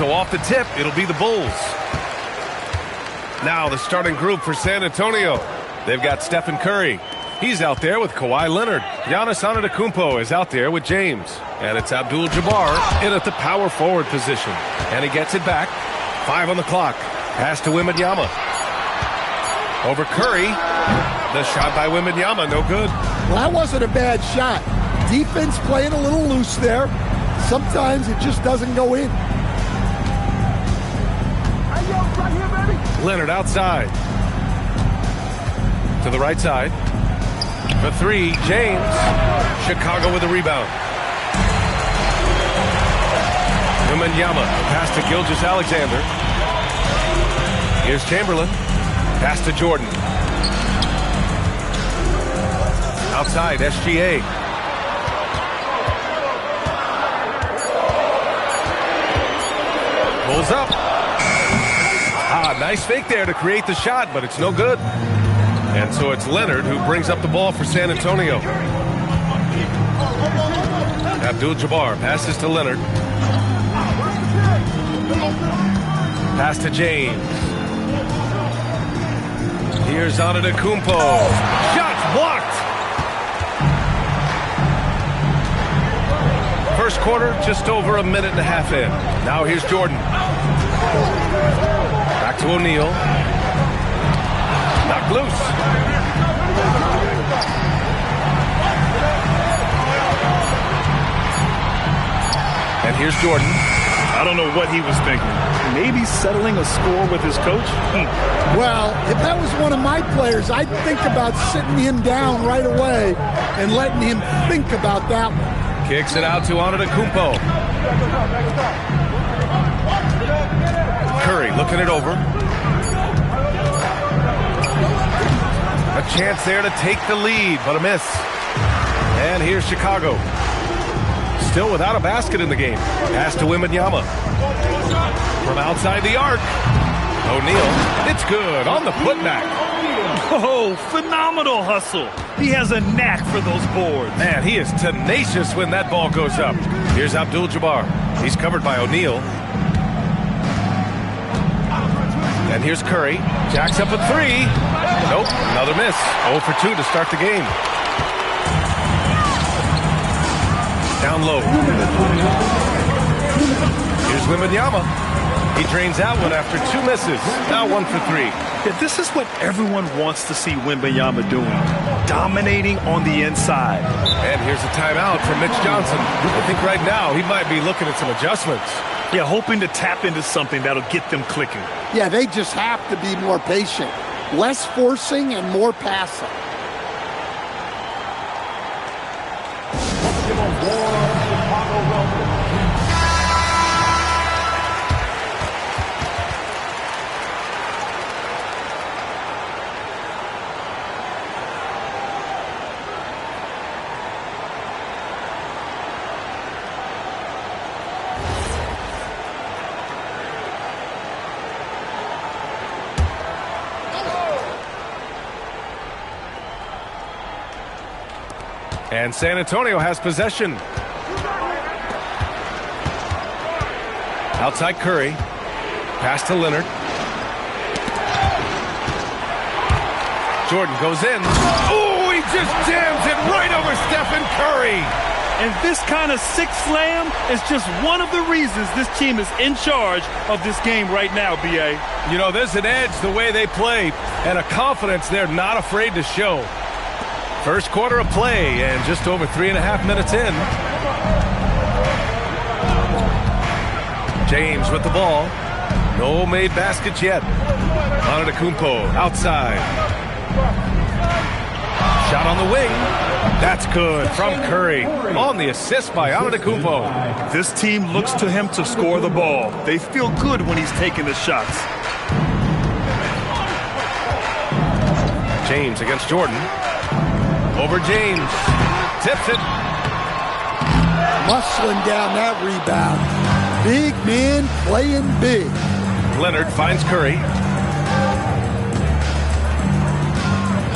so off the tip, it'll be the Bulls. Now the starting group for San Antonio. They've got Stephen Curry. He's out there with Kawhi Leonard. Giannis Antetokounmpo is out there with James. And it's Abdul-Jabbar in at the power forward position. And he gets it back. 5 on the clock. Pass to Wembanyama. Over Curry. The shot by Wembanyama, no good. Well, that wasn't a bad shot. Defense playing a little loose there. Sometimes it just doesn't go in. Leonard outside. To the right side. For 3, James. Chicago with a rebound. Wembanyama. Pass to Gilgeous-Alexander. Here's Chamberlain. Pass to Jordan. Outside, SGA. Pulls up. Nice fake there to create the shot, but it's no good. And so it's Leonard who brings up the ball for San Antonio. Abdul-Jabbar passes to Leonard. Pass to James. Here's Antetokounmpo. Shot blocked. First quarter, just over a minute and a half in. Now here's Jordan. Back to O'Neal. Knocked loose. And here's Jordan. I don't know what he was thinking. Maybe settling a score with his coach? Well, if that was one of my players, I'd think about sitting him down right away and letting him think about that one. Kicks it out to Antetokounmpo. Curry looking it over. A chance there to take the lead, but a miss. And here's Chicago. Still without a basket in the game. Pass to Wembanyama. From outside the arc. O'Neal. It's good on the putback. Oh, phenomenal hustle. He has a knack for those boards. Man, he is tenacious when that ball goes up. Here's Abdul-Jabbar. He's covered by O'Neal. And here's Curry. Jacks up a 3. Nope, another miss. 0 for 2 to start the game. Down low. Here's Wembanyama. He drains that one after 2 misses. Now 1 for 3. Yeah, this is what everyone wants to see Wembanyama doing. Dominating on the inside. And here's a timeout from Mitch Johnson. I think right now he might be looking at some adjustments. Yeah, hoping to tap into something that'll get them clicking. Yeah, they just have to be more patient. Less forcing and more passing. And San Antonio has possession. Outside Curry. Pass to Leonard. Jordan goes in. Oh, he just jams it right over Stephen Curry. And this kind of sick slam is just one of the reasons this team is in charge of this game right now, B.A. You know, there's an edge the way they play and a confidence they're not afraid to show. First quarter of play and just over 3.5 minutes in. James with the ball. No made baskets yet. Antetokounmpo outside. Shot on the wing. That's good from Curry. On the assist by Antetokounmpo. This team looks to him to score the ball. They feel good when he's taking the shots. James against Jordan. Over James. Tips it. Muscling down that rebound. Big man playing big. Leonard finds Curry.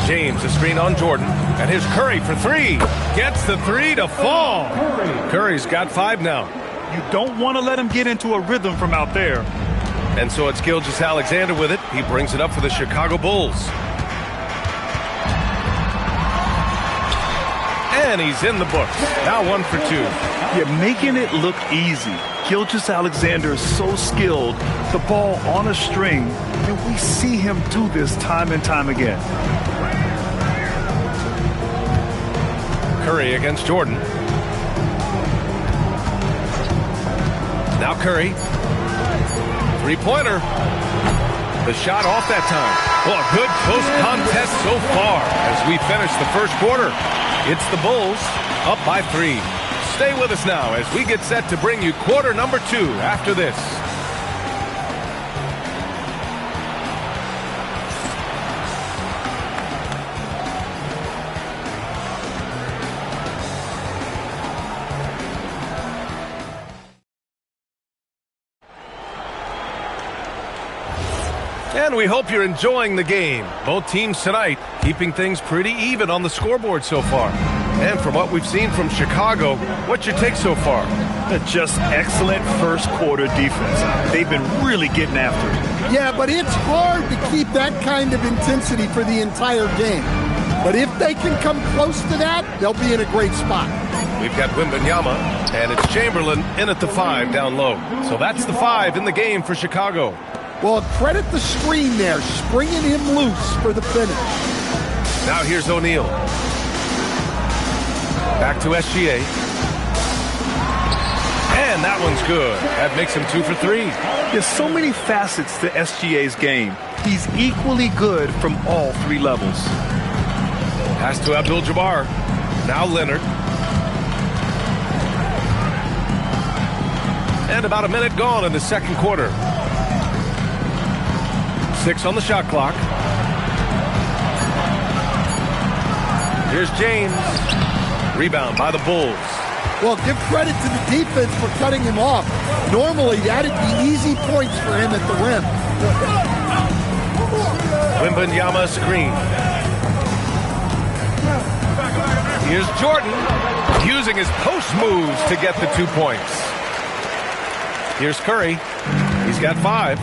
James, a screen on Jordan. And here's Curry for 3. Gets the 3 to fall. Curry's got 5 now. You don't want to let him get into a rhythm from out there. And so it's Gilgeous-Alexander with it. He brings it up for the Chicago Bulls. And he's in the books. Now 1 for 2. You're making it look easy. Gilgeous-Alexander is so skilled. The ball on a string. And we see him do this time and time again. Curry against Jordan. Now Curry. Three-pointer. The shot off that time. Well, a good close contest so far as we finish the first quarter. It's the Bulls up by 3. Stay with us now as we get set to bring you quarter number 2 after this. And we hope you're enjoying the game. Both teams tonight keeping things pretty even on the scoreboard so far. And from what we've seen from Chicago, what's your take so far? Just excellent first quarter defense. They've been really getting after it. Yeah, but it's hard to keep that kind of intensity for the entire game. But if they can come close to that, they'll be in a great spot. We've got Wembanyama, and it's Chamberlain in at the 5 down low. So that's the 5 in the game for Chicago. Well, credit the screen there, springing him loose for the finish. Now here's O'Neal. Back to SGA. And that one's good. That makes him 2 for 3. There's so many facets to SGA's game. He's equally good from all 3 levels. Pass to Abdul-Jabbar. Now Leonard. And about a minute gone in the second quarter. 6 on the shot clock. Here's James. Rebound by the Bulls. Well, give credit to the defense for cutting him off. Normally, that'd be easy points for him at the rim. Wembanyama screen. Here's Jordan using his post moves to get the 2 points. Here's Curry. He's got 5.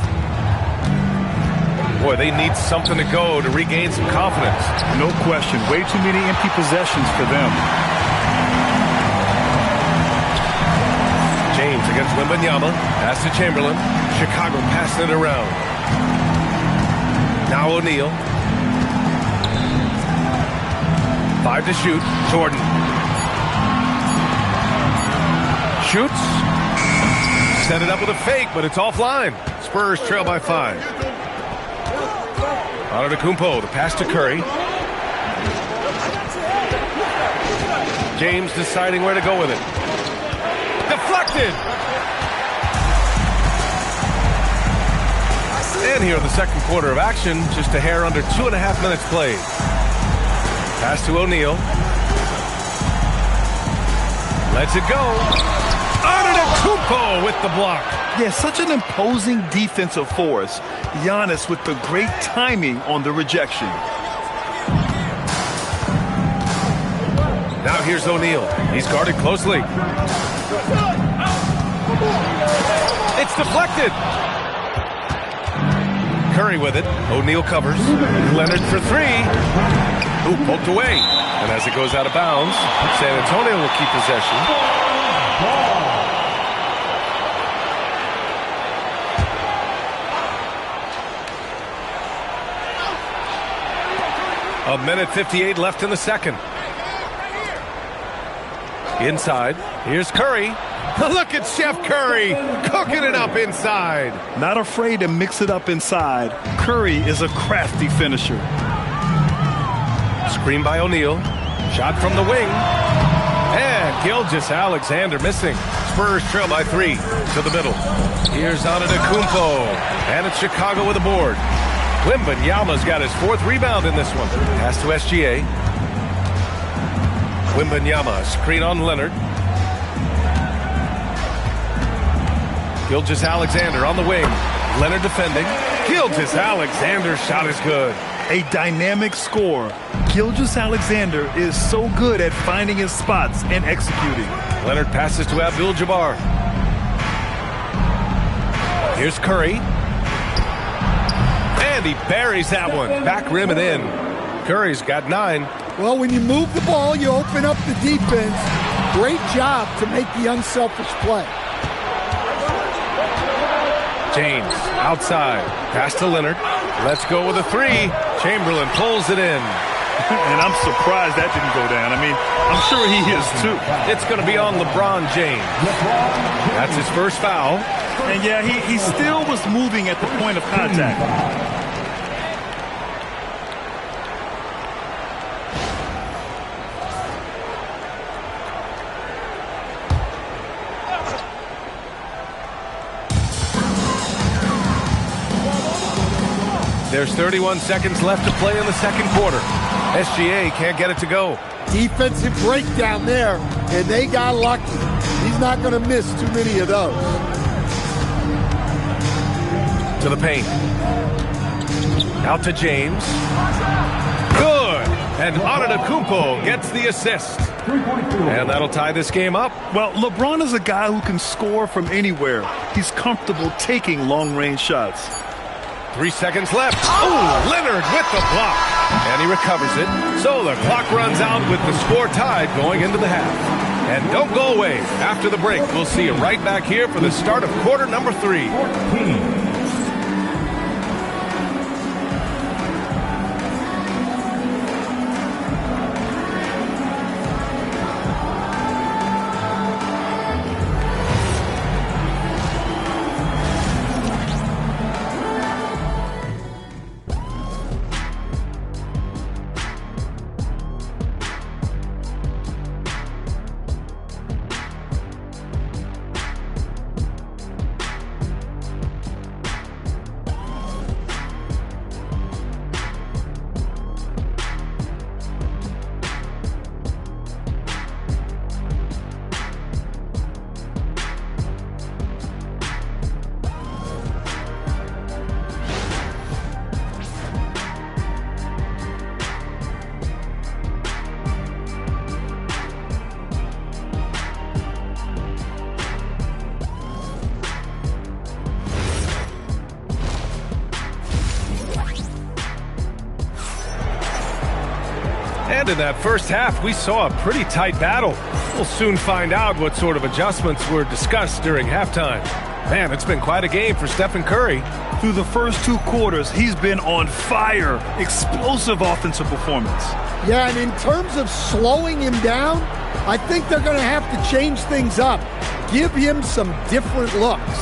Boy, they need something to go to regain some confidence. No question. Way too many empty possessions for them. James against Wembanyama. Pass to Chamberlain. Chicago passing it around. Now O'Neal. 5 to shoot. Jordan. Shoots. Set it up with a fake, but it's offline. Spurs trail by 5. Antetokounmpo, the pass to Curry. James deciding where to go with it. Deflected! And here in the second quarter of action, just a hair under 2.5 minutes played. Pass to O'Neal. Lets it go. Antetokounmpo with the block. Yeah, such an imposing defensive force. Giannis with the great timing on the rejection. Now here's O'Neal. He's guarded closely. It's deflected. Curry with it. O'Neal covers. Leonard for 3. Ooh, poked away. And as it goes out of bounds, San Antonio will keep possession. A minute 58 left in the second. Inside. Here's Curry. Look at Chef Curry cooking it up inside. Not afraid to mix it up inside. Curry is a crafty finisher. Screen by O'Neal. Shot from the wing. And Gilgeous-Alexander missing. Spurs trail by 3 to the middle. Here's Antetokounmpo. And it's Chicago with a board. Wembanyama's got his 4th rebound in this one. Pass to SGA. Wembanyama, screen on Leonard. Gilgeous-Alexander on the wing. Leonard defending. Gilgeous-Alexander's shot is good. A dynamic scorer. Gilgeous-Alexander is so good at finding his spots and executing. Leonard passes to Abdul-Jabbar. Here's Curry. And he buries that one. Back rim and in. Curry's got 9. Well, when you move the ball, you open up the defense. Great job to make the unselfish play. James outside. Pass to Leonard. Let's go with a 3. Chamberlain pulls it in. And I'm surprised that didn't go down. I mean, I'm sure he is too. It's going to be on LeBron James. That's his first foul. And yeah, he still was moving at the point of contact. There's 31 seconds left to play in the second quarter. SGA can't get it to go. Defensive breakdown there, and they got lucky. He's not going to miss too many of those. To the paint. Out to James. Good. And Antetokounmpo gets the assist. And that'll tie this game up. Well, LeBron is a guy who can score from anywhere. He's comfortable taking long-range shots. 3 seconds left. Oh, Leonard with the block. And he recovers it. So the clock runs out with the score tied going into the half. And don't go away. After the break, we'll see you right back here for the start of quarter number 3. And in that first half, we saw a pretty tight battle. We'll soon find out what sort of adjustments were discussed during halftime. Man, it's been quite a game for Stephen Curry. Through the first 2 quarters, he's been on fire. Explosive offensive performance. Yeah, and in terms of slowing him down, I think they're going to have to change things up. Give him some different looks.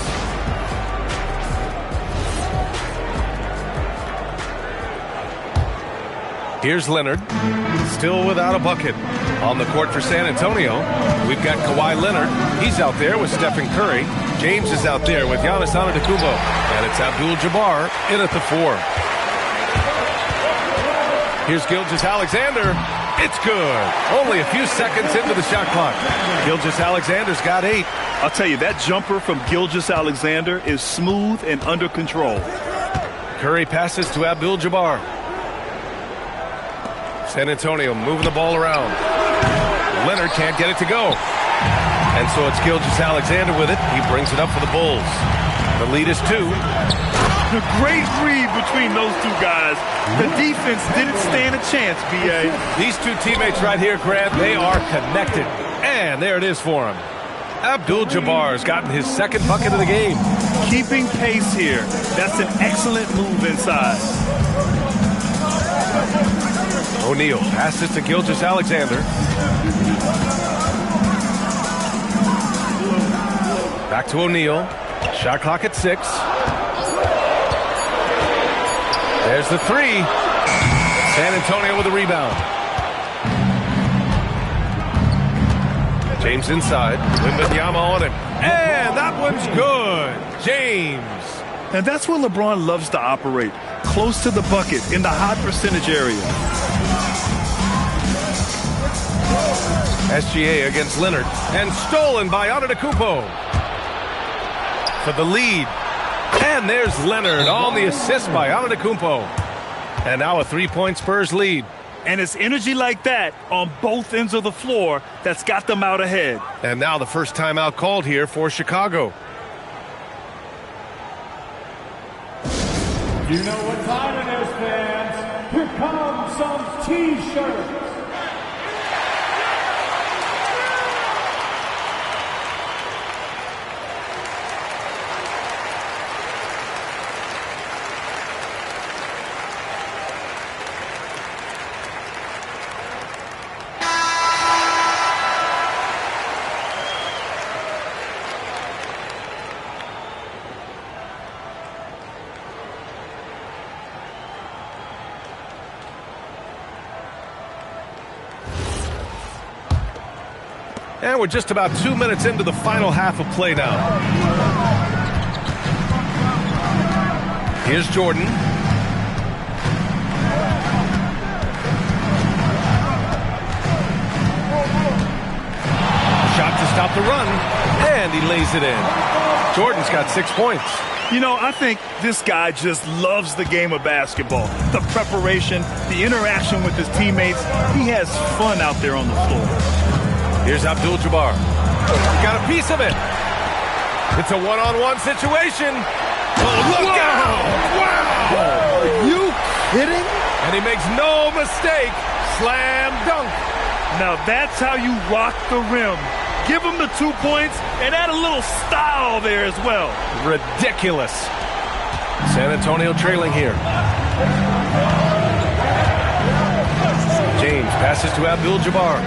Here's Leonard, still without a bucket. On the court for San Antonio, we've got Kawhi Leonard. He's out there with Stephen Curry. James is out there with Giannis Antetokounmpo. And it's Abdul-Jabbar in at the 4. Here's Gilgeous-Alexander. It's good. Only a few seconds into the shot clock. Gilgeous-Alexander's got 8. I'll tell you, that jumper from Gilgeous-Alexander is smooth and under control. Curry passes to Abdul-Jabbar. San Antonio moving the ball around. Leonard can't get it to go. And so it's Gilgeous-Alexander with it. He brings it up for the Bulls. The lead is 2. A great read between those 2 guys. The defense didn't stand a chance, B.A. These 2 teammates right here, Grant, they are connected. And there it is for him. Abdul-Jabbar's gotten his second bucket of the game. Keeping pace here. That's an excellent move inside. O'Neal passes to Gilgeous-Alexander. Back to O'Neal. Shot clock at 6. There's the 3. San Antonio with a rebound. James inside. Wembanyama on him. And that one's good. James. And that's where LeBron loves to operate. Close to the bucket in the high percentage area. SGA against Leonard. And stolen by Antetokounmpo. For the lead. And there's Leonard on the assist by Antetokounmpo. And now a 3-point Spurs lead. And it's energy like that on both ends of the floor that's got them out ahead. And now the first timeout called here for Chicago. You know what time it is, fans. Here come some T-shirts. And we're just about 2 minutes into the final half of play now. Here's Jordan. Shot to stop the run, and he lays it in. Jordan's got 6 points. You know, I think this guy just loves the game of basketball. The preparation, the interaction with his teammates. He has fun out there on the floor. Here's Abdul-Jabbar. Got a piece of it. It's a one-on-one situation. Oh, look out! Wow! Are you kidding? And he makes no mistake. Slam dunk. Now that's how you rock the rim. Give him the 2 points and add a little style there as well. Ridiculous. San Antonio trailing here. James passes to Abdul-Jabbar.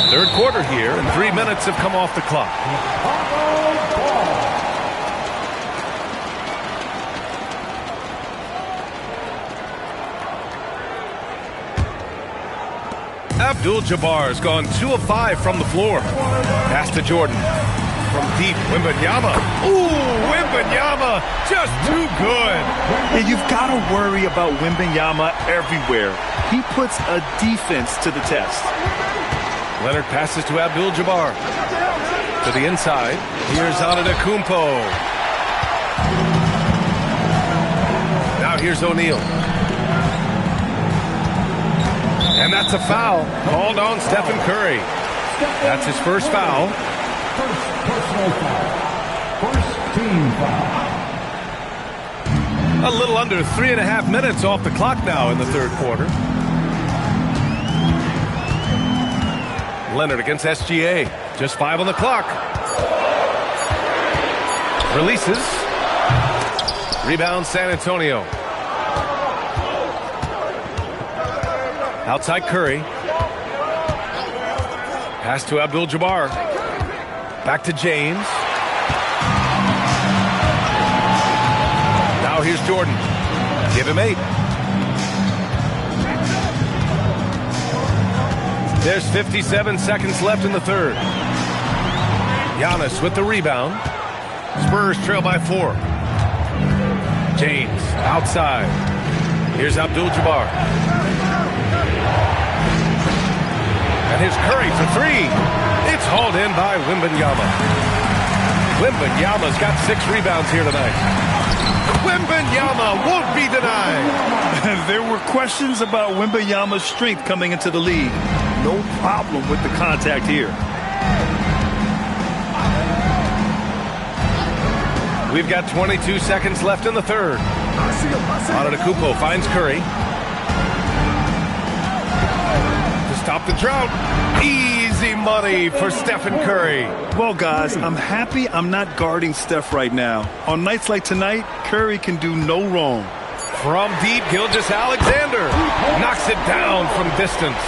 Third quarter here, and 3 minutes have come off the clock. Abdul-Jabbar's gone 2 of 5 from the floor. Pass to Jordan. From deep, Wembanyama. Ooh, Wembanyama, just too good. And you've got to worry about Wembanyama everywhere. He puts a defense to the test. Leonard passes to Abdul-Jabbar. To the inside. Here's Antetokounmpo. Now here's O'Neal. And that's a foul. Called on Stephen Curry. That's his first foul. First personal foul. First team foul. A little under 3.5 minutes off the clock now in the third quarter. Leonard against SGA. Just 5 on the clock. Releases. Rebound San Antonio. Outside Curry. Pass to Abdul-Jabbar. Back to James. Now here's Jordan. Give him 8. There's 57 seconds left in the third. Giannis with the rebound. Spurs trail by 4. James outside. Here's Abdul-Jabbar. And here's Curry for 3. It's hauled in by Wembanyama. Wembanyama's got 6 rebounds here tonight. Wembanyama won't be denied. There were questions about Wembanyama's strength coming into the league. No problem with the contact here. We've got 22 seconds left in the third. Antetokounmpo finds Curry. To stop the drought. Easy money for Stephen Curry. Well, guys, I'm happy I'm not guarding Steph right now. On nights like tonight, Curry can do no wrong. From deep, Gilgeous-Alexander knocks it down from distance.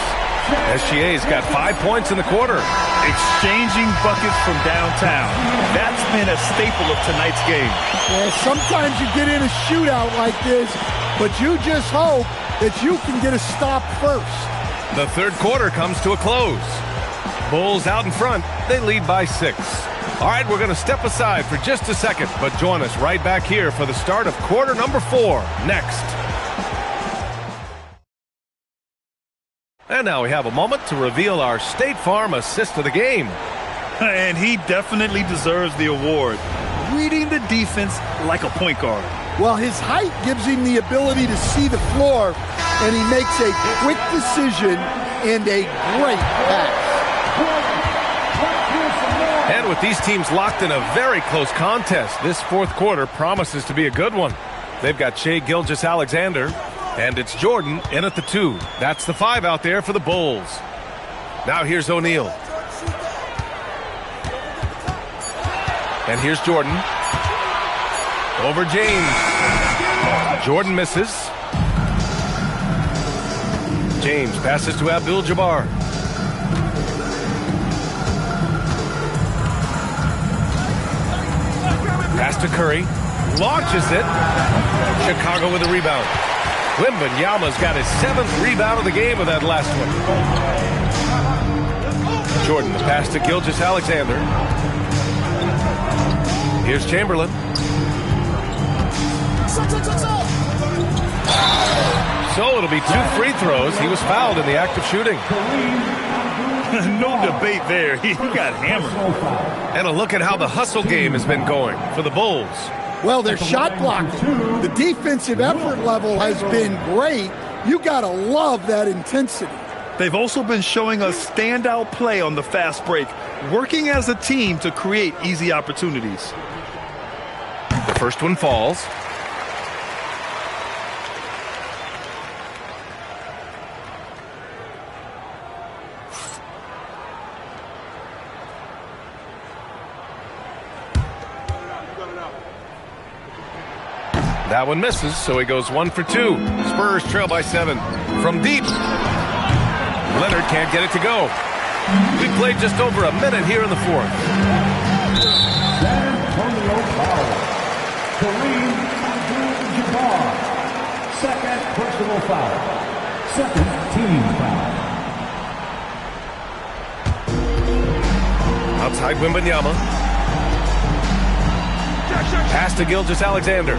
SGA's got 5 points in the quarter. Exchanging buckets from downtown. That's been a staple of tonight's game. Yeah, sometimes you get in a shootout like this, but you just hope that you can get a stop first. The third quarter comes to a close. Bulls out in front. They lead by 6. All right, we're going to step aside for just a second, but join us right back here for the start of quarter number 4 next. And now we have a moment to reveal our State Farm assist of the game. And he definitely deserves the award. Reading the defense like a point guard. Well, his height gives him the ability to see the floor, and he makes a quick decision and a great pass. And with these teams locked in a very close contest, this fourth quarter promises to be a good one. They've got Shai Gilgeous-Alexander, and it's Jordan in at the 2. That's the 5 out there for the Bulls. Now here's O'Neal. And here's Jordan. Over James. Jordan misses. James passes to Abdul-Jabbar. Pass to Curry. Launches it. Chicago with a rebound. Wembanyama's got his 7th rebound of the game with that last one. Jordan, the pass to Gilgeous-Alexander. Here's Chamberlain. So it'll be 2 free throws. He was fouled in the act of shooting. No debate there. He got hammered. And a look at how the hustle game has been going for the Bulls. Well, their shot blocking. The defensive effort level has been great. You got to love that intensity. They've also been showing us standout play on the fast break, working as a team to create easy opportunities. The first one falls. That one misses, so he goes 1 for 2. Spurs trail by 7. From deep. Leonard can't get it to go. We played just over a minute here in the fourth. San Antonio foul. Kareem Abdul-Jabbar. Second personal foul. Second team foul. Outside Wembanyama. Pass to Gilgeous-Alexander.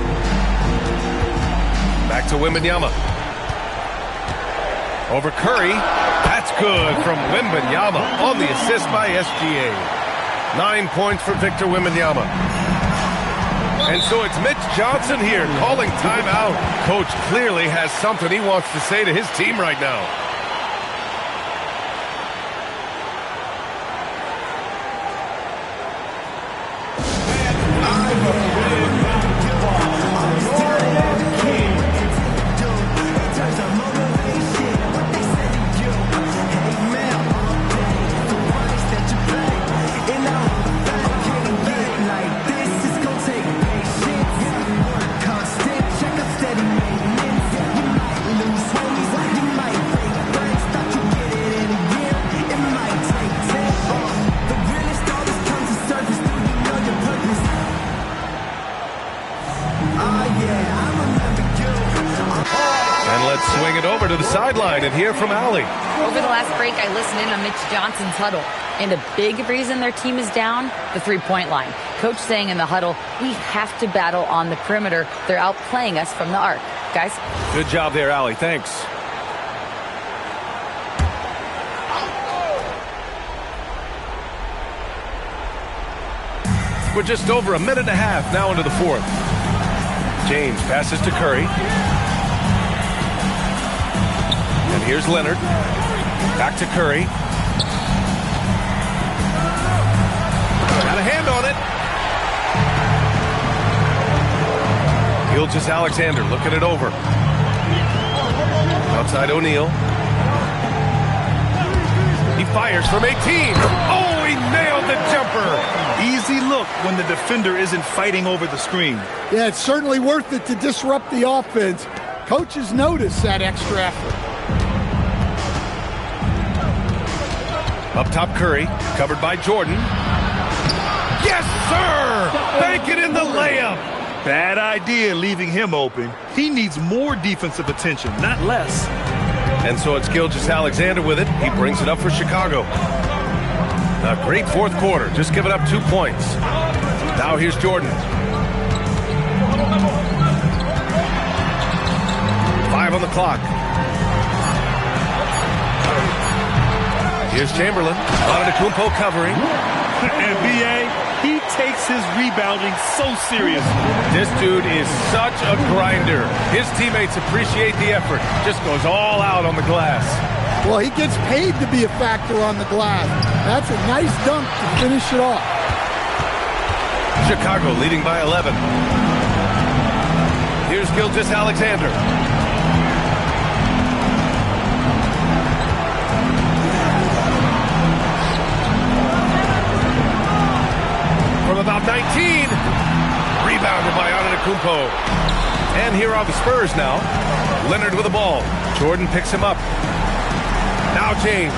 Back to Wembanyama. Over Curry. That's good from Wembanyama on the assist by SGA. 9 points for Victor Wembanyama. And so it's Mitch Johnson here calling timeout. Coach clearly has something he wants to say to his team right now. Swing it over to the sideline and hear from Allie. Over the last break, I listened in on Mitch Johnson's huddle. And a big reason their team is down, the three-point line. Coach saying in the huddle, we have to battle on the perimeter. They're outplaying us from the arc. Guys? Good job there, Allie. Thanks. We're just over a minute and a half now into the fourth. James passes to Curry. And here's Leonard. Back to Curry. Got a hand on it. Gilgeous-Alexander looking it over. Outside O'Neal. He fires from 18. Oh, he nailed the jumper. Easy look when the defender isn't fighting over the screen. Yeah, it's certainly worth it to disrupt the offense. Coaches notice that extra effort. Up top, Curry, covered by Jordan. Yes, sir! Bank it in the layup. Bad idea leaving him open. He needs more defensive attention, not less. And so it's Gilgeous-Alexander with it. He brings it up for Chicago. A great fourth quarter, just giving up 2 points. Now here's Jordan. 5 on the clock. Here's Chamberlain. Antetokounmpo covering. And B.A., he takes his rebounding so seriously. This dude is such a grinder. His teammates appreciate the effort. Just goes all out on the glass. Well, he gets paid to be a factor on the glass. That's a nice dunk to finish it off. Chicago leading by 11. Here's Gilgeous-Alexander. From about 19. Rebounded by Antetokounmpo. And here are the Spurs now. Leonard with the ball. Jordan picks him up. Now James.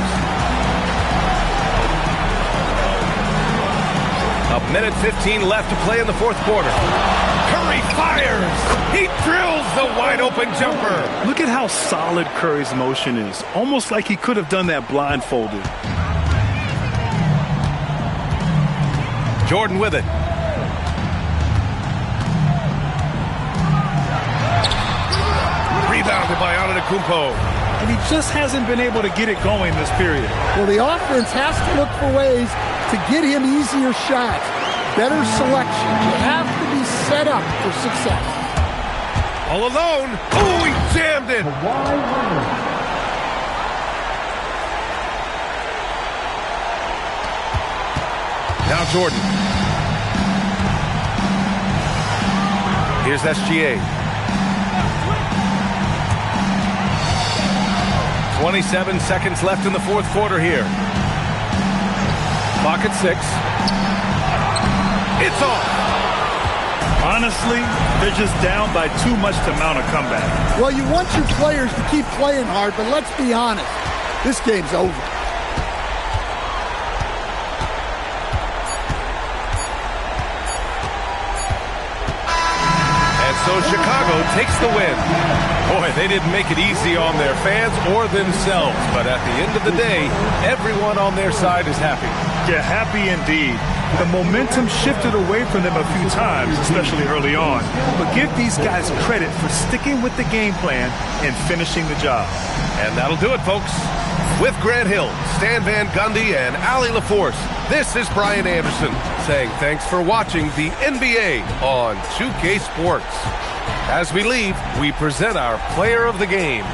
A minute 15 left to play in the fourth quarter. Curry fires. He drills the wide open jumper. Look at how solid Curry's motion is. Almost like he could have done that blindfolded. Jordan with it. Rebounded by Antetokounmpo. And he just hasn't been able to get it going this period. Well, the offense has to look for ways to get him easier shots, better selection. You have to be set up for success. All alone. Oh, he jammed it. Now Jordan. Here's SGA. 27 seconds left in the fourth quarter here. Clock at 6. It's off. Honestly, they're just down by too much to mount a comeback. Well, you want your players to keep playing hard, but let's be honest. This game's over. So Chicago takes the win. Boy, they didn't make it easy on their fans or themselves, but at the end of the day, everyone on their side is happy. Yeah, happy indeed. The momentum shifted away from them a few times, especially early on. But give these guys credit for sticking with the game plan and finishing the job. And that'll do it, folks. With Grant Hill, Stan Van Gundy, and Allie LaForce, this is Brian Anderson saying thanks for watching the NBA on 2K Sports. As we leave, we present our player of the game.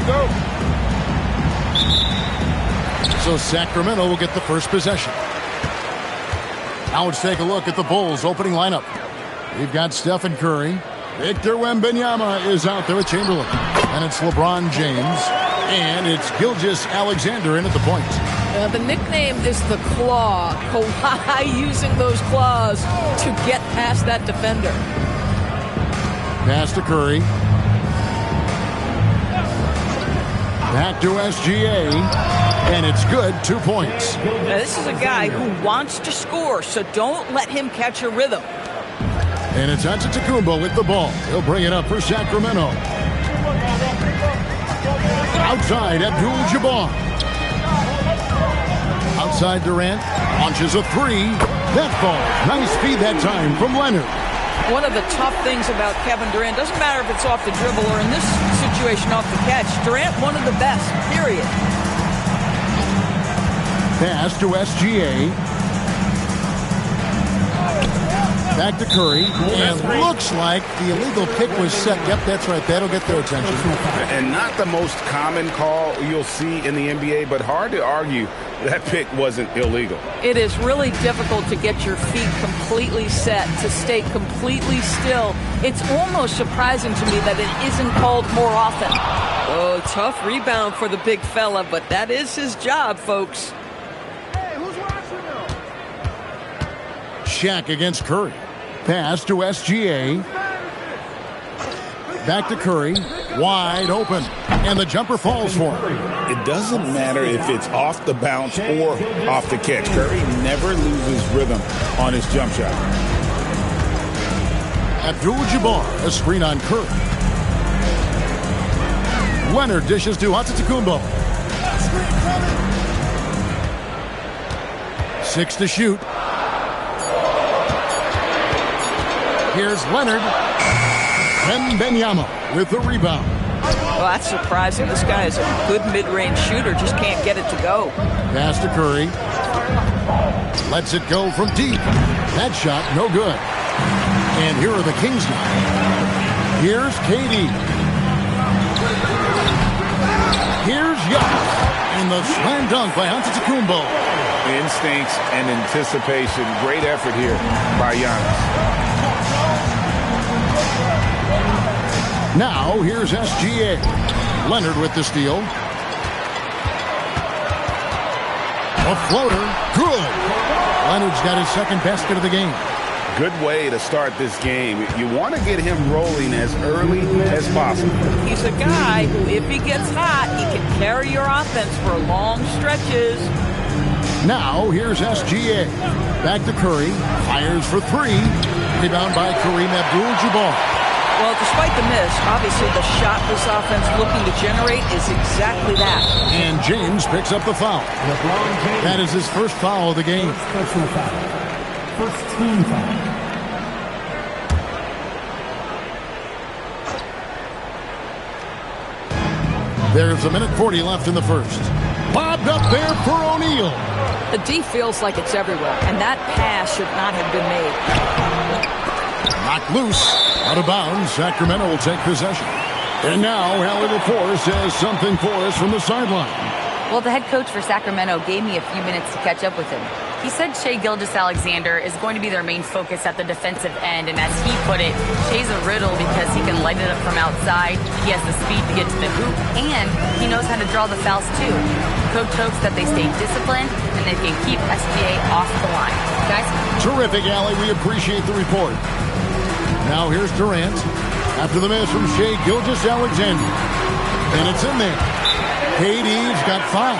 go. So Sacramento will get the first possession. Now let's take a look at the Bulls opening lineup. We've got Stephen Curry. Victor Wembanyama is out there with Chamberlain. And it's LeBron James. And it's Gilgeous-Alexander in at the point. The nickname is the Claw. Kawhi using those claws to get past that defender. Pass to Curry. Back to SGA. And it's good, 2 points. Now, this is a guy who wants to score, so don't let him catch a rhythm. And it's Antetokounmpo with the ball. He'll bring it up for Sacramento. Outside, Abdul-Jabbar. Outside Durant. Launches a three. That falls. Nice feed that time from Leonard. One of the tough things about Kevin Durant, doesn't matter if it's off the dribble or in this situation off the catch, Durant one of the best, period. Pass to SGA. Back to Curry. And looks like the illegal kick was set. Yep, that's right. That'll get their attention. And not the most common call you'll see in the NBA, but hard to argue that pick wasn't illegal. It is really difficult to get your feet completely set, to stay completely still. It's almost surprising to me that it isn't called more often. Oh, tough rebound for the big fella, but that is his job, folks. Shaq against Curry. Pass to SGA. Back to Curry. Wide open. And the jumper falls for him. It doesn't matter if it's off the bounce or off the catch. Curry never loses rhythm on his jump shot. Abdul-Jabbar, a screen on Curry. Leonard dishes to Antetokounmpo. 6 to shoot. Here's Leonard. Wembanyama with the rebound. Well, that's surprising. This guy is a good mid-range shooter, just can't get it to go. Pass to Curry. Lets it go from deep. That shot, no good. And here are the Kings now. Here's KD. Here's Young. And the slam dunk by Antetokounmpo. Instincts and anticipation. Great effort here by Giannis. Now, here's SGA. Leonard with the steal. A floater. Good. Leonard's got his second basket of the game. Good way to start this game. You want to get him rolling as early as possible. He's a guy who, if he gets hot, he can carry your offense for long stretches. Now, here's SGA. Back to Curry. Fires for three. Rebound by Kareem Abdul-Jabbar. Well, despite the miss, obviously the shot this offense looking to generate is exactly that. And James picks up the foul. That is his first foul of the game. Personal foul. First team foul. There's a minute 40 left in the first. Bobbed up there for O'Neal. The D feels like it's everywhere, and that pass should not have been made. Knocked loose. Out of bounds. Sacramento will take possession. And now Allie LaForce has something for us from the sideline. Well, the head coach for Sacramento gave me a few minutes to catch up with him. He said Shai Gilgeous-Alexander is going to be their main focus at the defensive end, and as he put it, Shai's a riddle because he can light it up from outside, he has the speed to get to the hoop, and he knows how to draw the fouls too. Coach hopes that they stay disciplined and they can keep SGA off the line. Guys? Terrific, Allie. We appreciate the report. Now here's Durant after the miss from Shai Gilgeous-Alexander. And it's in there. KD's got 5.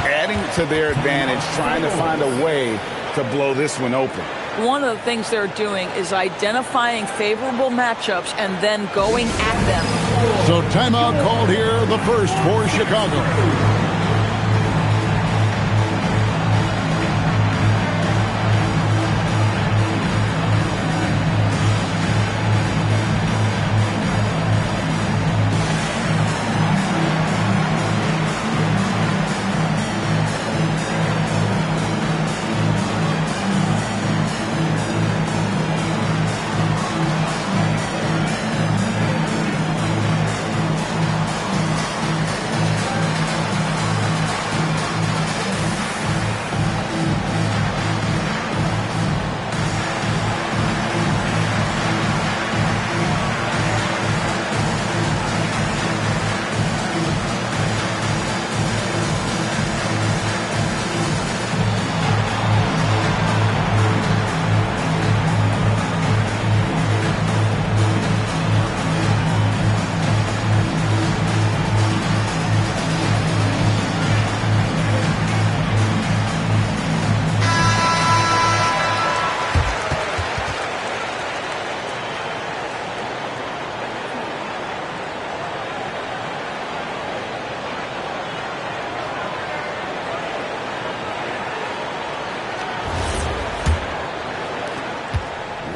Adding to their advantage, trying to find a way to blow this one open. One of the things they're doing is identifying favorable matchups and then going at them. So timeout called here, the first for Chicago.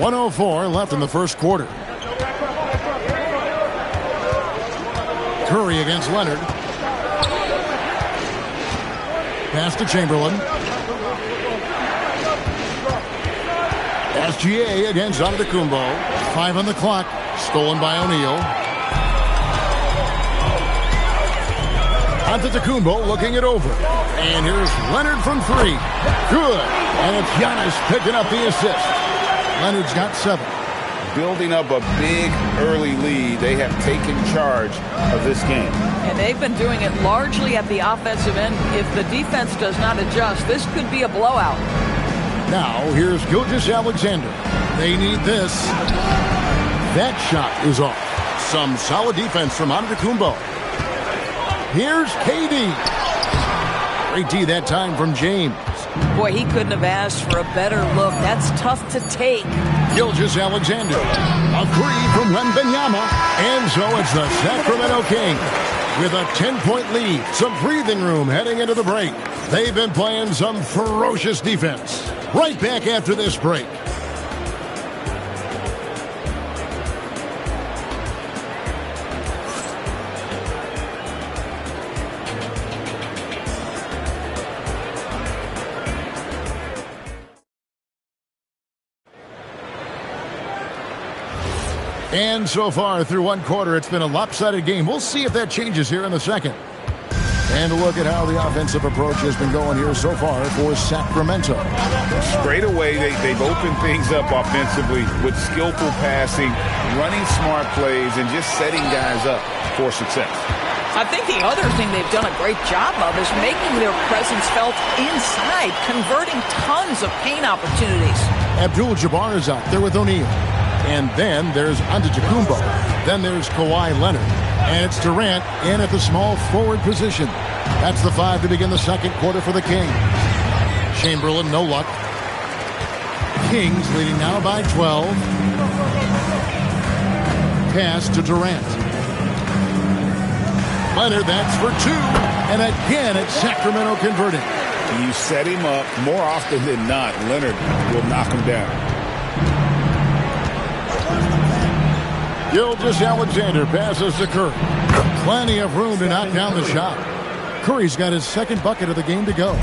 1:04 left in the first quarter. Curry against Leonard. Pass to Chamberlain. SGA against Antetokounmpo. 5 on the clock. Stolen by O'Neal. Antetokounmpo looking it over. And here's Leonard from 3. Good. And it's Giannis picking up the assist. Leonard's got 7. Building up a big early lead. They have taken charge of this game. And they've been doing it largely at the offensive end. If the defense does not adjust, this could be a blowout. Now, here's Gilgeous-Alexander. They need this. That shot is off. Some solid defense from Antetokounmpo. Here's KD. Great D that time from James. Boy, he couldn't have asked for a better look. That's tough to take. Gilgeous-Alexander. A 3 from Wembanyama. And so it's the Sacramento Kings with a 10-point lead. Some breathing room heading into the break. They've been playing some ferocious defense. Right back after this break. And so far through one quarter, it's been a lopsided game. We'll see if that changes here in the second. And a look at how the offensive approach has been going here so far for Sacramento. Straight away, they've opened things up offensively with skillful passing, running smart plays, and just setting guys up for success. I think the other thing they've done a great job of is making their presence felt inside, converting tons of paint opportunities. Abdul-Jabbar is out there with O'Neal. And then there's Antetokounmpo. Then there's Kawhi Leonard. And it's Durant in at the small forward position. That's the 5 to begin the second quarter for the Kings. Chamberlain, no luck. Kings leading now by 12. Pass to Durant. Leonard, that's for 2. And again, it's Sacramento converting. You set him up more often than not. Leonard will knock him down. Gilgeous-Alexander passes to Curry. Plenty of room to knock down the shot. Curry's got his second bucket of the game to go.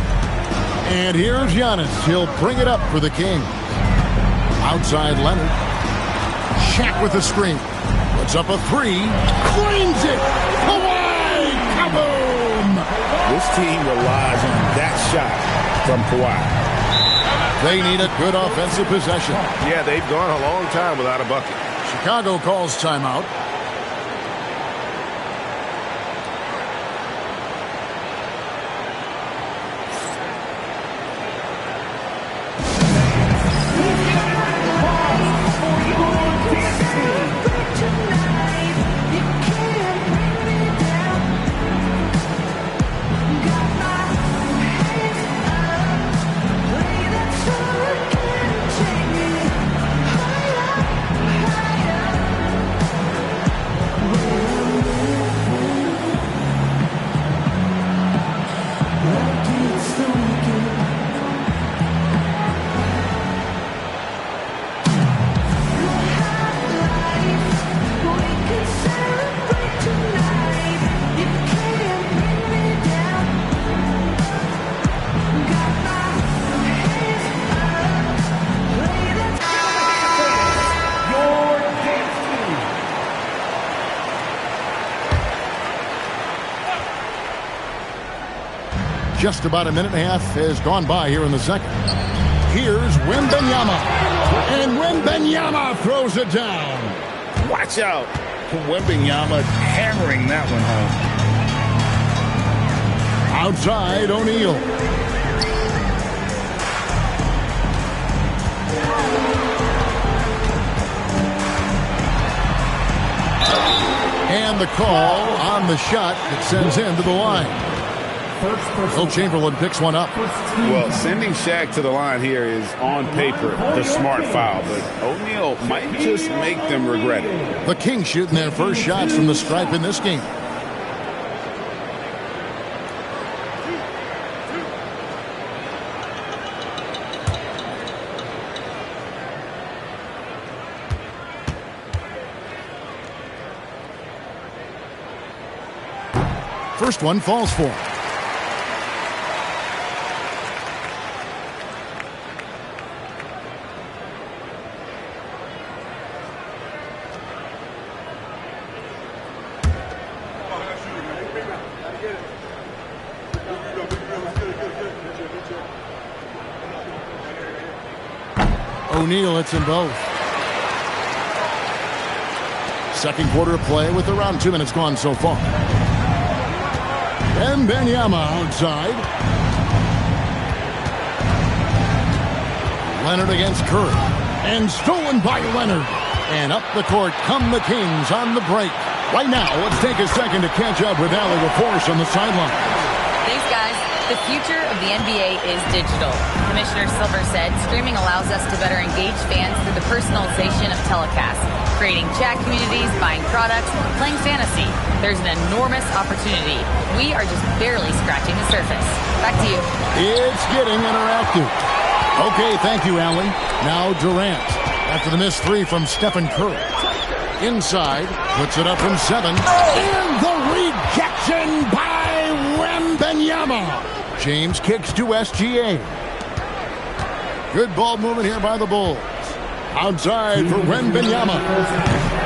And here's Giannis. He'll bring it up for the Kings. Outside Leonard. Shaq with the screen. Puts up a 3. Cleans it. Kawhi. Kaboom. This team relies on that shot from Kawhi. They need a good offensive possession. Yeah, they've gone a long time without a bucket. Chicago calls timeout. Just about a minute and a half has gone by here in the second. Here's Wembanyama. And Wembanyama throws it down. Watch out. Wembanyama hammering that one home. Outside O'Neal. And the call on the shot that sends him to the line. Will Chamberlain picks one up. Well, sending Shaq to the line here is on paper the smart foul, but O'Neal might just make them regret it. The Kings shooting their first shots from the stripe in this game. First one falls for him. O'Neal hits them both. Second quarter of play with around 2 minutes gone so far. Wembanyama outside. Leonard against Curry. And stolen by Leonard. And up the court come the Kings on the break. Right now, let's take a second to catch up with Allie LaForce on the sideline. Thanks, guys. The future of the NBA is digital. Commissioner Silver said streaming allows us to better engage fans through the personalization of telecasts, creating chat communities, buying products, playing fantasy. There's an enormous opportunity. We are just barely scratching the surface. Back to you. It's getting interactive. Okay, thank you, Allie. Now Durant. After the missed three from Stephen Curry. Inside, puts it up from 7. And the rejection by Wembanyama. James kicks to SGA. Good ball movement here by the Bulls. Outside for Wembanyama.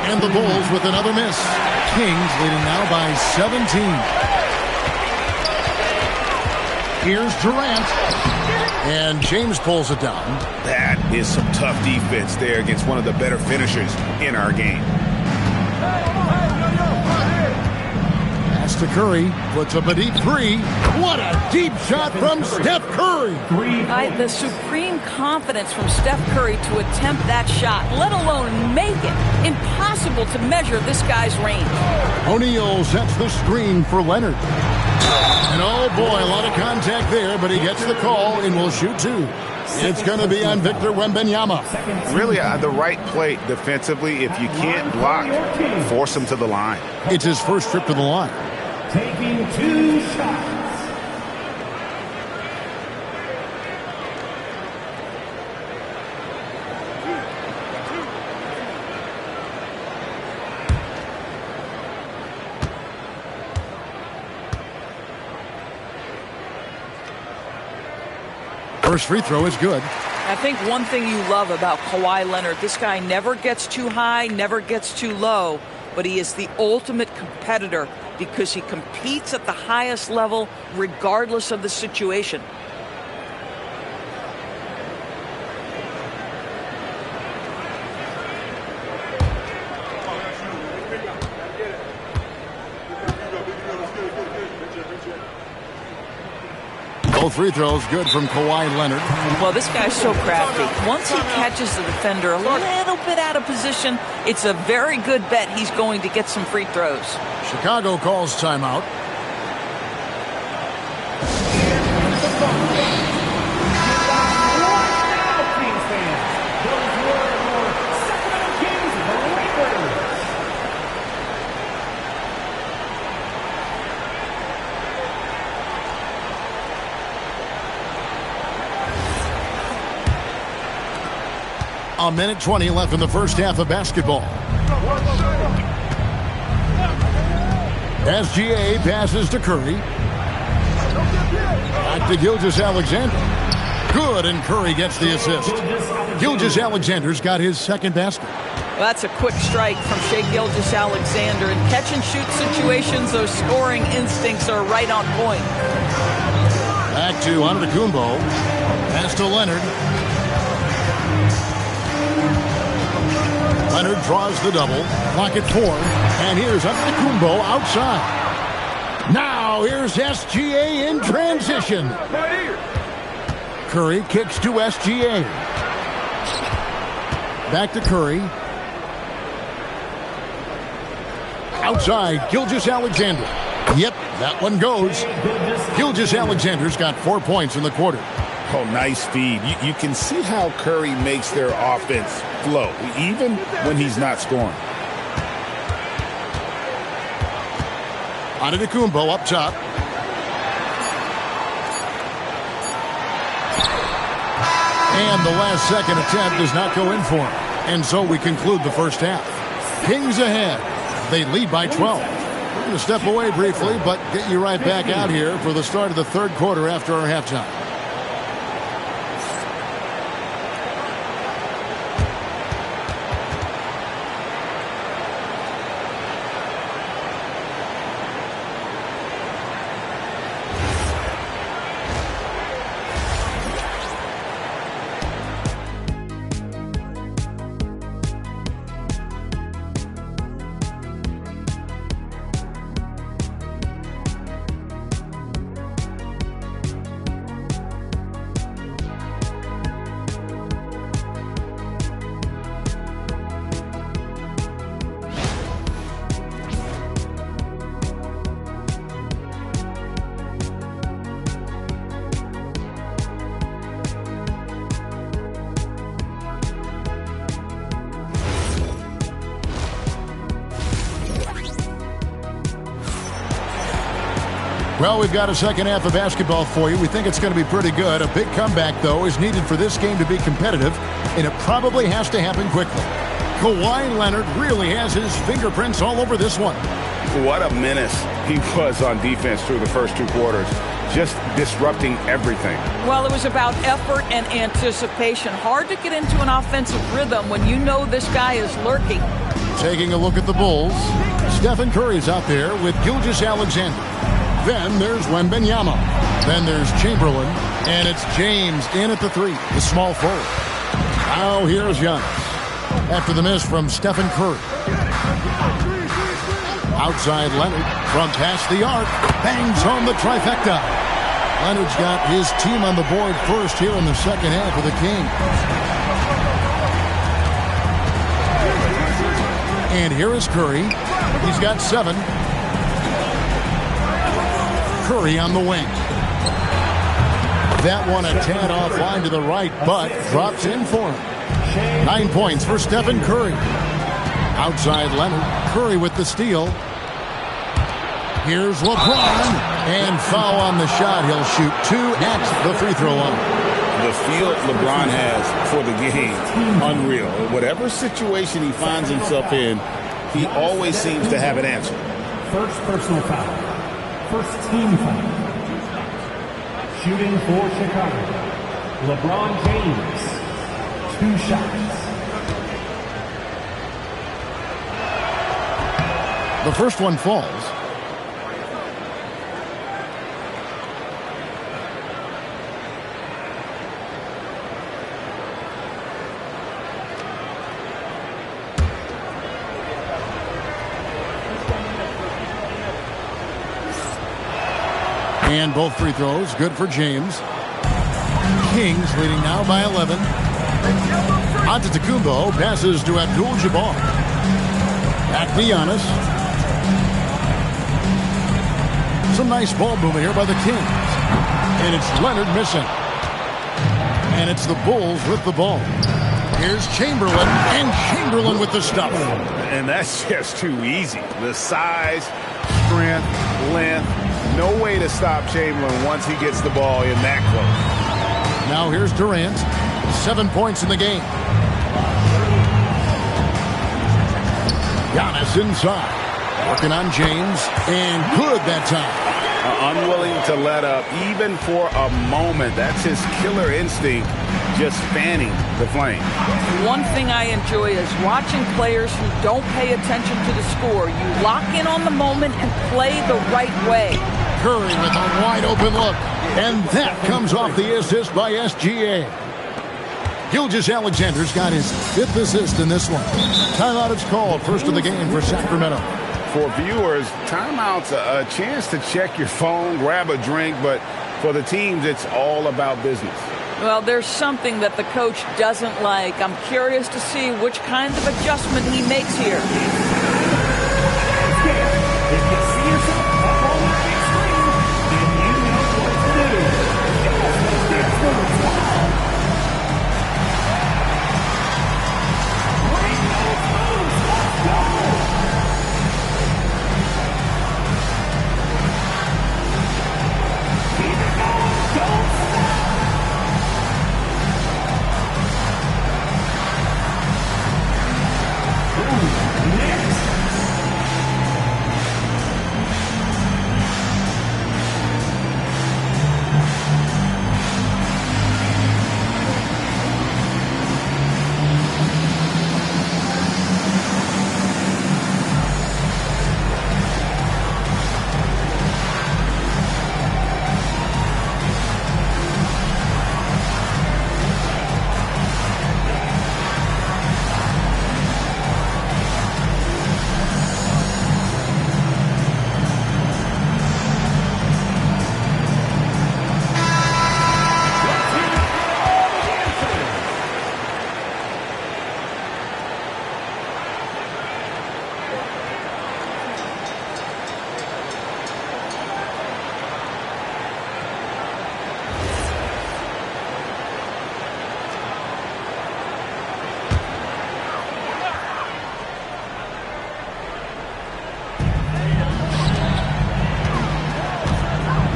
And the Bulls with another miss. Kings leading now by 17. Here's Durant. And James pulls it down. That is some tough defense there against one of the better finishers in our game. Pass to Curry. Puts up a deep three. What a deep shot from Steph Curry. The supreme confidence from Steph Curry to attempt that shot, let alone make it. Impossible to measure this guy's range. O'Neal sets the screen for Leonard. And oh boy, a lot of contact there, but he gets the call and will shoot 2. It's going to be on Victor Wembanyama. Really the right play defensively. If you can't block, force him to the line. It's his first trip to the line. Taking 2 shots. First free throw is good. I think one thing you love about Kawhi Leonard, this guy never gets too high, never gets too low, but he is the ultimate competitor because he competes at the highest level regardless of the situation. Both free throws good from Kawhi Leonard. Well, this guy's so crafty. Once he catches the defender a little bit out of position, it's a very good bet he's going to get some free throws. Chicago calls timeout. A minute 20 left in the first half of basketball. SGA passes to Curry. Back to Gilgeous-Alexander. Good, and Curry gets the assist. Gilgeous-Alexander's got his second basket. Well, that's a quick strike from Shai Gilgeous-Alexander. In catch-and-shoot situations, those scoring instincts are right on point. Back to Antetokounmpo. Pass to Leonard. Leonard draws the double. Clock at 4. And here's Antetokounmpo outside. Now here's SGA in transition. Curry kicks to SGA. Back to Curry. Outside, Gilgeous-Alexander. Yep, that one goes. Gilgeous-Alexander's got 4 points in the quarter. Oh, nice feed. You can see how Curry makes their offense flow, even when he's not scoring. Antetokounmpo up top. And the last second attempt does not go in for him. And so we conclude the first half. Kings ahead. They lead by 12. We're going to step away briefly, but get you right back out here for the start of the third quarter after our halftime. Well, we've got a second half of basketball for you. We think it's going to be pretty good. A big comeback, though, is needed for this game to be competitive, and it probably has to happen quickly. Kawhi Leonard really has his fingerprints all over this one. What a menace he was on defense through the first two quarters, just disrupting everything. Well, it was about effort and anticipation. Hard to get into an offensive rhythm when you know this guy is lurking. Taking a look at the Bulls, Stephen Curry's out there with Gilgeous-Alexander. Then there's Wembanyama. Then there's Chamberlain. And it's James in at the three, the small forward. Now here's Giannis. After the miss from Stephen Curry. Outside Leonard from past the arc. Bangs home the trifecta. Leonard's got his team on the board first here in the second half of the Kings. And here is Curry. He's got 7. Curry on the wing. That one a tad offline to the right, but drops in for him. 9 points for Stephen Curry. Outside Leonard. Curry with the steal. Here's LeBron. And foul on the shot. He'll shoot 2 at the free throw line. The feel LeBron has for the game, unreal. Whatever situation he finds himself in, he always seems to have an answer. First personal foul. First team foul. Shooting for Chicago, LeBron James. 2 shots. The first one falls. And both free throws good for James. Kings leading now by 11. Antetokounmpo passes to Abdul-Jabbar. Back to Giannis. Some nice ball movement here by the Kings. And it's Leonard missing. And it's the Bulls with the ball. Here's Chamberlain, and Chamberlain with the stuff. And that's just too easy. The size, strength, length. No way to stop Chamberlain once he gets the ball in that close. Now here's Durant. 7 points in the game. Giannis inside. Working on James. And good that time. Unwilling to let up even for a moment. That's his killer instinct, just fanning the flame. One thing I enjoy is watching players who don't pay attention to the score. You lock in on the moment and play the right way. Curry with a wide open look. And that comes off the assist by SGA. Gilgeous-Alexander's got his 5th assist in this one. Timeout is called. First of the game for Sacramento. For viewers, timeout's a chance to check your phone, grab a drink, but for the teams, it's all about business. Well, there's something that the coach doesn't like. I'm curious to see which kind of adjustment he makes here. If you see yourself up on the big screen, then you know what to do. It's the big foul. Bring those moves. Let's go. Keep it going. Don't stop. Ooh, next.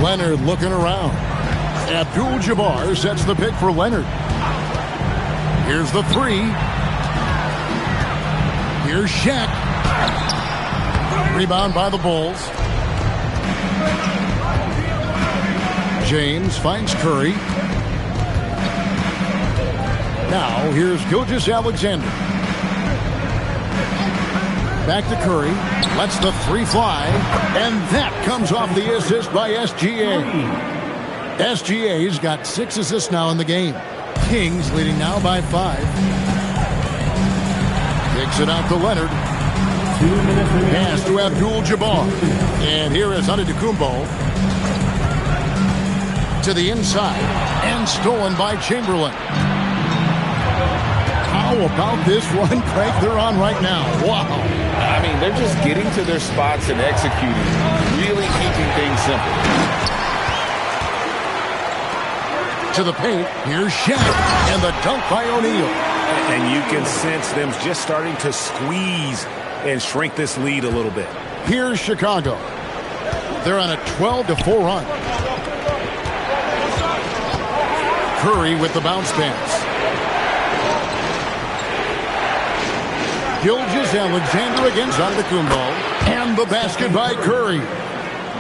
Leonard looking around. Abdul-Jabbar sets the pick for Leonard. Here's the three. Here's Shaq. Rebound by the Bulls. James finds Curry. Now here's Gilgeous-Alexander. Back to Curry. Lets the three fly. And that comes off the assist by SGA. SGA's got 6 assists now in the game. Kings leading now by 5. Kicks it out to Leonard. Pass to Abdul-Jabbar. And here is Antetokounmpo. To the inside. And stolen by Chamberlain. How about this one, Craig? They're on right now. Wow. I mean, they're just getting to their spots and executing. Really keeping things simple. To the paint. Here's Shaq. And the dunk by O'Neal. And you can sense them just starting to squeeze and shrink this lead a little bit. Here's Chicago. They're on a 12-4 run. Curry with the bounce pass. Gilgeous-Alexander against Antetokounmpo. And the basket by Curry.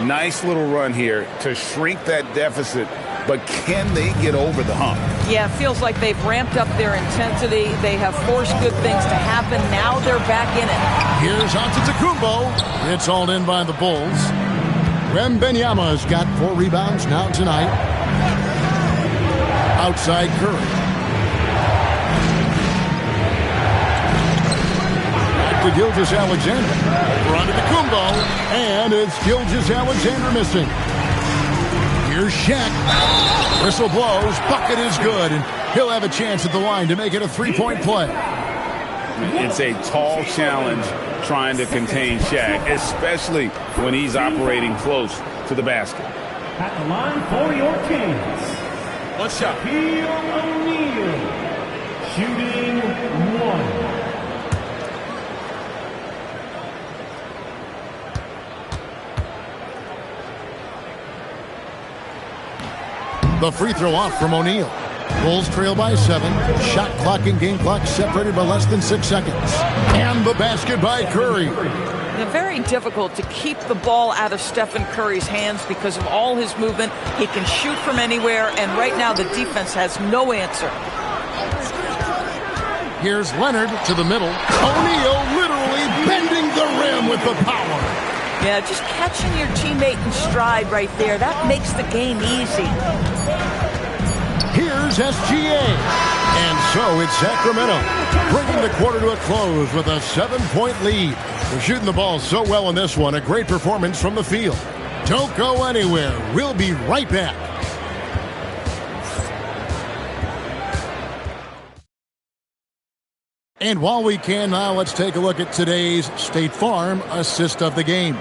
Nice little run here to shrink that deficit. But can they get over the hump? Yeah, it feels like they've ramped up their intensity. They have forced good things to happen. Now they're back in it. Here's Antetokounmpo. It's hauled in by the Bulls. Wembanyama's got 4 rebounds now tonight. Outside Curry. Back to Gilgeous-Alexander. For Antetokounmpo. And it's Gilgeous-Alexander missing. Here's Shaq. Whistle blows. Bucket is good. And he'll have a chance at the line to make it a 3-point play. It's a tall challenge trying to contain Shaq, especially when he's operating close to the basket. At the line for your Kings. One shot. Shaquille O'Neal. Shooting 1. The free throw off from O'Neal. Bulls trail by 7. Shot clock and game clock separated by less than 6 seconds. And the basket by Curry. Now, very difficult to keep the ball out of Stephen Curry's hands because of all his movement. He can shoot from anywhere, and right now the defense has no answer. Here's Leonard to the middle. O'Neal literally bending the rim with the power. Yeah, just catching your teammate in stride right there. That makes the game easy. Here's SGA. And so it's Sacramento, bringing the quarter to a close with a 7-point lead. They're shooting the ball so well in this one. A great performance from the field. Don't go anywhere. We'll be right back. And while we can now, let's take a look at today's State Farm assist of the game.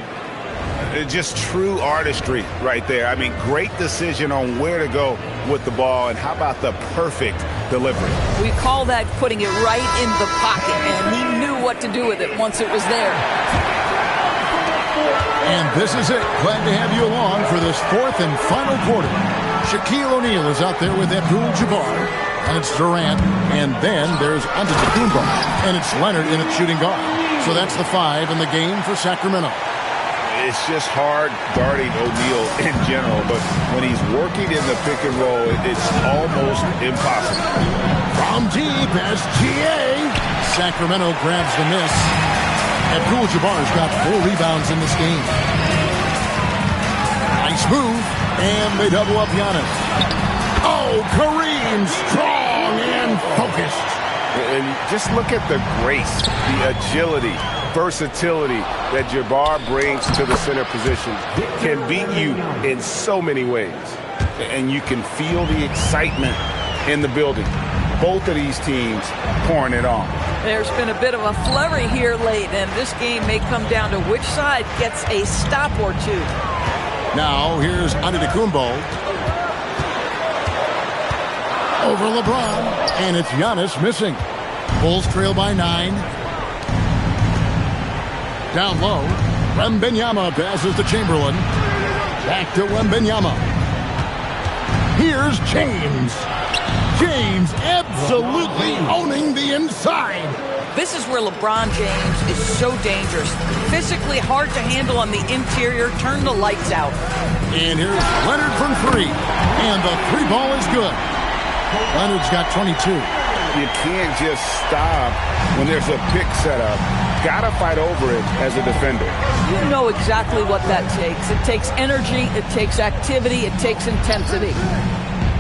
Just true artistry right there. I mean, great decision on where to go with the ball, and how about the perfect delivery? We call that putting it right in the pocket, and he knew what to do with it once it was there. And this is it. Glad to have you along for this 4th and final quarter. Shaquille O'Neal is out there with Abdul-Jabbar. And it's Durant, and then there's Antetokounmpo, and it's Leonard in at shooting guard. So that's the 5 in the game for Sacramento. It's just hard guarding O'Neal in general, but when he's working in the pick and roll, it's almost impossible. From deep, SGA. Sacramento grabs the miss. Abdul-Jabbar's got 4 rebounds in this game. Nice move, and they double up Giannis. Oh, Kareem, strong and focused. And just look at the grace, the agility, versatility that Jabbar brings to the center position. Can beat you in so many ways. And you can feel the excitement in the building. Both of these teams pouring it on. There's been a bit of a flurry here late, and this game may come down to which side gets a stop or two. Now, here's Antetokounmpo. Over LeBron, and it's Giannis missing. Bulls trail by 9. Down low, Wembanyama passes to Chamberlain. Back to Wembanyama. Here's James. James absolutely owning the inside. This is where LeBron James is so dangerous. Physically hard to handle on the interior. Turn the lights out. And here's Leonard from three. And the three ball is good. Leonard's got 22. You can't just stop when there's a pick set up. Gotta fight over it as a defender. You know exactly what that takes. It takes energy, it takes activity, it takes intensity.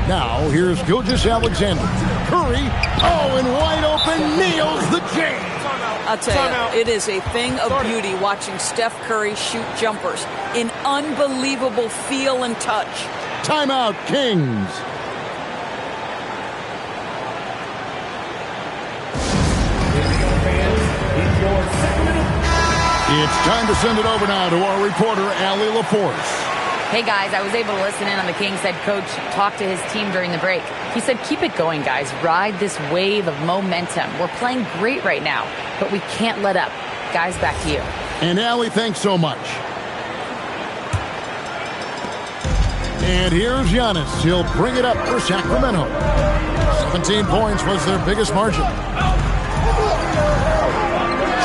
Now, here's Gilgeous-Alexander. Curry, and wide open, nails the James. I'll tell you, it is a thing of beauty watching Steph Curry shoot jumpers in unbelievable feel and touch. Timeout, Kings. It's time to send it over now to our reporter, Allie LaForce. Hey, guys, I was able to listen in on the Kings head coach talk to his team during the break. He said, keep it going, guys. Ride this wave of momentum. We're playing great right now, but we can't let up. Guys, back to you. And Allie, thanks so much. And here's Giannis. He'll bring it up for Sacramento. 17 points was their biggest margin.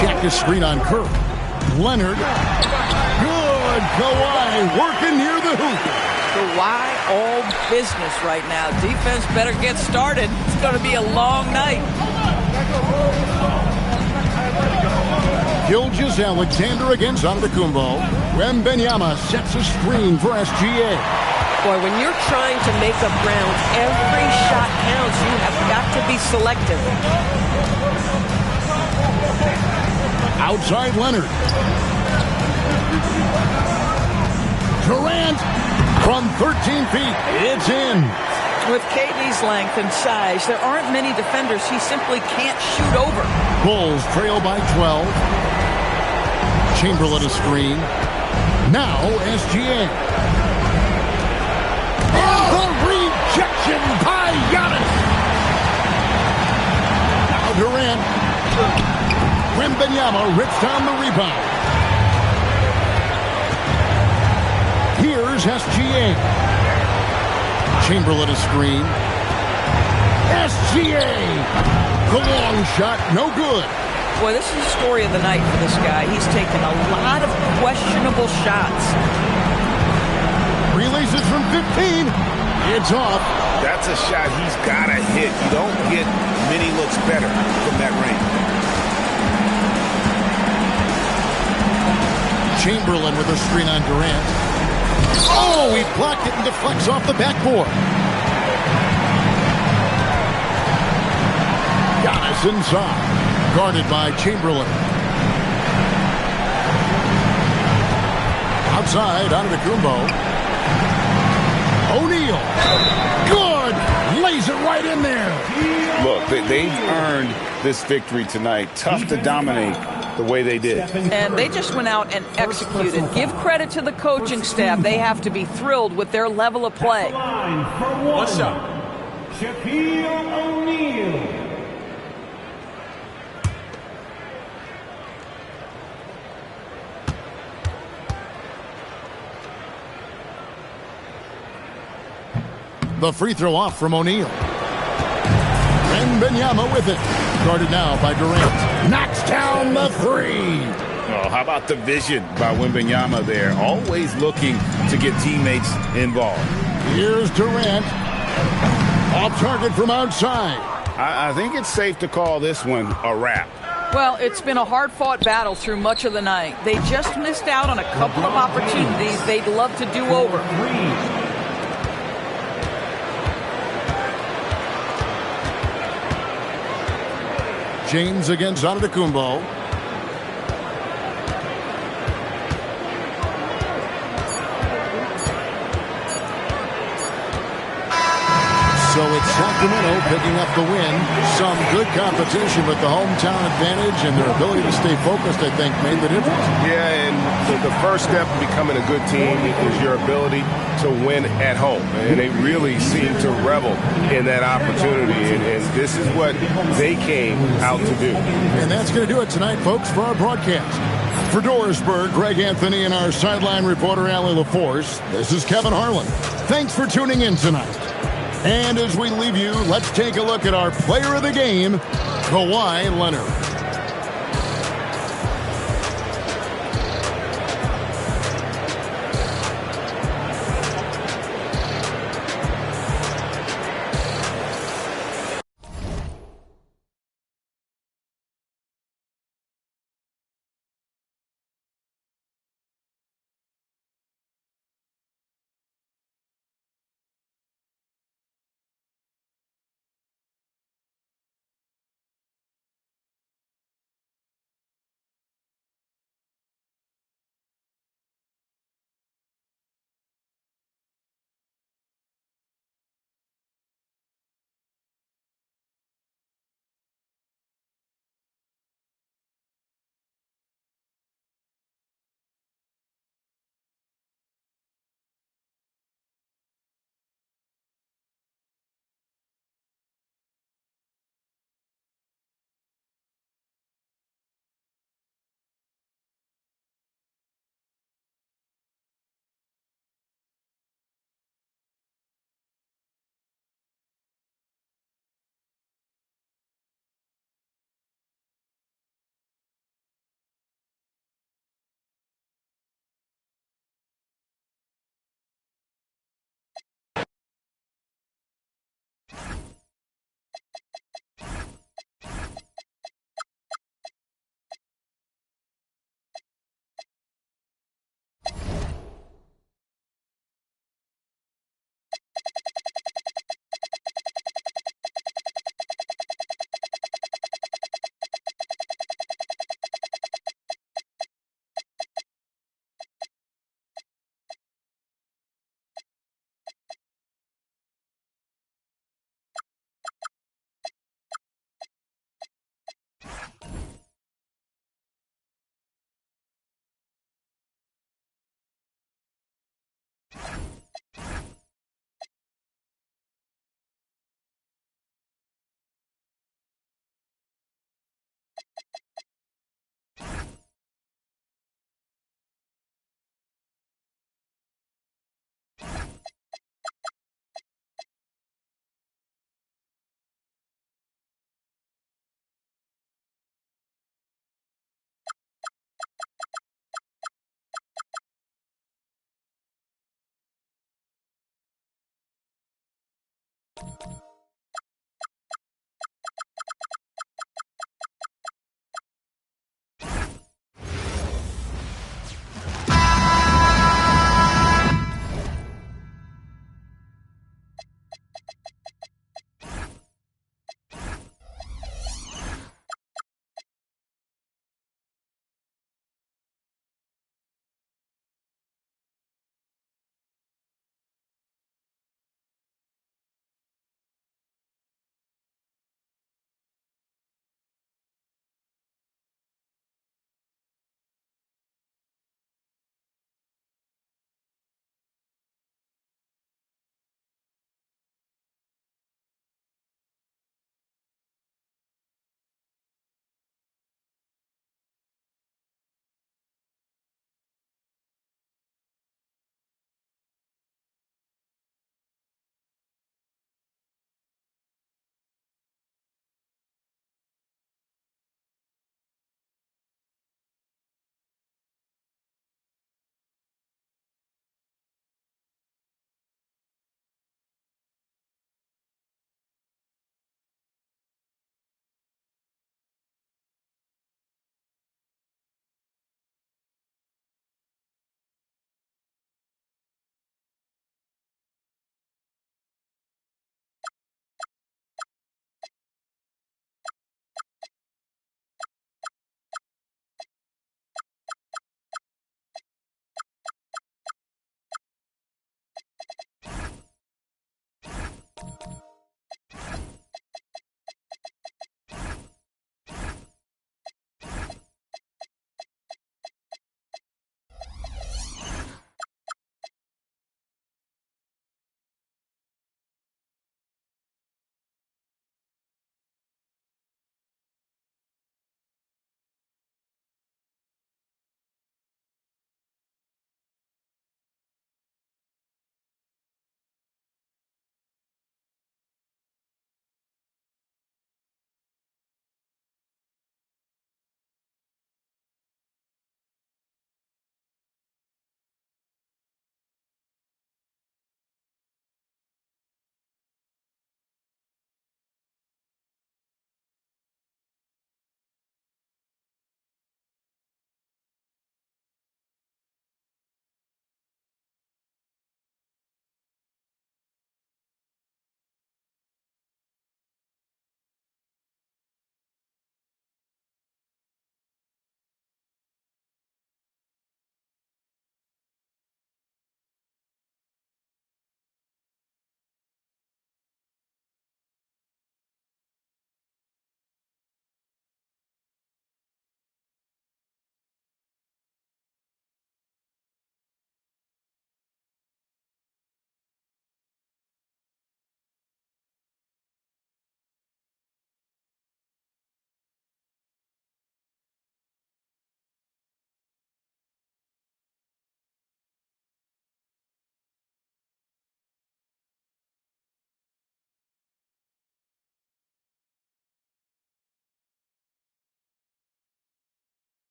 Check his screen on Kerr. Leonard. Good. Kawhi working near the hoop. Kawhi all business right now. Defense better get started. It's going to be a long night. Gilgeous-Alexander against Antetokounmpo. Wembanyama sets a screen for SGA. Boy, when you're trying to make up ground, every shot counts. You have got to be selective. Outside Leonard. Durant from 13 feet. It's in. With KD's length and size, there aren't many defenders he simply can't shoot over. Bulls trail by 12. Chamberlain a screen. Now SGA. And the rejection by Giannis. Now Durant. Wembanyama rips down the rebound. Here's SGA. Chamberlain a screen. SGA. The long shot, no good. Boy, this is the story of the night for this guy. He's taken a lot of questionable shots. Releases from 15. It's off. That's a shot he's got to hit. You don't get many looks better from that range. Chamberlain with a screen on Durant. Oh, he blocked it and deflects off the backboard. Giannis inside, guarded by Chamberlain. Outside, Antetokounmpo. O'Neal. Good. Lays it right in there. Look, they've earned this victory tonight. Tough to dominate the way they did. And they just went out and executed. Give credit to the coaching staff. They have to be thrilled with their level of play. What's up? Shaquille O'Neal. The free throw off from O'Neal. Wembanyama with it. Guarded now by Durant. Knocks down the three. Oh, how about the vision by Wembanyama there? Always looking to get teammates involved. Here's Durant. Off target from outside. I think it's safe to call this one a wrap. Well, it's been a hard-fought battle through much of the night. They just missed out on a couple of opportunities they'd love to do over. James against Antetokounmpo. So it's Sacramento picking up the win. Some good competition, but the hometown advantage and their ability to stay focused, I think, made the difference. Yeah, and the first step in becoming a good team is your ability to win at home. And they really seem to revel in that opportunity. And this is what they came out to do. And that's going to do it tonight, folks, for our broadcast. For Dorisburg, Greg Anthony and our sideline reporter, Allie LaForce, this is Kevin Harlan. Thanks for tuning in tonight. And as we leave you, let's take a look at our player of the game, Kawhi Leonard.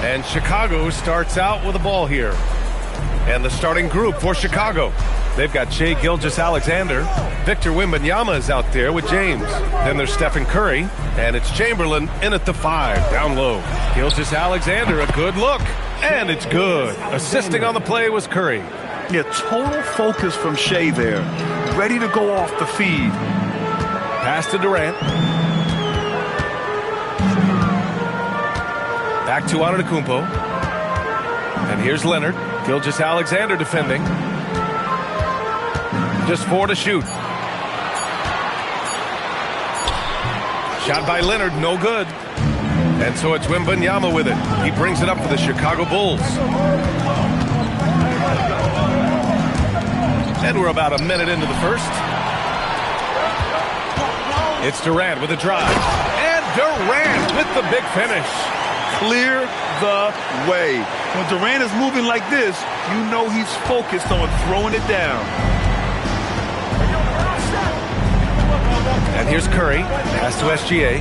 And Chicago starts out with the ball here. And the starting group for Chicago. They've got Shai Gilgeous-Alexander. Victor Wembanyama is out there with James. Then there's Stephen Curry. And it's Chamberlain in at the 5, down low. Gilgeous-Alexander, a good look. And it's good. Assisting on the play was Curry. Yeah, total focus from Shai there. Ready to go off the feed. Pass to Durant. Back to Antetokounmpo. And here's Leonard. Gilgeous-Alexander defending. Just 4 to shoot. Shot by Leonard, no good. And so it's Wembanyama with it. He brings it up for the Chicago Bulls. And we're about a minute into the first. It's Durant with a drive. And Durant with the big finish. Clear the way. When Durant is moving like this, you know he's focused on throwing it down. And here's Curry. Pass to SGA.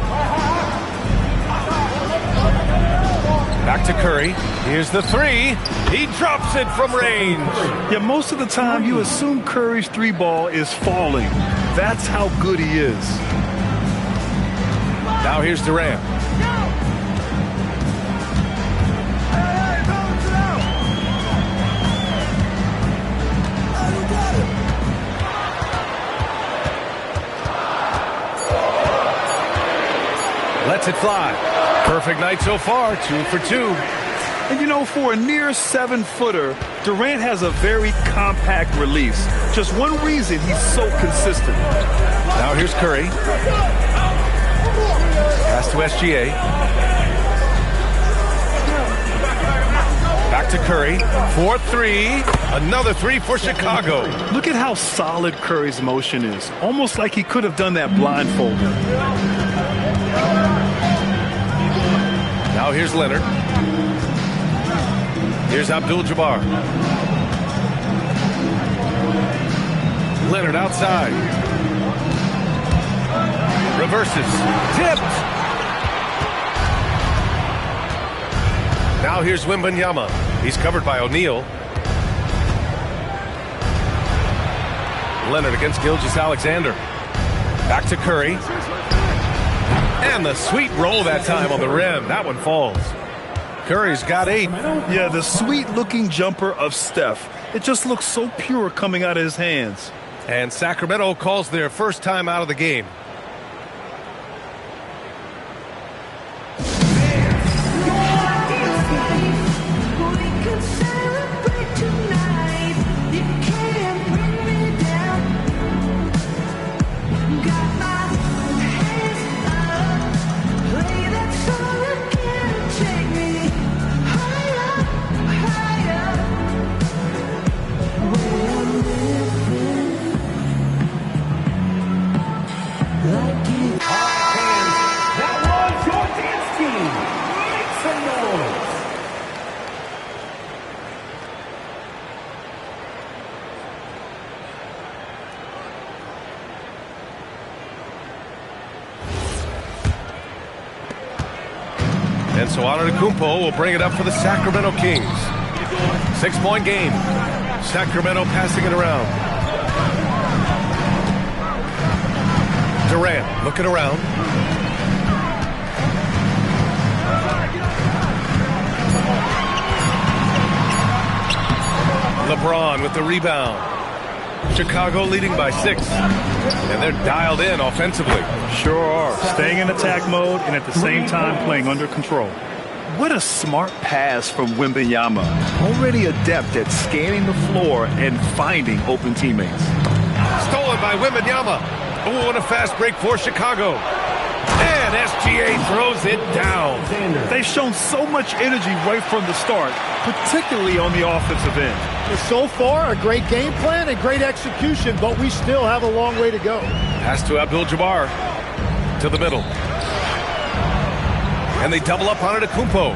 Back to Curry. Here's the 3. He drops it from range. Yeah, most of the time you assume Curry's 3-ball is falling. That's how good he is. Now here's Durant. Lets it fly. Perfect night so far, 2 for 2. And you know, for a near 7-footer, Durant has a very compact release. Just one reason he's so consistent. Now here's Curry. Pass to SGA. Back to Curry. 4-3. Another 3 for Chicago. Look at how solid Curry's motion is. Almost like he could have done that blindfolded. Now here's Leonard. Here's Abdul-Jabbar. Leonard outside. Reverses. Tipped. Now here's Wembanyama. He's covered by O'Neal. Leonard against Gilgeous-Alexander. Back to Curry. And the sweet roll that time on the rim. That one falls. Curry's got 8. Yeah, the sweet-looking jumper of Steph. It just looks so pure coming out of his hands. And Sacramento calls their first time out of the game. And so Antetokounmpo will bring it up for the Sacramento Kings. 6-point game. Sacramento passing it around. Durant looking around. LeBron with the rebound. Chicago leading by 6. And they're dialed in offensively. Sure are. Staying in attack mode and at the same time playing under control. What a smart pass from Wembanyama. Already adept at scanning the floor and finding open teammates. Stolen by Wembanyama. Oh, and a fast break for Chicago. And SGA throws it down. They've shown so much energy right from the start, particularly on the offensive end. So far, a great game plan and great execution, but we still have a long way to go. Pass to Abdul-Jabbar. To the middle. And they double up on Antetokounmpo.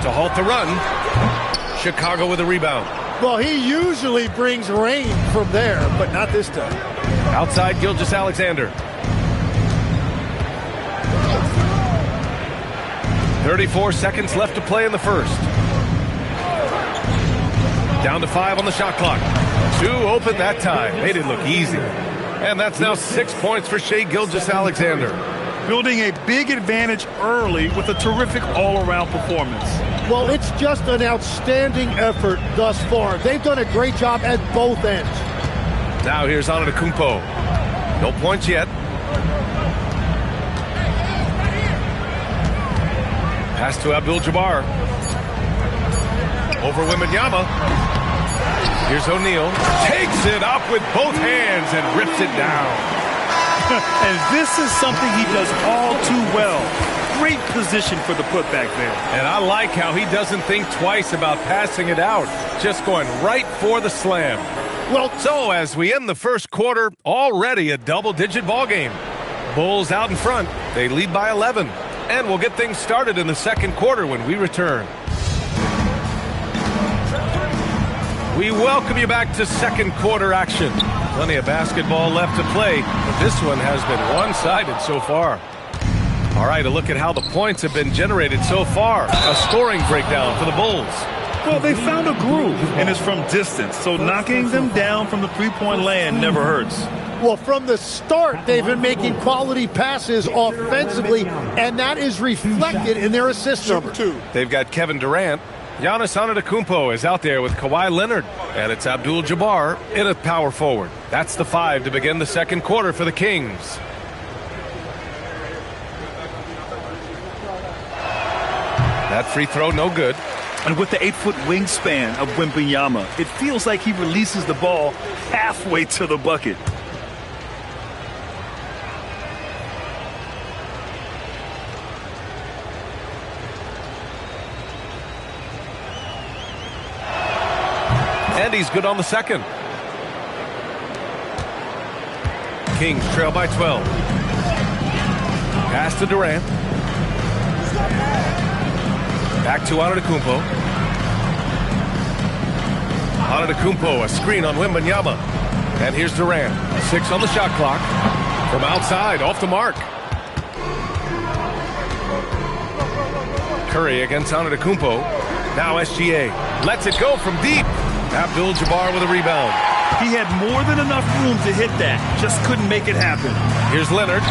To halt the run. Chicago with a rebound. Well, he usually brings rain from there, but not this time. Outside Gilgeous-Alexander. 34 seconds left to play in the first. Down to 5 on the shot clock. 2 open that time. Made it look easy. And that's now 6 points for Shai Gilgeous-Alexander. Building a big advantage early with a terrific all-around performance. Well, it's just an outstanding effort thus far. They've done a great job at both ends. Now here's Antetokounmpo. No points yet. Pass to Abdul-Jabbar. Over Wembanyama. Here's O'Neal. Takes it up with both hands and rips it down. And this is something he does all too well. Great position for the putback there. And I like how he doesn't think twice about passing it out. Just going right for the slam. Well, so as we end the first quarter, already a double-digit ball game. Bulls out in front. They lead by 11. And we'll get things started in the second quarter when we return. We welcome you back to second quarter action. Plenty of basketball left to play, but this one has been one-sided so far. All right, a look at how the points have been generated so far. A scoring breakdown for the Bulls. Well, they found a groove, and it's from distance, so knocking them down from the three-point land never hurts. Well, from the start, they've been making quality passes offensively, and that is reflected in their assist number. They've got Kevin Durant. Giannis Antetokounmpo is out there with Kawhi Leonard, and it's Abdul-Jabbar in a power forward. That's the 5 to begin the second quarter for the Kings. That free throw, no good. And with the 8-foot wingspan of Wembanyama, it feels like he releases the ball halfway to the bucket. And he's good on the second. Kings trail by 12. Pass to Durant. Back to Antetokounmpo. Antetokounmpo, a screen on Wembanyama. And here's Durant. 6 on the shot clock. From outside, off the mark. Curry against Antetokounmpo. Now SGA lets it go from deep. Abdul-Jabbar with a rebound. He had more than enough room to hit that. Just couldn't make it happen. Here's Leonard.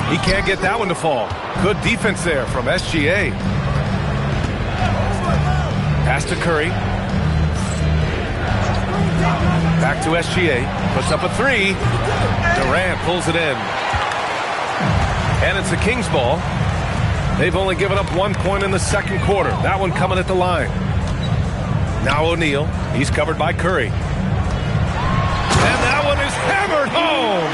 He can't get that one to fall. Good defense there from SGA. Pass to Curry. Back to SGA. Puts up a 3. Durant pulls it in. And it's the Kings ball. They've only given up 1 point in the second quarter. That one coming at the line. Now O'Neal. He's covered by Curry. And that one is hammered home.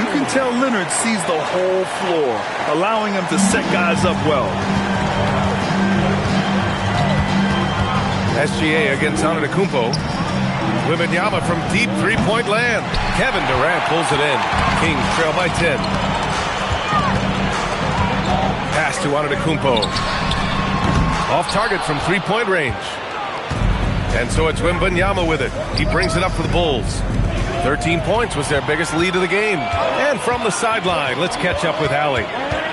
You can tell Leonard sees the whole floor, allowing him to set guys up well. SGA against Antetokounmpo. Wembanyama from deep three-point land. Kevin Durant pulls it in. Kings trail by 10. Pass to Antetokounmpo. Off target from three-point range. And so it's Wembanyama with it. He brings it up for the Bulls. 13 points was their biggest lead of the game. And from the sideline, let's catch up with Allie.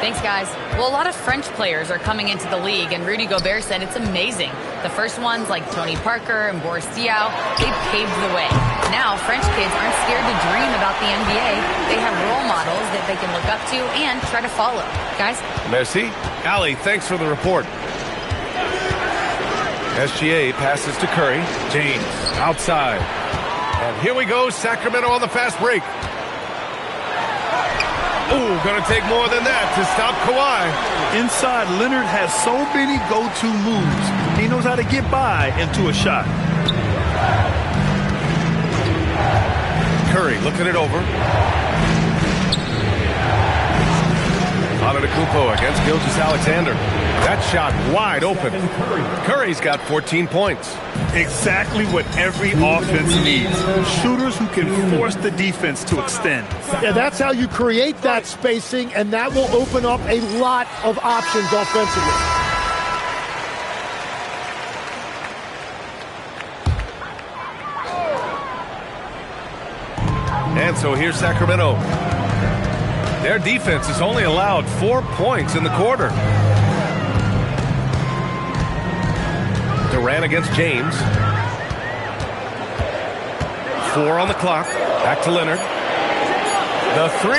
Thanks, guys. Well, a lot of French players are coming into the league, and Rudy Gobert said it's amazing. The first ones, like Tony Parker and Boris Diaw, they paved the way. Now, French kids aren't scared to dream about the NBA. They have role models that they can look up to and try to follow. Guys? Merci. Allie, thanks for the report. SGA passes to Curry. James outside. And here we go, Sacramento on the fast break. Ooh, going to take more than that to stop Kawhi. Inside, Leonard has so many go-to moves. He knows how to get by into a shot. Curry looking it over. Antetokounmpo against Gilgeous-Alexander. That shot wide open. Curry's got 14 points. Exactly what every offense needs. Shooters who can force the defense to extend. Yeah, that's how you create that spacing, and that will open up a lot of options offensively. And so here's Sacramento. Their defense has only allowed 4 points in the quarter. Durant against James. 4 on the clock. Back to Leonard. The 3.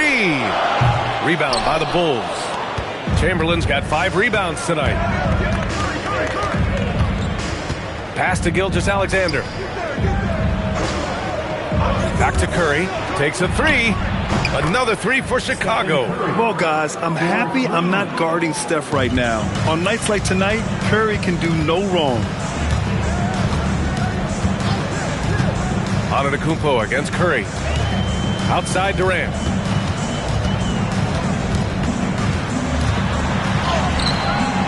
Rebound by the Bulls. Chamberlain's got 5 rebounds tonight. Pass to Gilgeous-Alexander. Back to Curry. Takes a 3. Another 3 for Chicago. Well, guys, I'm happy I'm not guarding Steph right now. On nights like tonight, Curry can do no wrong. Antetokounmpo against Curry. Outside Durant.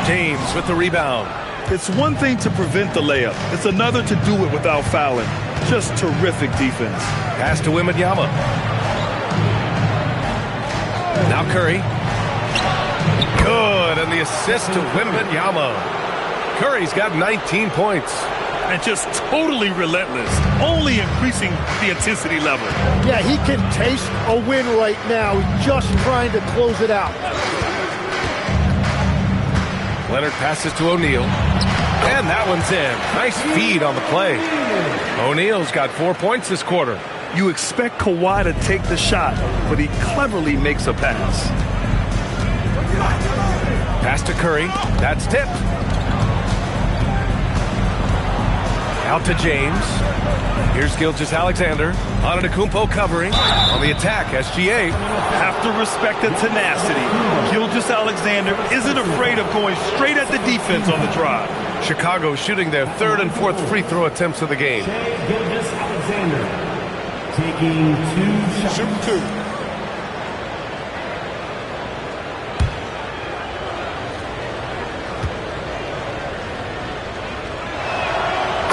James with the rebound. It's one thing to prevent the layup. It's another to do it without fouling. Just terrific defense. Pass to Wembanyama. Now Curry. Good, and the assist to Wembanyama. Curry's got 19 points. And just totally relentless, only increasing the intensity level. Yeah, he can taste a win right now. He's just trying to close it out. Leonard passes to O'Neal. And that one's in. Nice feed on the play. O'Neal's got 4 points this quarter. You expect Kawhi to take the shot, but he cleverly makes a pass. Pass to Curry. That's tipped. Out to James. Here's Gilgeous-Alexander. Antetokounmpo covering. On the attack, SGA. Have to respect the tenacity. Gilgeous-Alexander isn't afraid of going straight at the defense on the drive. Chicago shooting their 3rd and 4th free throw attempts of the game. Gilgeous-Alexander taking 2 shots. Shoot 2.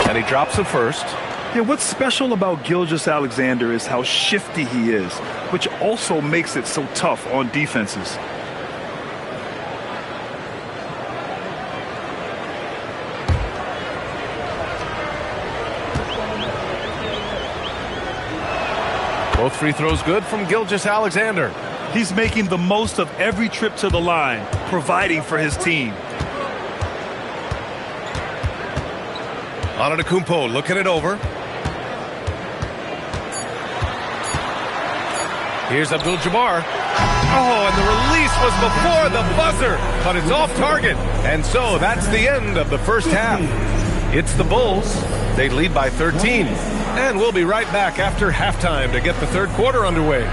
And he drops the first. Yeah, what's special about Gilgeous-Alexander is how shifty he is, which also makes it so tough on defenses. Both free throws good from Gilgeous-Alexander. He's making the most of every trip to the line, providing for his team. Antetokounmpo looking it over. Here's Abdul-Jabbar. Oh, and the release was before the buzzer, but it's off target. And so that's the end of the first half. It's the Bulls. They lead by 13. And we'll be right back after halftime to get the third quarter underway.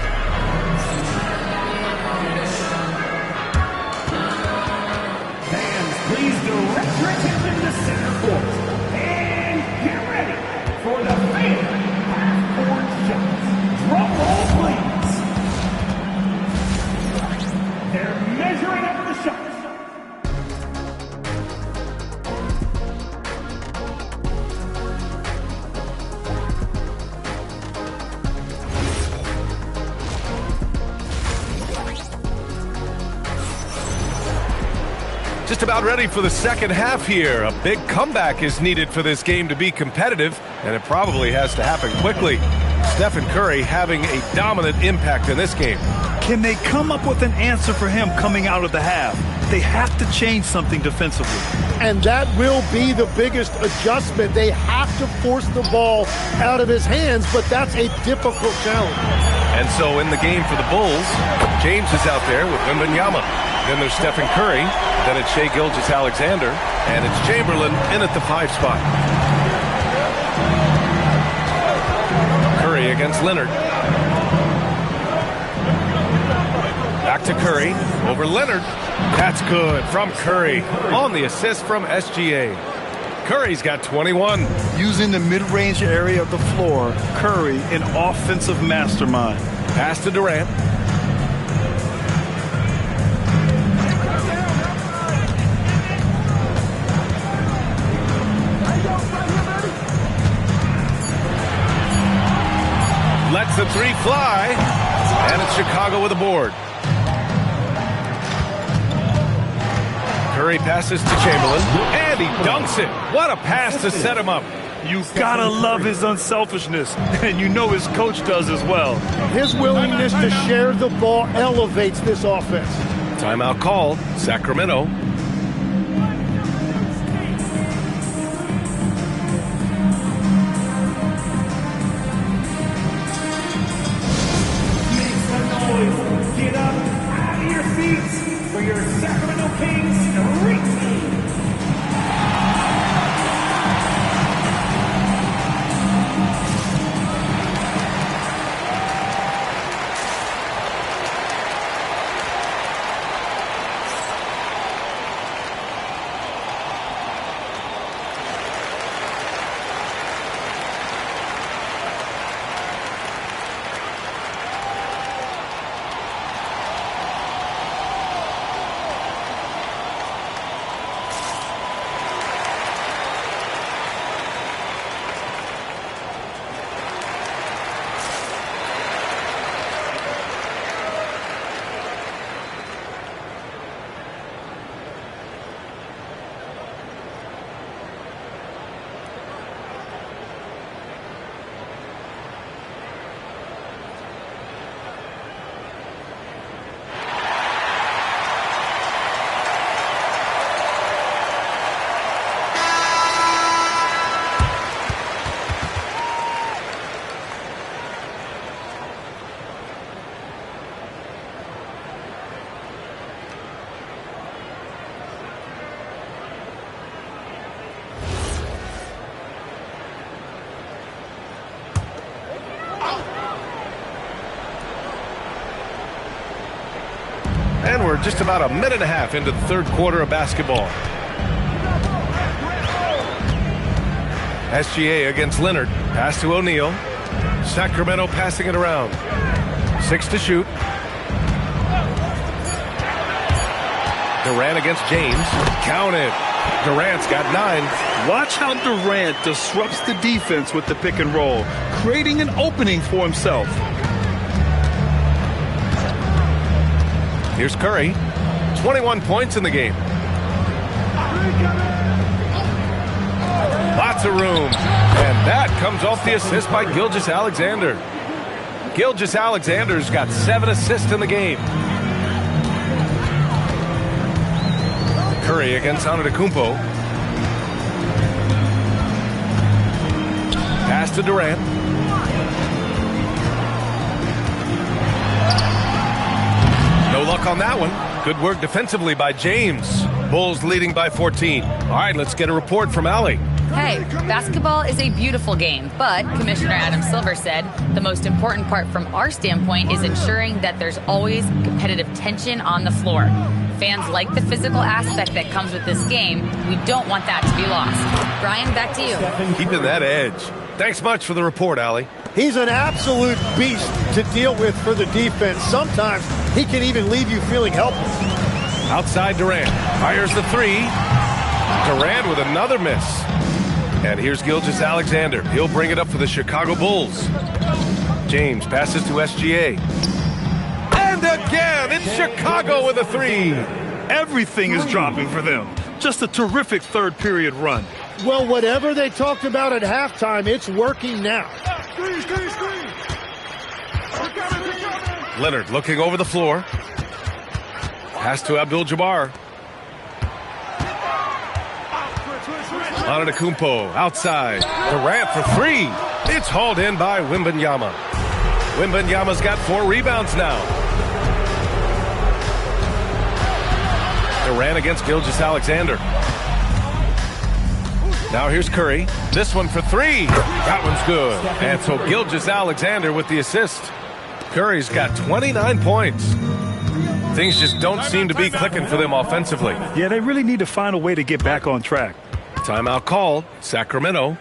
Fans, please direct your attention to center court. And get ready for the fan half-court shots. Drum roll, please. They're measuring up the shots. Just about ready for the second half here. A big comeback is needed for this game to be competitive, and it probably has to happen quickly. Stephen Curry having a dominant impact in this game. Can they come up with an answer for him coming out of the half? They have to change something defensively. And that will be the biggest adjustment. They have to force the ball out of his hands, but that's a difficult challenge. And so in the game for the Bulls, James is out there with Wembanyama. Then there's Stephen Curry. Then it's Shai Gilgeous-Alexander. And it's Chamberlain in at the 5 spot. Curry against Leonard. Back to Curry. Over Leonard. That's good from Curry. On the assist from SGA. Curry's got 21. Using the mid-range area of the floor, Curry, an offensive mastermind. Pass to Durant. Lets the 3 fly. And it's Chicago with a board. Curry passes to Chamberlain, and he dunks it. What a pass to set him up. You gotta love his unselfishness, and you know his coach does as well. His willingness to share the ball elevates this offense. Timeout called, Sacramento. just about a minute and a half into the third quarter of basketball. SGA against Leonard. Pass to O'Neal. Sacramento passing it around. 6 to shoot. Durant against James. Counted. Durant's got 9. Watch how Durant disrupts the defense with the pick and roll, creating an opening for himself. Here's Curry. 21 points in the game. Lots of room. And that comes off the assist by Gilgeous-Alexander. Gilgeous-Alexander's got 7 assists in the game. Curry against Antetokounmpo. Pass to Durant. No luck on that one. Good work defensively by James. Bulls leading by 14. All right, let's get a report from Allie. Hey, basketball is a beautiful game, but Commissioner Adam Silver said the most important part from our standpoint is ensuring that there's always competitive tension on the floor. Fans like the physical aspect that comes with this game. We don't want that to be lost. Brian, back to you. Keeping that edge. Thanks much for the report, Allie. He's an absolute beast to deal with for the defense. Sometimes he can even leave you feeling helpless. Outside Durant. Fires the 3. Durant with another miss. And here's Gilgeous-Alexander. He'll bring it up for the Chicago Bulls. James passes to SGA. And again, it's Chicago with a 3. Everything is dropping for them. Just a terrific third period run. Well, whatever they talked about at halftime, it's working now. Leonard looking over the floor. Pass to Abdul-Jabbar. Antetokounmpo outside. Durant for 3. It's hauled in by Wembanyama. Wembanyama's got 4 rebounds now. Durant against Gilgeous-Alexander. Now here's Curry. This one for 3. That one's good. And so Gilgeous-Alexander with the assist. Curry's got 29 points. Things just don't seem to be clicking for them offensively. Yeah, they really need to find a way to get back on track. Timeout called. Sacramento.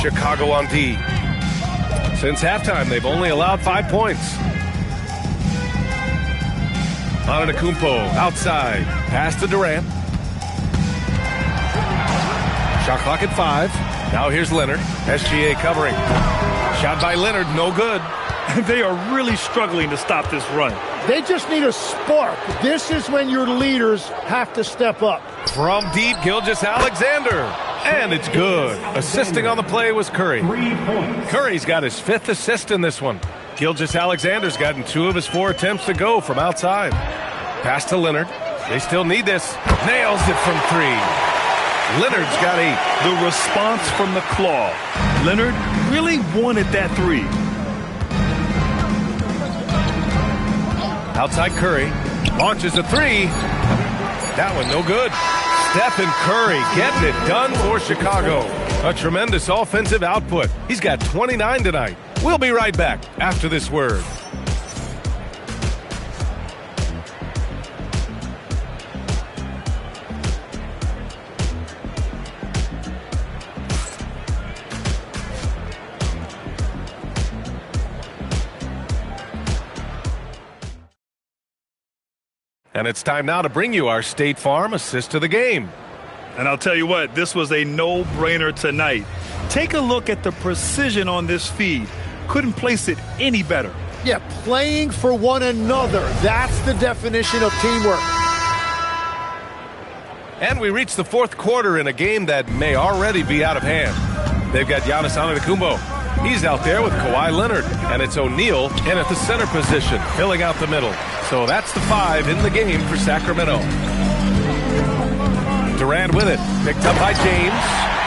Chicago on D. Since halftime, they've only allowed 5 points. Antetokounmpo outside. Pass to Durant. Shot clock at 5. Now here's Leonard. SGA covering. Shot by Leonard, no good. They are really struggling to stop this run. They just need a spark. This is when your leaders have to step up. From deep, Gilgeous-Alexander. And it's good. Assisting on the play was Curry. Curry's got his 5th assist in this one. Gilgeous-Alexander's gotten 2 of his 4 attempts to go from outside. Pass to Leonard. They still need this. Nails it from 3. Leonard's got 8. The response from the claw. Leonard really wanted that 3. Outside Curry. Launches a 3. That one no good. Stephen Curry getting it done for Chicago. A tremendous offensive output. He's got 29 tonight. We'll be right back after this word. And it's time now to bring you our State Farm assist to the game. And I'll tell you what, this was a no-brainer tonight. Take a look at the precision on this feed. Couldn't place it any better. Yeah, playing for one another. That's the definition of teamwork. And we reach the fourth quarter in a game that may already be out of hand. They've got Giannis Antetokounmpo. He's out there with Kawhi Leonard. And it's O'Neal in at the center position, filling out the middle. So that's the 5 in the game for Sacramento. Durant with it. Picked up by James.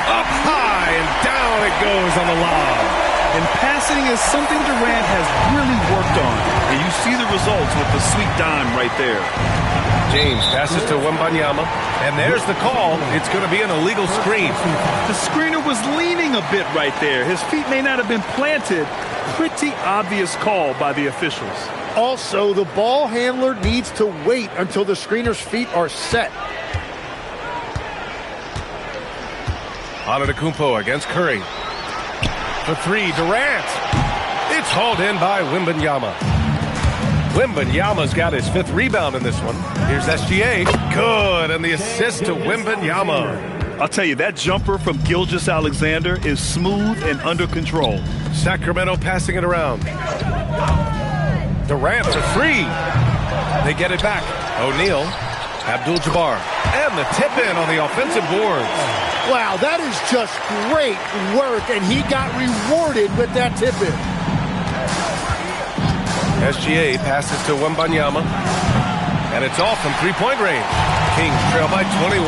Up high and down it goes on the lob. And passing is something Durant has really worked on. And you see the results with the sweet dime right there. James passes to Wembanyama. And there's the call. It's going to be an illegal screen. The screener was leaning a bit right there. His feet may not have been planted. Pretty obvious call by the officials. Also, the ball handler needs to wait until the screener's feet are set. Antetokounmpo against Curry. The 3, Durant. It's hauled in by Wembanyama. Wembanyama's got his 5th rebound in this one. Here's SGA. Good, and the assist to Wembanyama. I'll tell you, that jumper from Gilgeous-Alexander is smooth and under control. Sacramento passing it around. Durant for 3. They get it back. O'Neal, Abdul-Jabbar, and the tip-in on the offensive boards. Wow, that is just great work, and he got rewarded with that tip-in. SGA passes to Wembanyama, and it's off from three-point range. Kings trail by 21.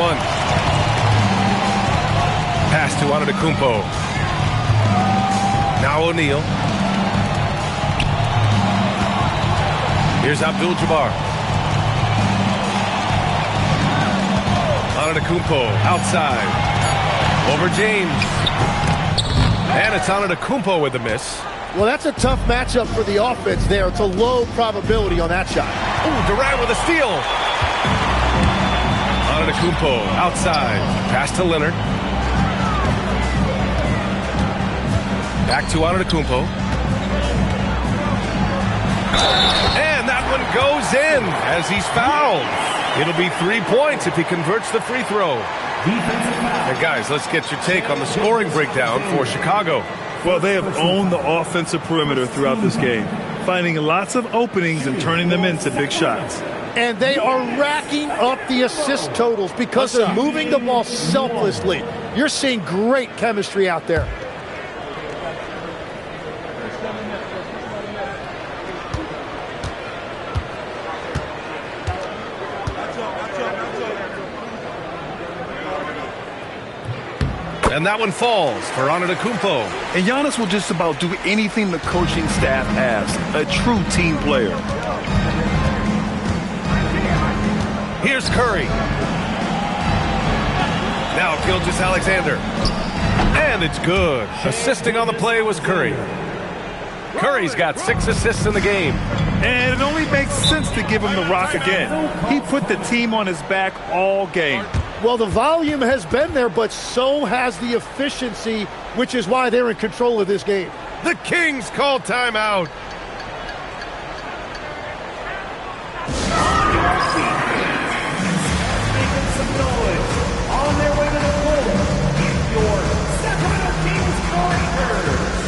Pass to Antetokounmpo. Now O'Neal. Here's Abdul-Jabbar. Antetokounmpo outside. Over James. And it's Antetokounmpo with the miss. Well, that's a tough matchup for the offense there. It's a low probability on that shot. Ooh, Durant with a steal. Antetokounmpo outside. Pass to Leonard. Back to Antetokounmpo. And that one goes in as he's fouled. It'll be 3 points if he converts the free throw. And guys, let's get your take on the scoring breakdown for Chicago. Well, they have owned the offensive perimeter throughout this game, finding lots of openings and turning them into big shots. And they are racking up the assist totals because they're moving the ball selflessly. You're seeing great chemistry out there. And that one falls for Antetokounmpo. And Giannis will just about do anything the coaching staff asks. A true team player. Here's Curry. Now Gilgeous-Alexander. And it's good. Assisting on the play was Curry. Curry's got 6 assists in the game. And it only makes sense to give him the rock again. He put the team on his back all game. Well, the volume has been there, but so has the efficiency, which is why they're in control of this game. The Kings call timeout. Making some noise on their way to the floor. It's your Sacramento Kings Warriors.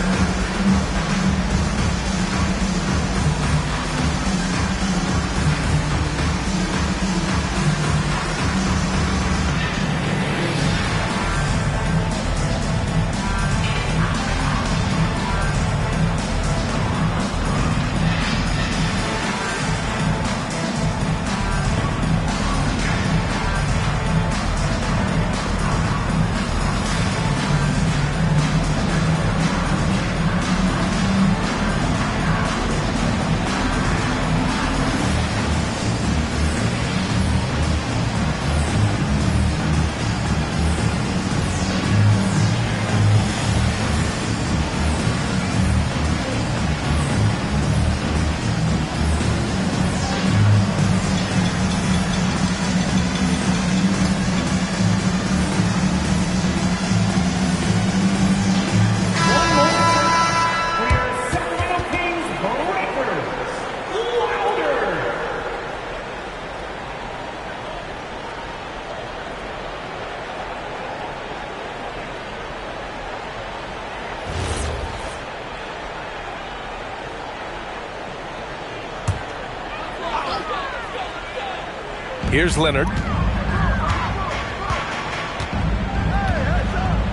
Here's Leonard.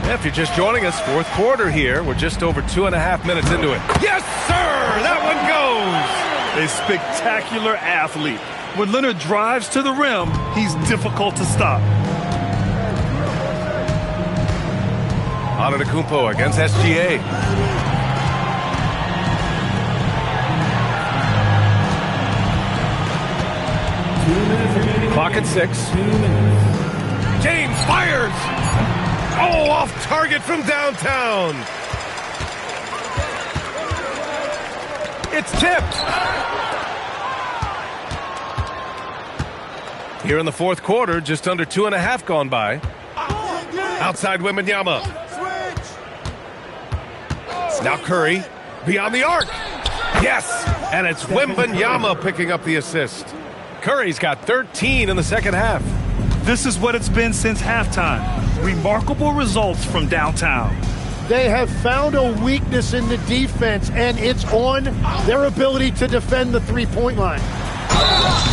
If you're just joining us, fourth quarter here. We're just over 2.5 minutes into it. Yes, sir! That one goes! A spectacular athlete. When Leonard drives to the rim, he's difficult to stop. Antetokounmpo against SGA. Clock at 6. James fires! Oh, off target from downtown. It's tipped. Here in the fourth quarter, just under 2.5 gone by. Outside Wembanyama. Now Curry beyond the arc. Yes, and it's Wembanyama picking up the assist. Curry's got 13 in the second half. This is what it's been since halftime. Remarkable results from downtown. They have found a weakness in the defense, and it's on their ability to defend the three-point line.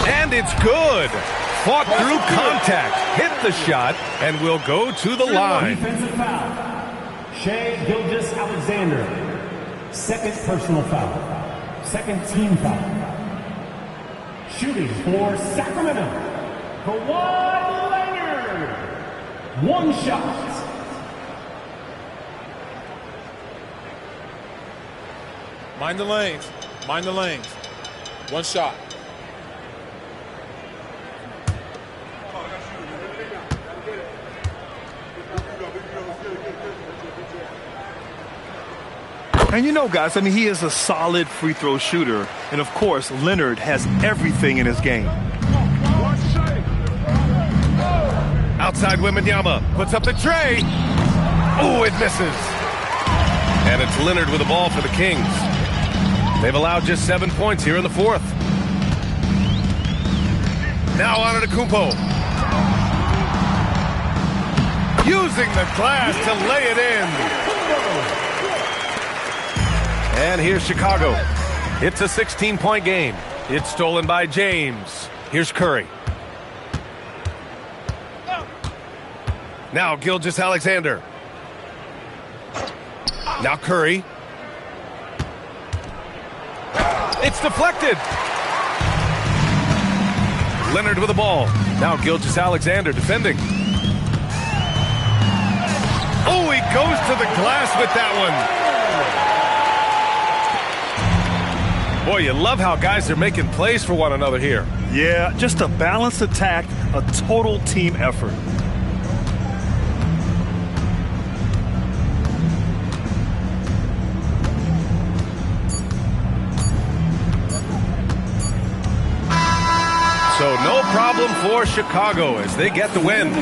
And it's good. Fought through contact, hit the shot, and will go to the line. Defensive foul. Shai Gilgeous-Alexander. Second personal foul. Second team foul. Shooting for Sacramento, Kawhi Leonard. One shot. Mind the lanes. Mind the lanes. One shot. And you know, guys, I mean, he is a solid free throw shooter. And, of course, Leonard has everything in his game. Outside Wembanyama puts up the tray. Oh, it misses. And it's Leonard with the ball for the Kings. They've allowed just 7 points here in the fourth. Now Antetokounmpo. Using the glass to lay it in. And here's Chicago. It's a 16-point game. It's stolen by James. Here's Curry. Now Gilgeous-Alexander. Now Curry. It's deflected. Leonard with the ball. Now Gilgeous-Alexander defending. Oh, he goes to the glass with that one. Boy, you love how guys are making plays for one another here. Yeah, just a balanced attack, a total team effort. So no problem for Chicago as they get the win.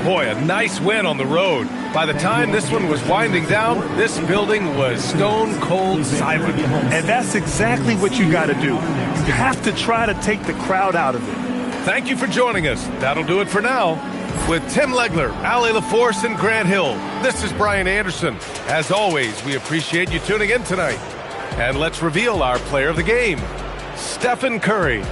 Boy, a nice win on the road. By the time this one was winding down, this building was stone cold silent. And that's exactly what you got to do. You have to try to take the crowd out of it. Thank you for joining us. That'll do it for now. With Tim Legler, Allie LaForce, and Grant Hill, this is Brian Anderson. As always, we appreciate you tuning in tonight. And let's reveal our player of the game, Stephen Curry.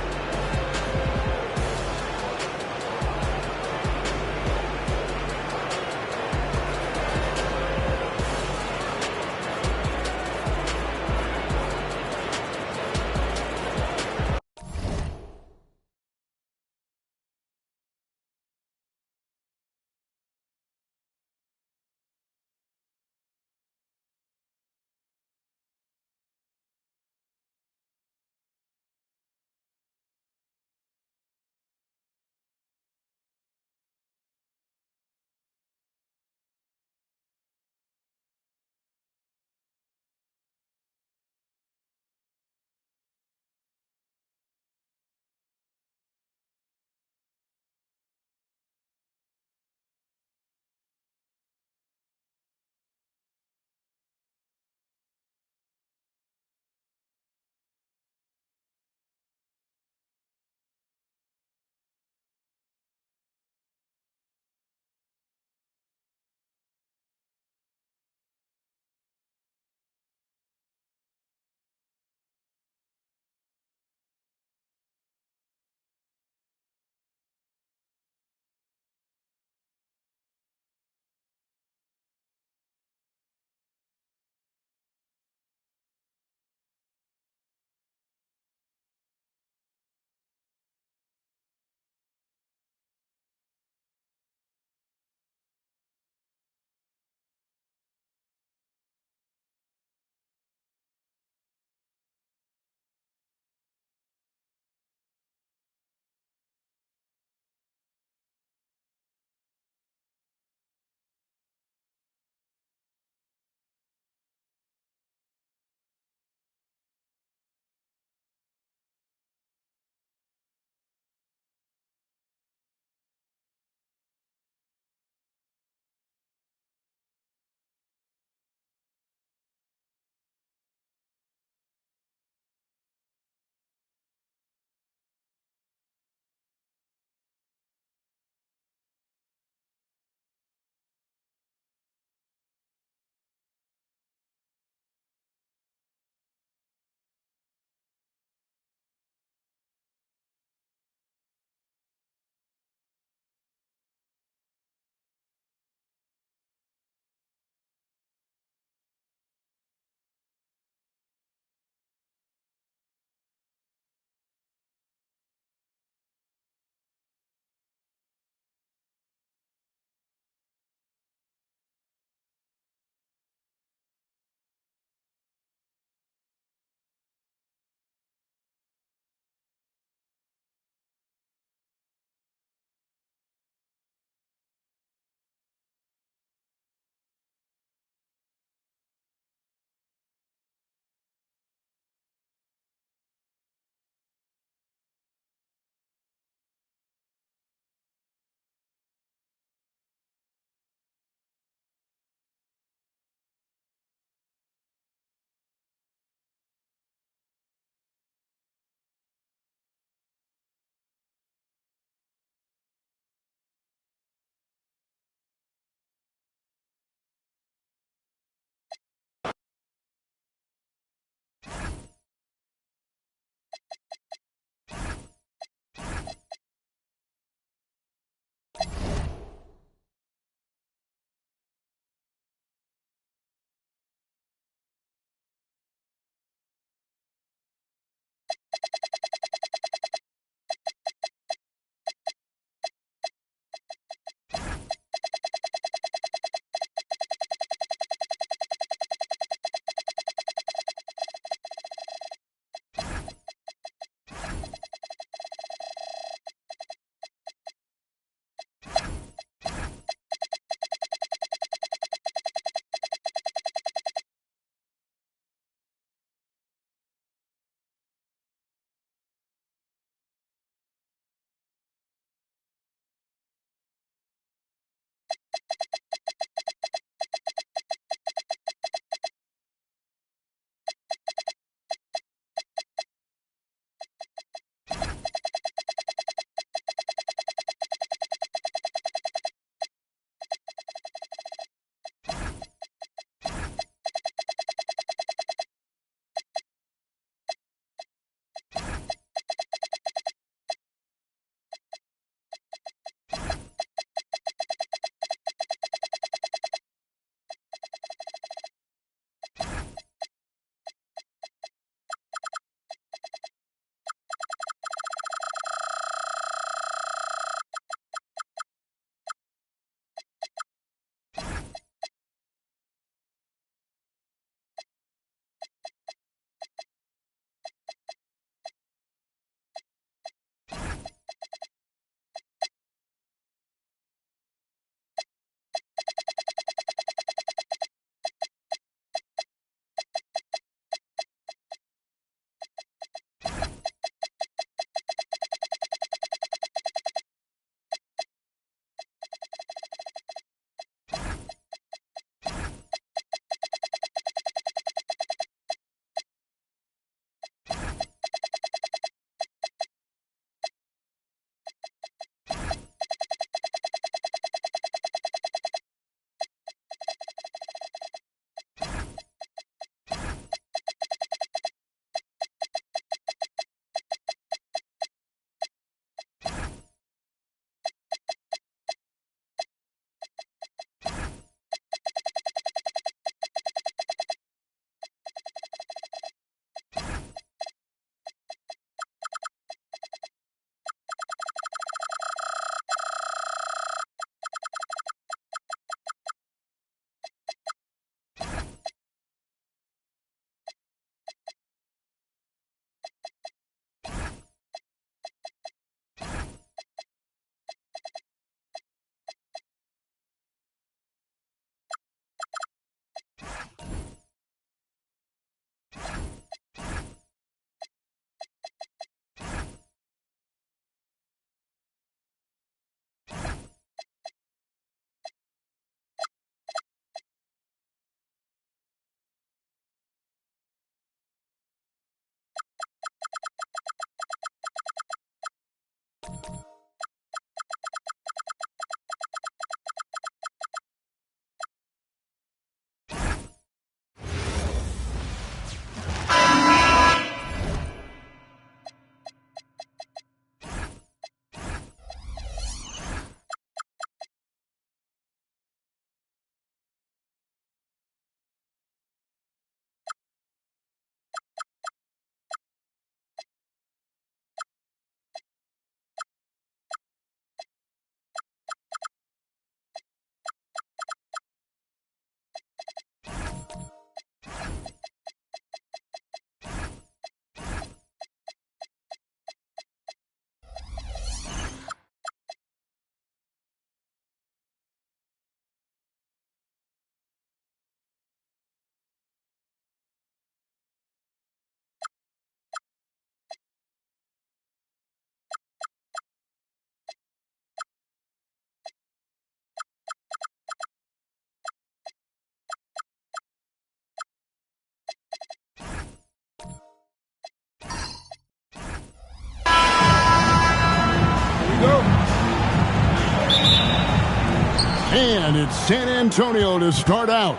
And it's San Antonio to start out.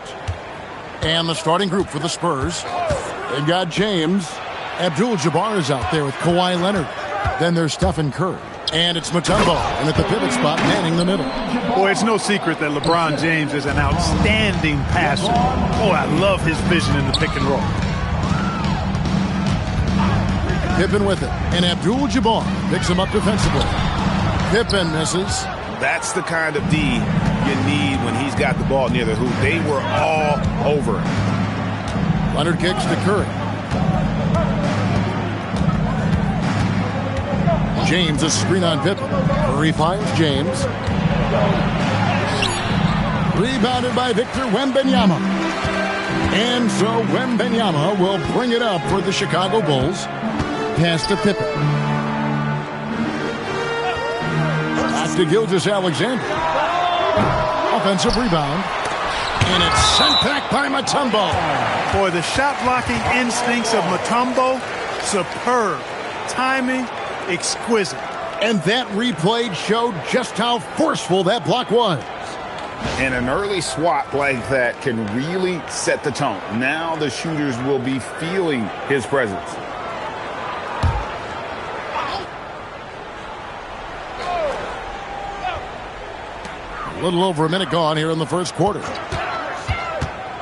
And the starting group for the Spurs. They've got James. Abdul-Jabbar is out there with Kawhi Leonard. Then there's Stephen Curry. And it's Mutombo. And at the pivot spot, manning the middle. Boy, it's no secret that LeBron James is an outstanding passer. Oh, I love his vision in the pick and roll. Pippen with it. And Abdul-Jabbar picks him up defensively. Pippen misses. That's the kind of D you need when he's got the ball near the hoop. They were all over him. Leonard kicks to Curry. James a screen on Pippen. Curry finds James. Rebounded by Victor Wembanyama. And so Wembanyama will bring it up for the Chicago Bulls. Pass to Pippen. Back to Gilgeous-Alexander. Offensive rebound. And it's sent back by Mutombo. Boy, the shot blocking instincts of Mutombo, superb. Timing, exquisite. And that replay showed just how forceful that block was. And an early swat like that can really set the tone. Now the shooters will be feeling his presence. A little over a minute gone here in the first quarter.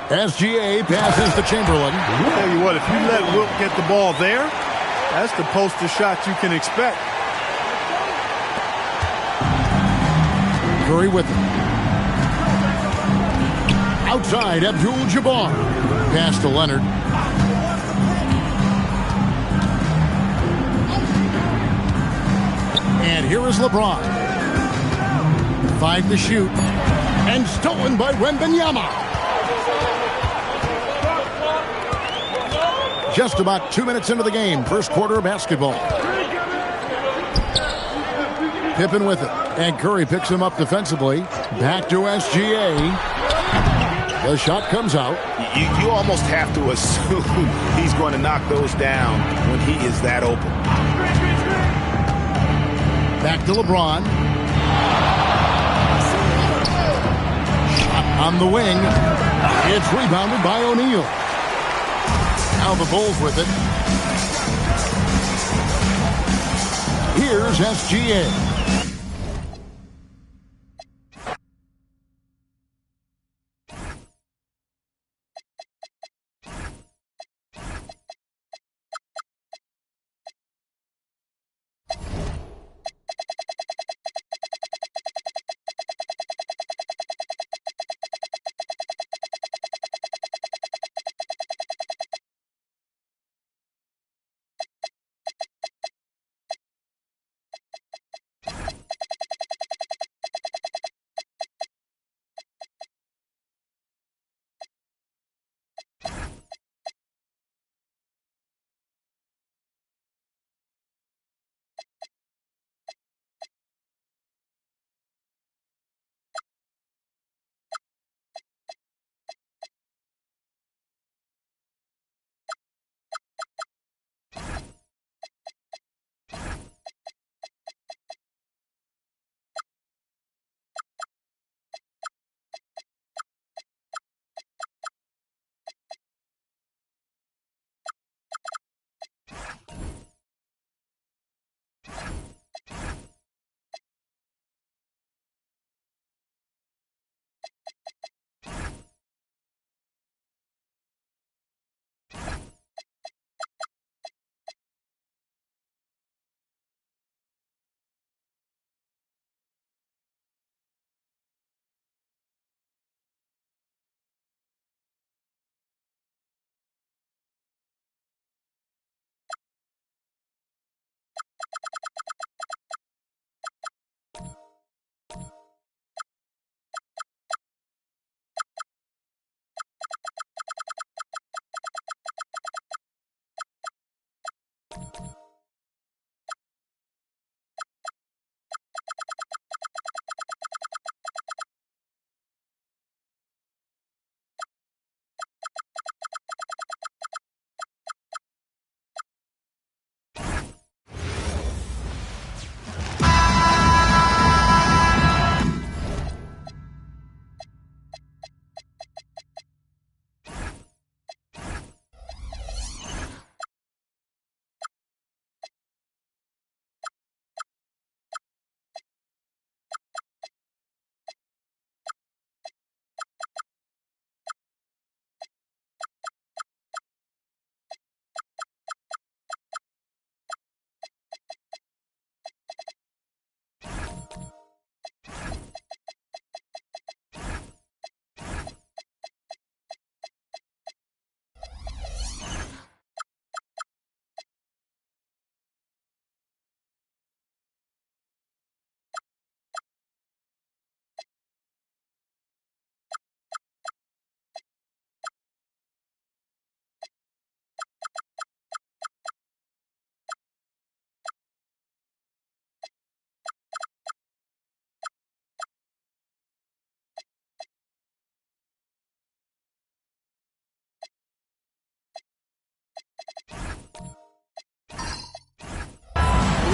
SGA passes to Chamberlain. I'll tell you what, if you let Wilt get the ball there, that's the poster shot you can expect. Curry with it. Outside, Abdul-Jabbar. Pass to Leonard. And here is LeBron. 5 to shoot. And stolen by Wembanyama. Just about 2 minutes into the game. First quarter of basketball. Pippen with it. And Curry picks him up defensively. Back to SGA. The shot comes out. You almost have to assume he's going to knock those down when he is that open. Back to LeBron. Shot on the wing. It's rebounded by O'Neal. Now the Bulls with it. Here's SGA.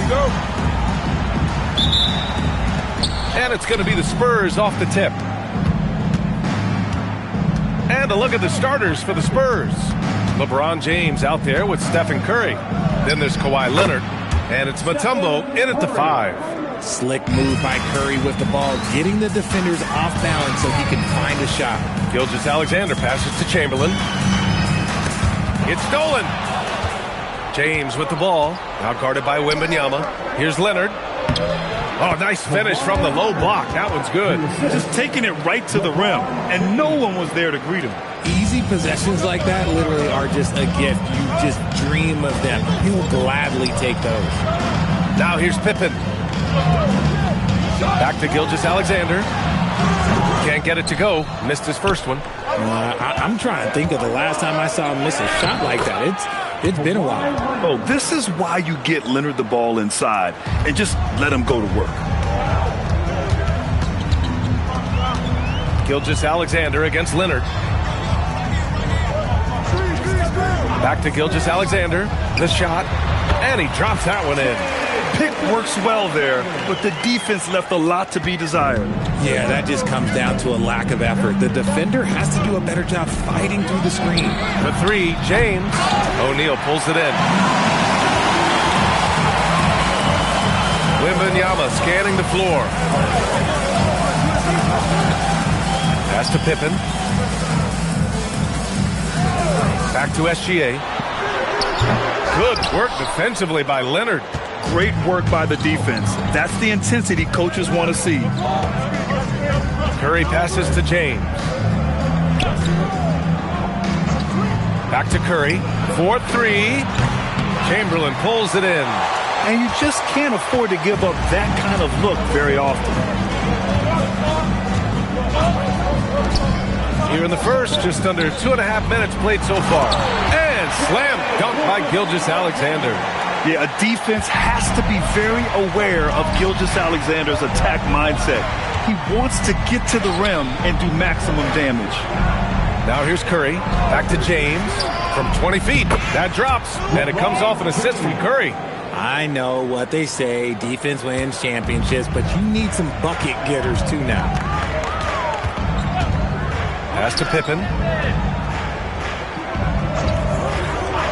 we go. And it's going to be the Spurs off the tip. And a look at the starters for the Spurs. LeBron James out there with Stephen Curry. Then there's Kawhi Leonard. And it's Mutombo in at the 5. Slick move by Curry with the ball, getting the defenders off balance so he can find a shot. Gilgeous-Alexander passes to Chamberlain. It's stolen. James with the ball. Now guarded by Wembanyama. Here's Leonard. Oh, nice finish from the low block. That one's good. Just taking it right to the rim, and no one was there to greet him. Easy possessions like that literally are just a gift. You just dream of them. He will gladly take those. Now here's Pippen. Back to Gilgeous-Alexander. Can't get it to go. Missed his first one. I'm trying to think of the last time I saw him miss a shot like that. It's been a while. Oh, this is why you get Leonard the ball inside and just let him go to work. Gilgeous-Alexander against Leonard. Back to Gilgeous-Alexander. The shot. And he drops that one in. Pick works well there, but the defense left a lot to be desired. Yeah, that just comes down to a lack of effort. The defender has to do a better job fighting through the screen. The 3, James. O'Neal pulls it in. Wembanyama scanning the floor. Pass to Pippen. Back to SGA. Good work defensively by Leonard. Great work by the defense. That's the intensity coaches want to see. Curry passes to James. Back to Curry. 4-3. Chamberlain pulls it in. And you just can't afford to give up that kind of look very often. Here in the first, just under 2.5 minutes played so far. And slam dunk by Gilgeous-Alexander. Yeah, a defense has to be very aware of Gilgeous-Alexander's attack mindset. He wants to get to the rim and do maximum damage. Now here's Curry. Back to James. From 20 feet. That drops. And it comes off an assist from Curry. I know what they say. Defense wins championships, but you need some bucket getters too now. Pass to Pippen.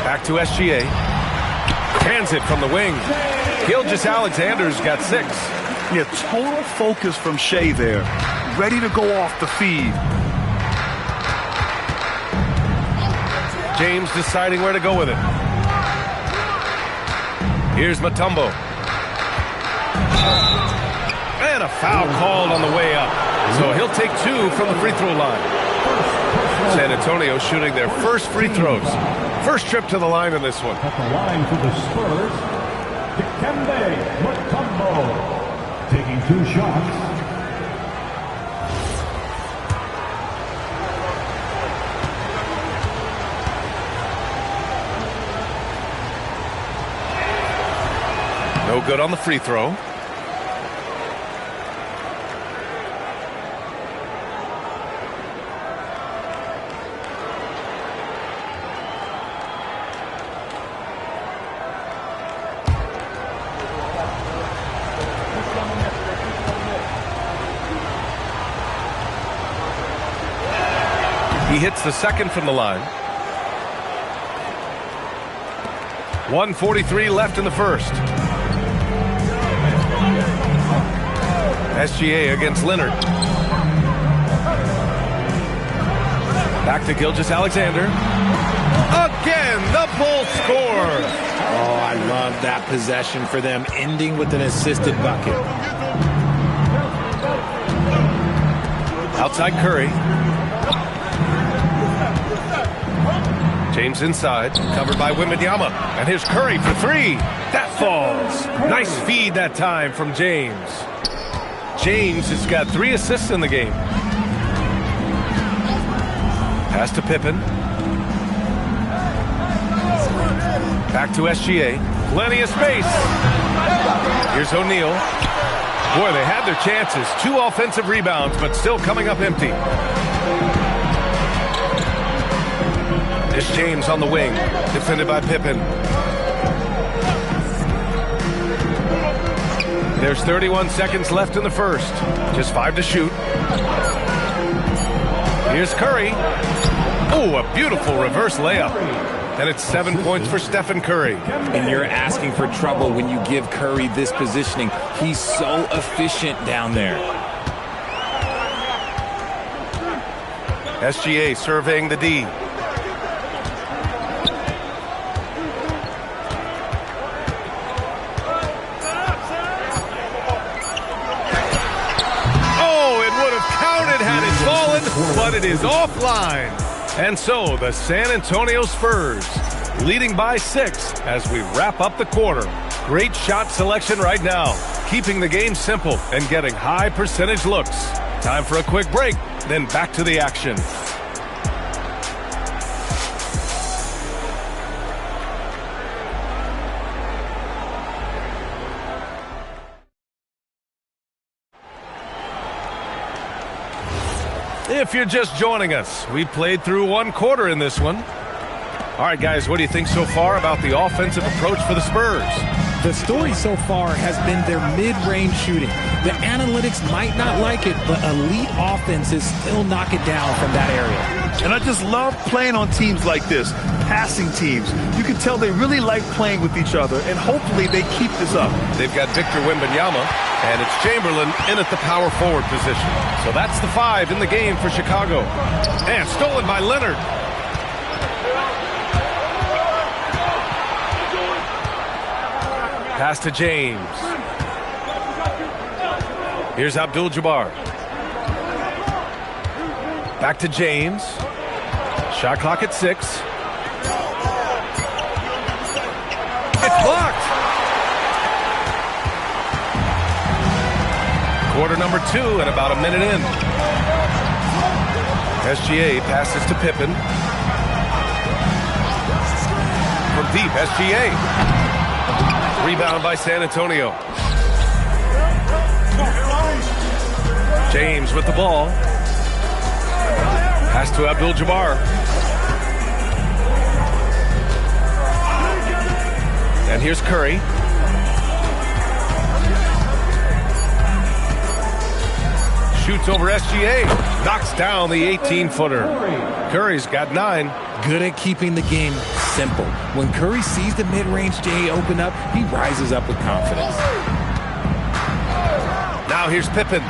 Back to SGA. Hands it from the wing. Gilgeous-Alexander's got 6. Yeah, total focus from Shea there. Ready to go off the feed. James deciding where to go with it. Here's Mutombo. And a foul called on the way up. So he'll take 2 from the free throw line. San Antonio shooting their first free throws. First trip to the line in this one. At the line for the Spurs, Dikembe Mutombo taking 2 shots. No good on the free throw. He hits the second from the line. 1:43 left in the first. SGA against Leonard. Back to Gilgeous-Alexander. Again, the Bulls score. Oh, I love that possession for them, ending with an assisted bucket. Outside Curry. James inside, covered by Wembanyama. And here's Curry for 3. That falls. Nice feed that time from James. James has got 3 assists in the game. Pass to Pippen. Back to SGA. Plenty of space. Here's O'Neal. Boy, they had their chances. 2 offensive rebounds, but still coming up empty. It's James on the wing, defended by Pippen. There's 31 seconds left in the first. Just 5 to shoot. Here's Curry. Oh, a beautiful reverse layup. And it's 7 points for Stephen Curry. And you're asking for trouble when you give Curry this positioning. He's so efficient down there. SGA surveying the D. Oh, it would have counted had it fallen, but it is offline. And so the San Antonio Spurs leading by 6 as we wrap up the quarter. Great shot selection right now, keeping the game simple and getting high percentage looks. Time for a quick break, then back to the action. If you're just joining us, we played through 1 quarter in this one. All right, guys, what do you think so far about the offensive approach for the Spurs? The story so far has been their mid-range shooting. The analytics might not like it, but elite offenses still knock it down from that area. And I just love playing on teams like this, passing teams. You can tell they really like playing with each other, and hopefully they keep this up. They've got Victor Wembanyama, and it's Chamberlain in at the power forward position. So that's the 5 in the game for Chicago. And stolen by Leonard. Pass to James. Here's Abdul-Jabbar. Back to James. Shot clock at 6. It's blocked. Quarter number 2 and about a minute in. SGA passes to Pippen. From deep, SGA. Rebound by San Antonio. James with the ball. Pass to Abdul-Jabbar. And here's Curry. Shoots over SGA. Knocks down the 18-footer. Curry's got 9. Good at keeping the game simple. When Curry sees the mid-range J open up, he rises up with confidence. Now here's Pippen.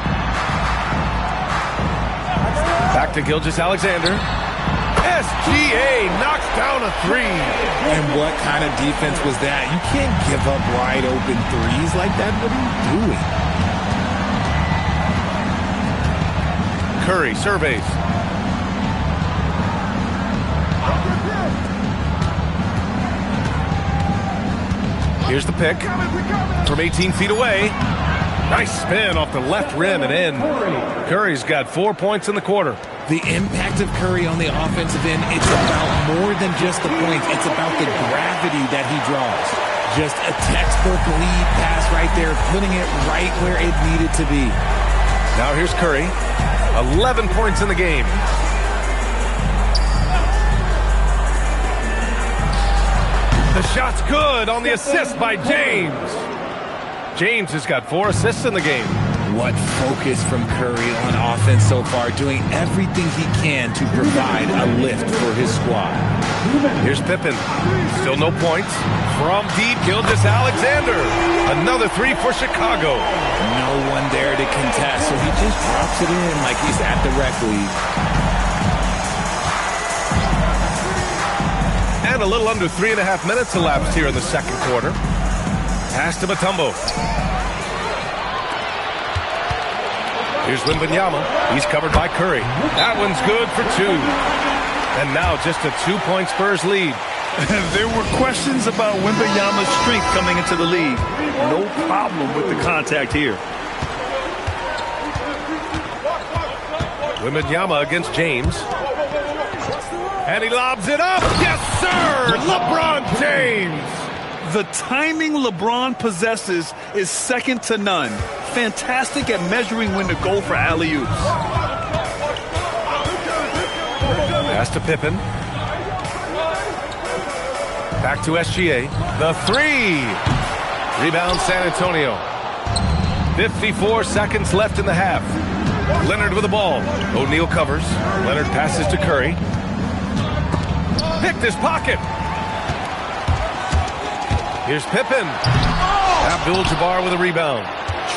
Back to Gilgeous-Alexander. SGA knocks down a 3. And what kind of defense was that? You can't give up wide open threes like that. What are you doing? Curry surveys. Here's the pick from 18 feet away. Nice spin off the left rim and in. Curry's got 4 points in the quarter. The impact of Curry on the offensive end, it's about more than just the points. It's about the gravity that he draws. Just a textbook lead pass right there, putting it right where it needed to be. Now here's Curry. 11 points in the game. The shot's good on the assist by James. James has got 4 assists in the game. What focus from Curry on offense so far, doing everything he can to provide a lift for his squad. Here's Pippen. Still no points. From deep, Gilgeous-Alexander. Another 3 for Chicago. No one there to contest, so he just drops it in like he's at the rec league. And a little under 3.5 minutes elapsed here in the second quarter. Pass to Mutombo. Here's Wembanyama. He's covered by Curry. That one's good for 2. And now just a 2-point Spurs lead. There were questions about Wembanyama's strength coming into the league. No problem with the contact here. Wembanyama against James. And he lobs it up. Yes, sir! LeBron James! The timing LeBron possesses is second to none. Fantastic at measuring when to go for alley-oops. Pass to Pippen. Back to SGA. The 3. Rebound San Antonio. 54 seconds left in the half. Leonard with the ball. O'Neal covers. Leonard passes to Curry. Picked his pocket. Here's Pippen. Abdul-Jabbar with a rebound.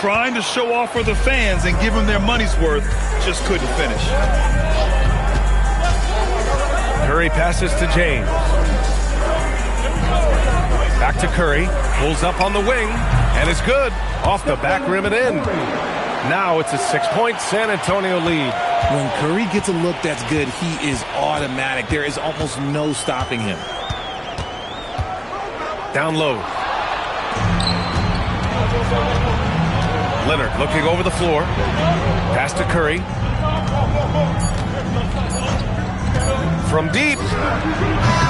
Trying to show off for the fans and give them their money's worth. Just couldn't finish. Curry passes to James. Back to Curry. Pulls up on the wing. And it's good. Off the back rim and in. Now it's a 6-point San Antonio lead. When Curry gets a look that's good, he is automatic. There is almost no stopping him. Down low. Leonard looking over the floor. Pass to Curry. From deep.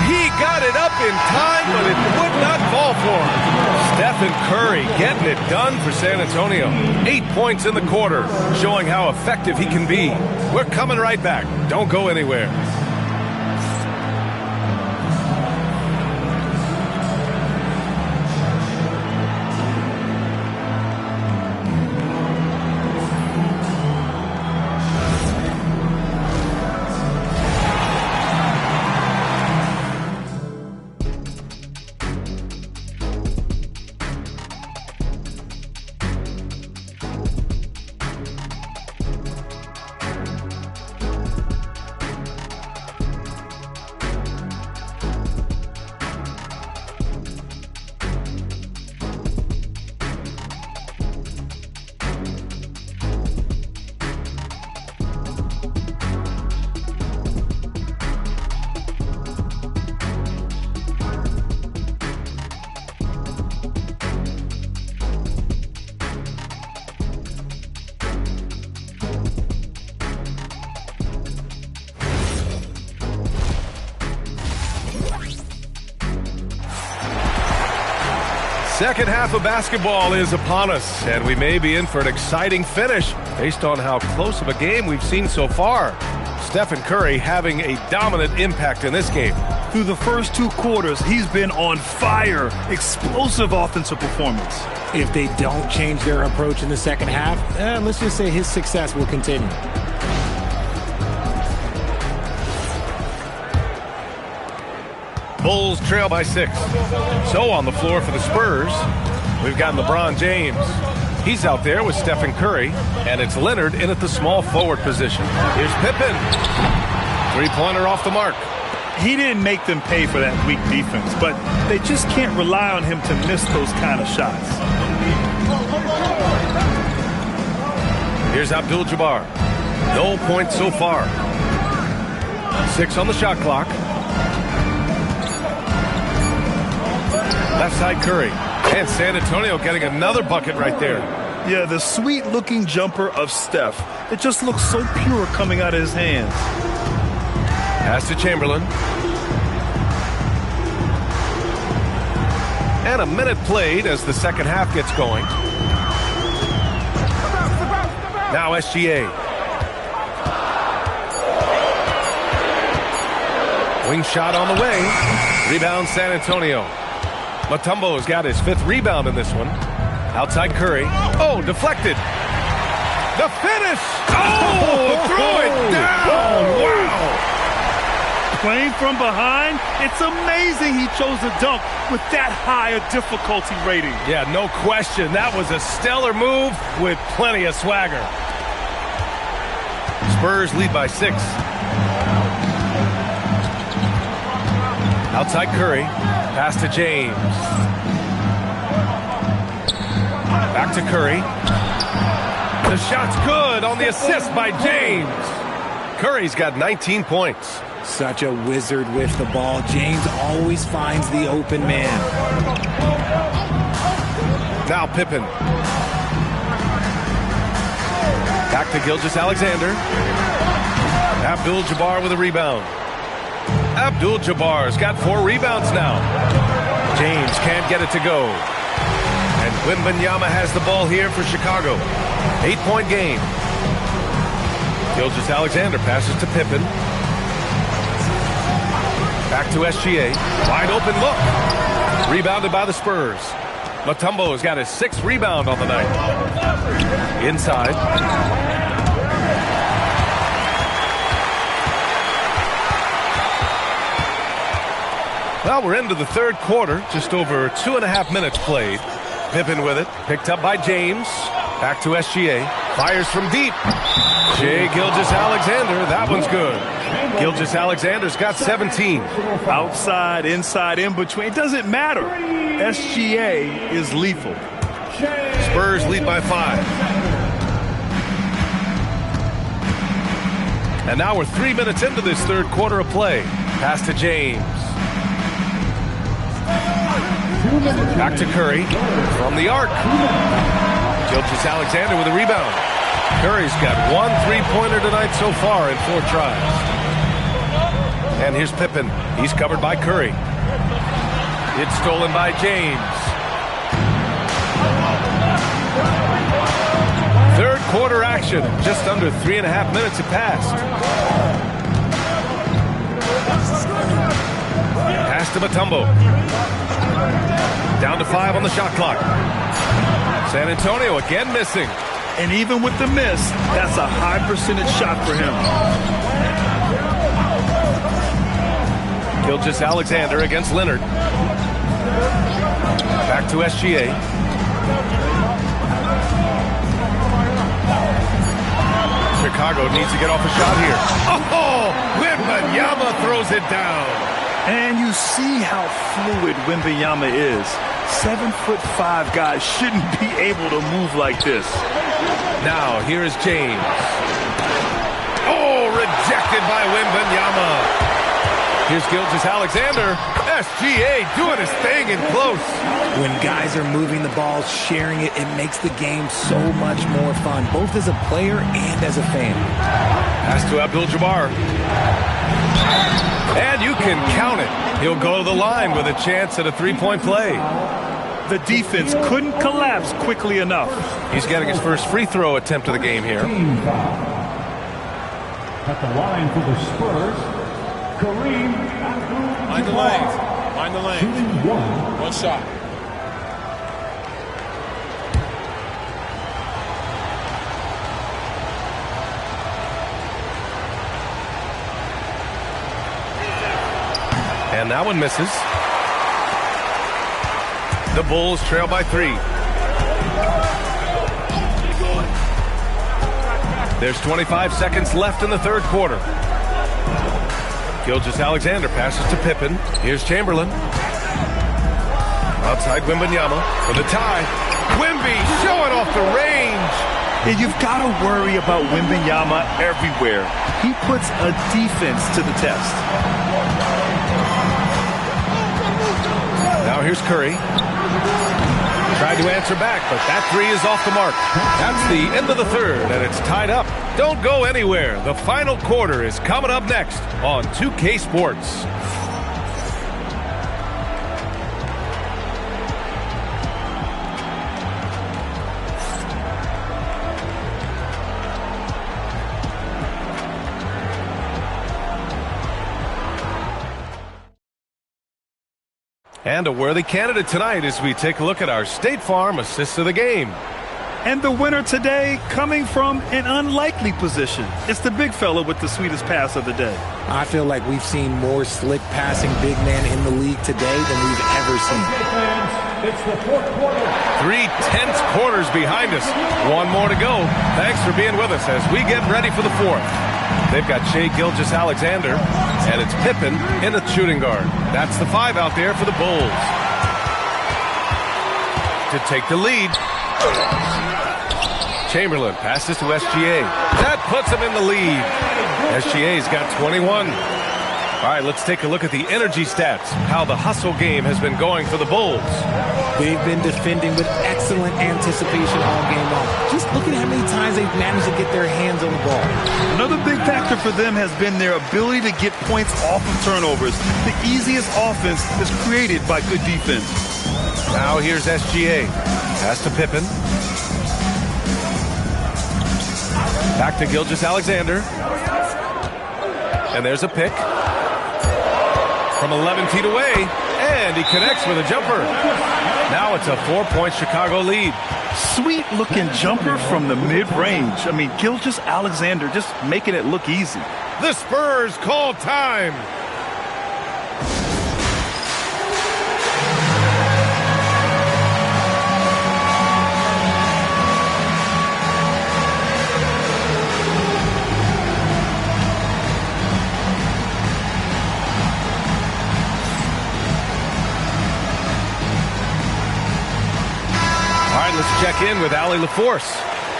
He got it up in time, but it would not fall for him. Stephen Curry getting it done for San Antonio. 8 points in the quarter, showing how effective he can be. We're coming right back. Don't go anywhere. Second half of basketball is upon us, and we may be in for an exciting finish based on how close of a game we've seen so far. Stephen Curry having a dominant impact in this game. Through the first 2 quarters, he's been on fire. Explosive offensive performance. If they don't change their approach in the second half, let's just say his success will continue. Bulls trail by 6. So on the floor for the Spurs, we've got LeBron James. He's out there with Stephen Curry, and it's Leonard in at the small forward position. Here's Pippen. Three-pointer off the mark. He didn't make them pay for that weak defense, but they just can't rely on him to miss those kind of shots. Here's Abdul-Jabbar. No points so far. 6 on the shot clock. Left side Curry. And San Antonio getting another bucket right there. Yeah, the sweet-looking jumper of Steph. It just looks so pure coming out of his hands. Pass to Chamberlain. And a minute played as the second half gets going. Now SGA. Wing shot on the way. Rebound San Antonio. Mutombo's got his 5th rebound in this one. Outside Curry. Oh, deflected. The finish. Oh, throw it down. Wow. Playing from behind, it's amazing he chose a dunk with that high a difficulty rating. Yeah, no question. That was a stellar move with plenty of swagger. Spurs lead by 6. Outside Curry. Pass to James. Back to Curry. The shot's good on the assist by James. Curry's got 19 points. Such a wizard with the ball. James always finds the open man. Now Pippen. Back to Gilgeous-Alexander. Abdul-Jabbar with a rebound. Abdul-Jabbar's got 4 rebounds now. James can't get it to go. And Wembanyama has the ball here for Chicago. 8-point game. Gilgeous-Alexander passes to Pippen. Back to SGA. Wide open look. Rebounded by the Spurs. Mutombo's got his 6th rebound on the night. Inside. Well, we're into the 3rd quarter. Just over 2.5 minutes played. Pippen with it. Picked up by James. Back to SGA. Fires from deep. Shai Gilgeous-Alexander. That one's good. Gilgeous-Alexander's got 17. Outside, inside, in between. It doesn't matter. SGA is lethal. Spurs lead by 5. And now we're 3 minutes into this 3rd quarter of play. Pass to James. Back to Curry from the arc. Gilgeous-Alexander with a rebound. Curry's got 1 3-pointer tonight so far in 4 tries. And here's Pippen. He's covered by Curry. It's stolen by James. 3rd quarter action. Just under 3.5 minutes have passed. Pass to Mutombo. Down to 5 on the shot clock. San Antonio again missing. And even with the miss, that's a high percentage shot for him. Gilgeous-Alexander against Leonard. Back to SGA. Chicago needs to get off a shot here. Oh! Wembanyama throws it down. And you see how fluid Wembanyama is. 7'5" guys shouldn't be able to move like this. Now, here is James. Oh, rejected by Wembanyama. Here's Gilgeous-Alexander. SGA doing his thing in close. When guys are moving the ball, sharing it, it makes the game so much more fun, both as a player and as a fan. Pass to Abdul-Jabbar. And you can count it. He'll go to the line with a chance at a 3-point play. The defense couldn't collapse quickly enough. He's getting his first free throw attempt of the game here. At the line for the Spurs, Kareem Abdul-Jabbar. Mind the lanes. Mind the lanes. Shooting 1. 1 shot. And that one misses. The Bulls trail by 3. There's 25 seconds left in the 3rd quarter. Gilgeous-Alexander passes to Pippen. Here's Chamberlain. Outside Wembanyama for the tie. Wemby showing off the range. And you've got to worry about Wembanyama everywhere. He puts a defense to the test. Now here's Curry. Tried to answer back, but that 3 is off the mark. That's the end of the 3rd, and it's tied up. Don't go anywhere. The final quarter is coming up next on 2K Sports. And a worthy candidate tonight as we take a look at our State Farm Assist of the Game. And the winner today coming from an unlikely position. It's the big fella with the sweetest pass of the day. I feel like we've seen more slick passing big men in the league today than we've ever seen. It's the 4th quarter. 3 tense quarters behind us. 1 more to go. Thanks for being with us as we get ready for the 4th. They've got Shai Gilgeous-Alexander, and it's Pippen in a shooting guard. That's the 5 out there for the Bulls. To take the lead. Chamberlain passes to SGA. That puts him in the lead. SGA's got 21. All right, let's take a look at the energy stats, how the hustle game has been going for the Bulls. They've been defending with excellent anticipation all game long. Just look at how many times they've managed to get their hands on the ball. Another big factor for them has been their ability to get points off of turnovers. The easiest offense is created by good defense. Now here's SGA. Pass to Pippen. Back to Gilgeous-Alexander. And there's a pick. From 11 feet away. And he connects with a jumper. Now it's a 4-point Chicago lead. Sweet-looking jumper from the mid-range. I mean, Gilgeous-Alexander just making it look easy. The Spurs call time. Let's check in with Allie LaForce.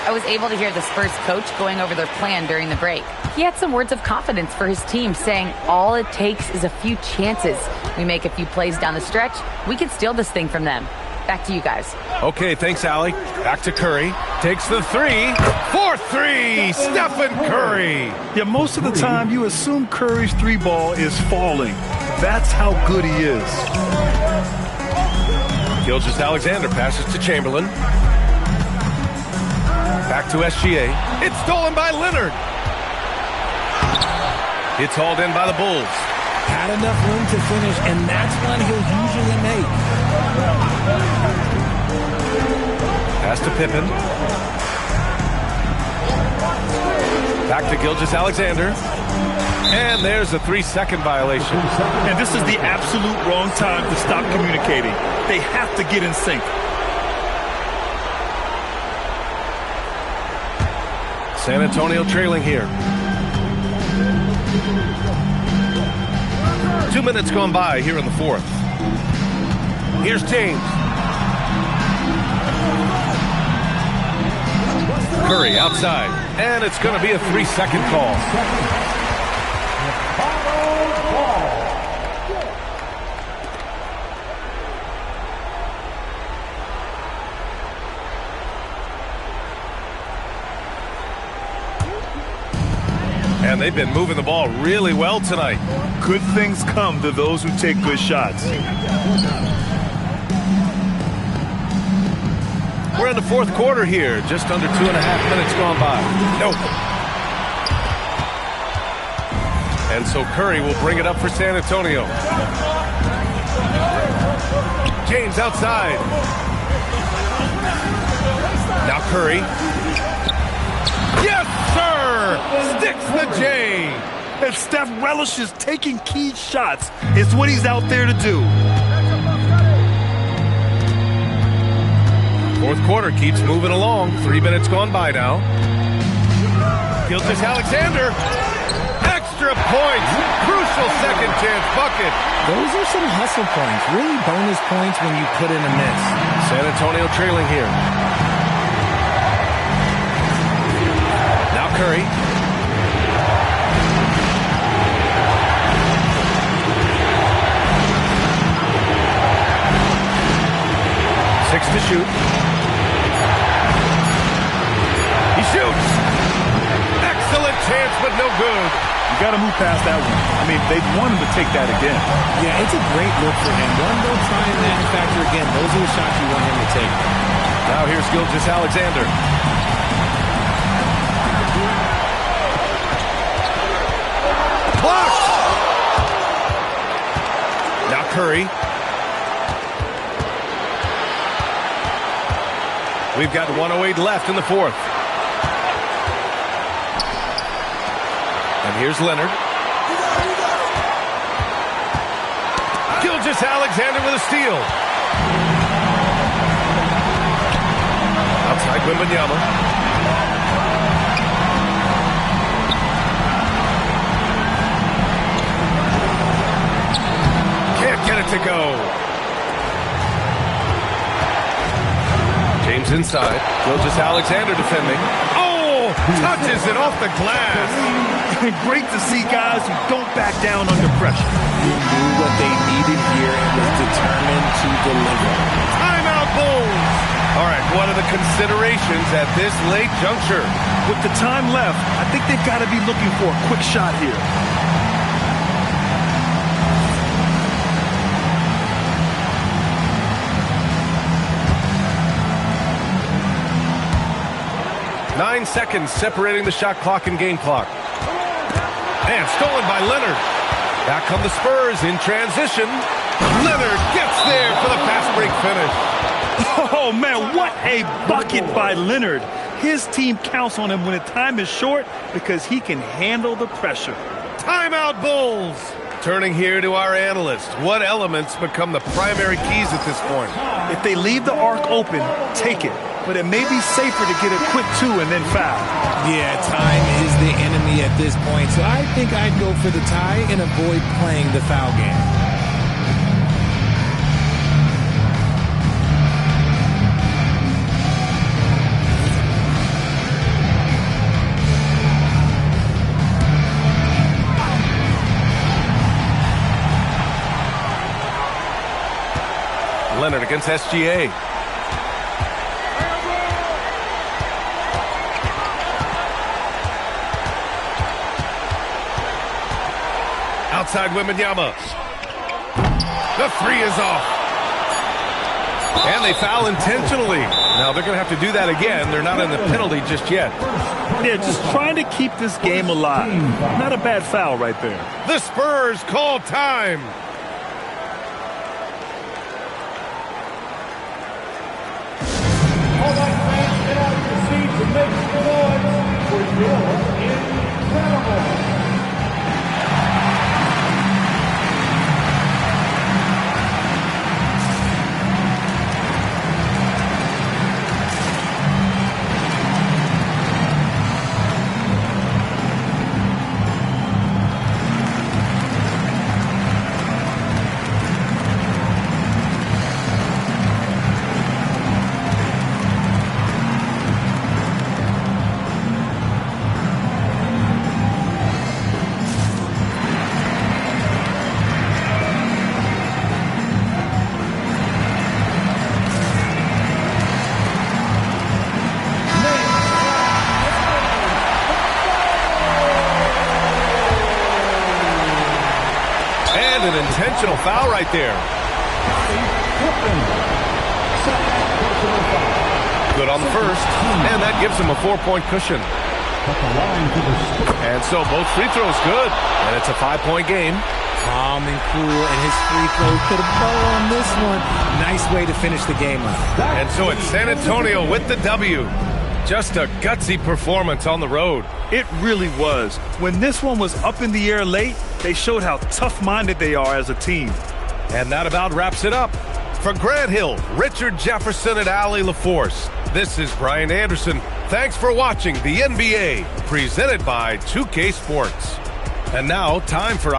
I was able to hear the Spurs coach going over their plan during the break. He had some words of confidence for his team, saying all it takes is a few chances. We make a few plays down the stretch, we can steal this thing from them. Back to you guys. Okay, thanks, Allie. Back to Curry. Takes the three. 4-3, Stephen Curry. Yeah, most of the time you assume Curry's three ball is falling. That's how good he is. Gilgeous-Alexander passes to Chamberlain. Back to SGA. It's stolen by Leonard. It's hauled in by the Bulls. Had enough room to finish, and that's one he'll usually make. Pass to Pippen. Back to Gilgeous-Alexander. And there's a 3-second violation. And this is the absolute wrong time to stop communicating. They have to get in sync. San Antonio trailing here. 2 minutes gone by here in the fourth. Here's James. Curry outside. And it's going to be a 3-second call. And they've been moving the ball really well tonight. Good things come to those who take good shots. We're in the fourth quarter here. Just under 2.5 minutes gone by. Nope. And so Curry will bring it up for San Antonio. James outside. Now Curry. Yes, sir! Sticks the J. And Steph relishes taking key shots. It's what he's out there to do. Fourth quarter keeps moving along. 3 minutes gone by now. Gilgeous-Alexander. Extra points. Crucial second chance bucket. Those are some hustle points. Really bonus points when you put in a miss. San Antonio trailing here. Now Curry. Six to shoot. He shoots. Excellent chance, but no good. You got to move past that one. I mean, they want him to take that again. Yeah, it's a great look for him. One, don't try and manufacture again. Those are the shots you want him to take. Now here's Gilgeous-Alexander. Blocked. Now Curry. We've got 1:08 left in the fourth. And here's Leonard. Gilgeous-Alexander with a steal. Outside Wembanyama. Can't get it to go. James inside. Gilgeous-Alexander defending. Oh! Touches it off the glass. Great to see guys who don't back down under pressure. He knew what they needed here and was determined to deliver. Timeout Bulls. All right, what are the considerations at this late juncture? With the time left, I think they've got to be looking for a quick shot here. Nine seconds separating the shot clock and game clock. And stolen by Leonard. Back come the Spurs in transition. Leonard gets there for the fast break finish. Oh, man, what a bucket by Leonard. His team counts on him when the time is short because he can handle the pressure. Timeout, Bulls. Turning here to our analyst. What elements become the primary keys at this point? If they leave the arc open, take it. But it may be safer to get a quick 2 and then foul. Yeah, time is the enemy at this point, so I think I'd go for the tie and avoid playing the foul game. Leonard against SGA. Outside Wembanyama. The three is off. And they foul intentionally. Now they're going to have to do that again. They're not in the penalty just yet. Yeah, just trying to keep this game alive. Not a bad foul right there. The Spurs call time. All right, fans, get out of your seats and make some noise for your incredible. An intentional foul right there. Good on the first, and that gives him a 4-point cushion. And so both free throws good, and it's a 5-point game. Calm and cool, and his free throw put a bow on this one. Nice way to finish the game up. And so it's San Antonio with the W. Just a gutsy performance on the road. It really was. When this one was up in the air late, they showed how tough-minded they are as a team. And that about wraps it up. For Grant Hill, Richard Jefferson, and Allie LaForce, this is Brian Anderson. Thanks for watching the NBA, presented by 2K Sports. And now, time for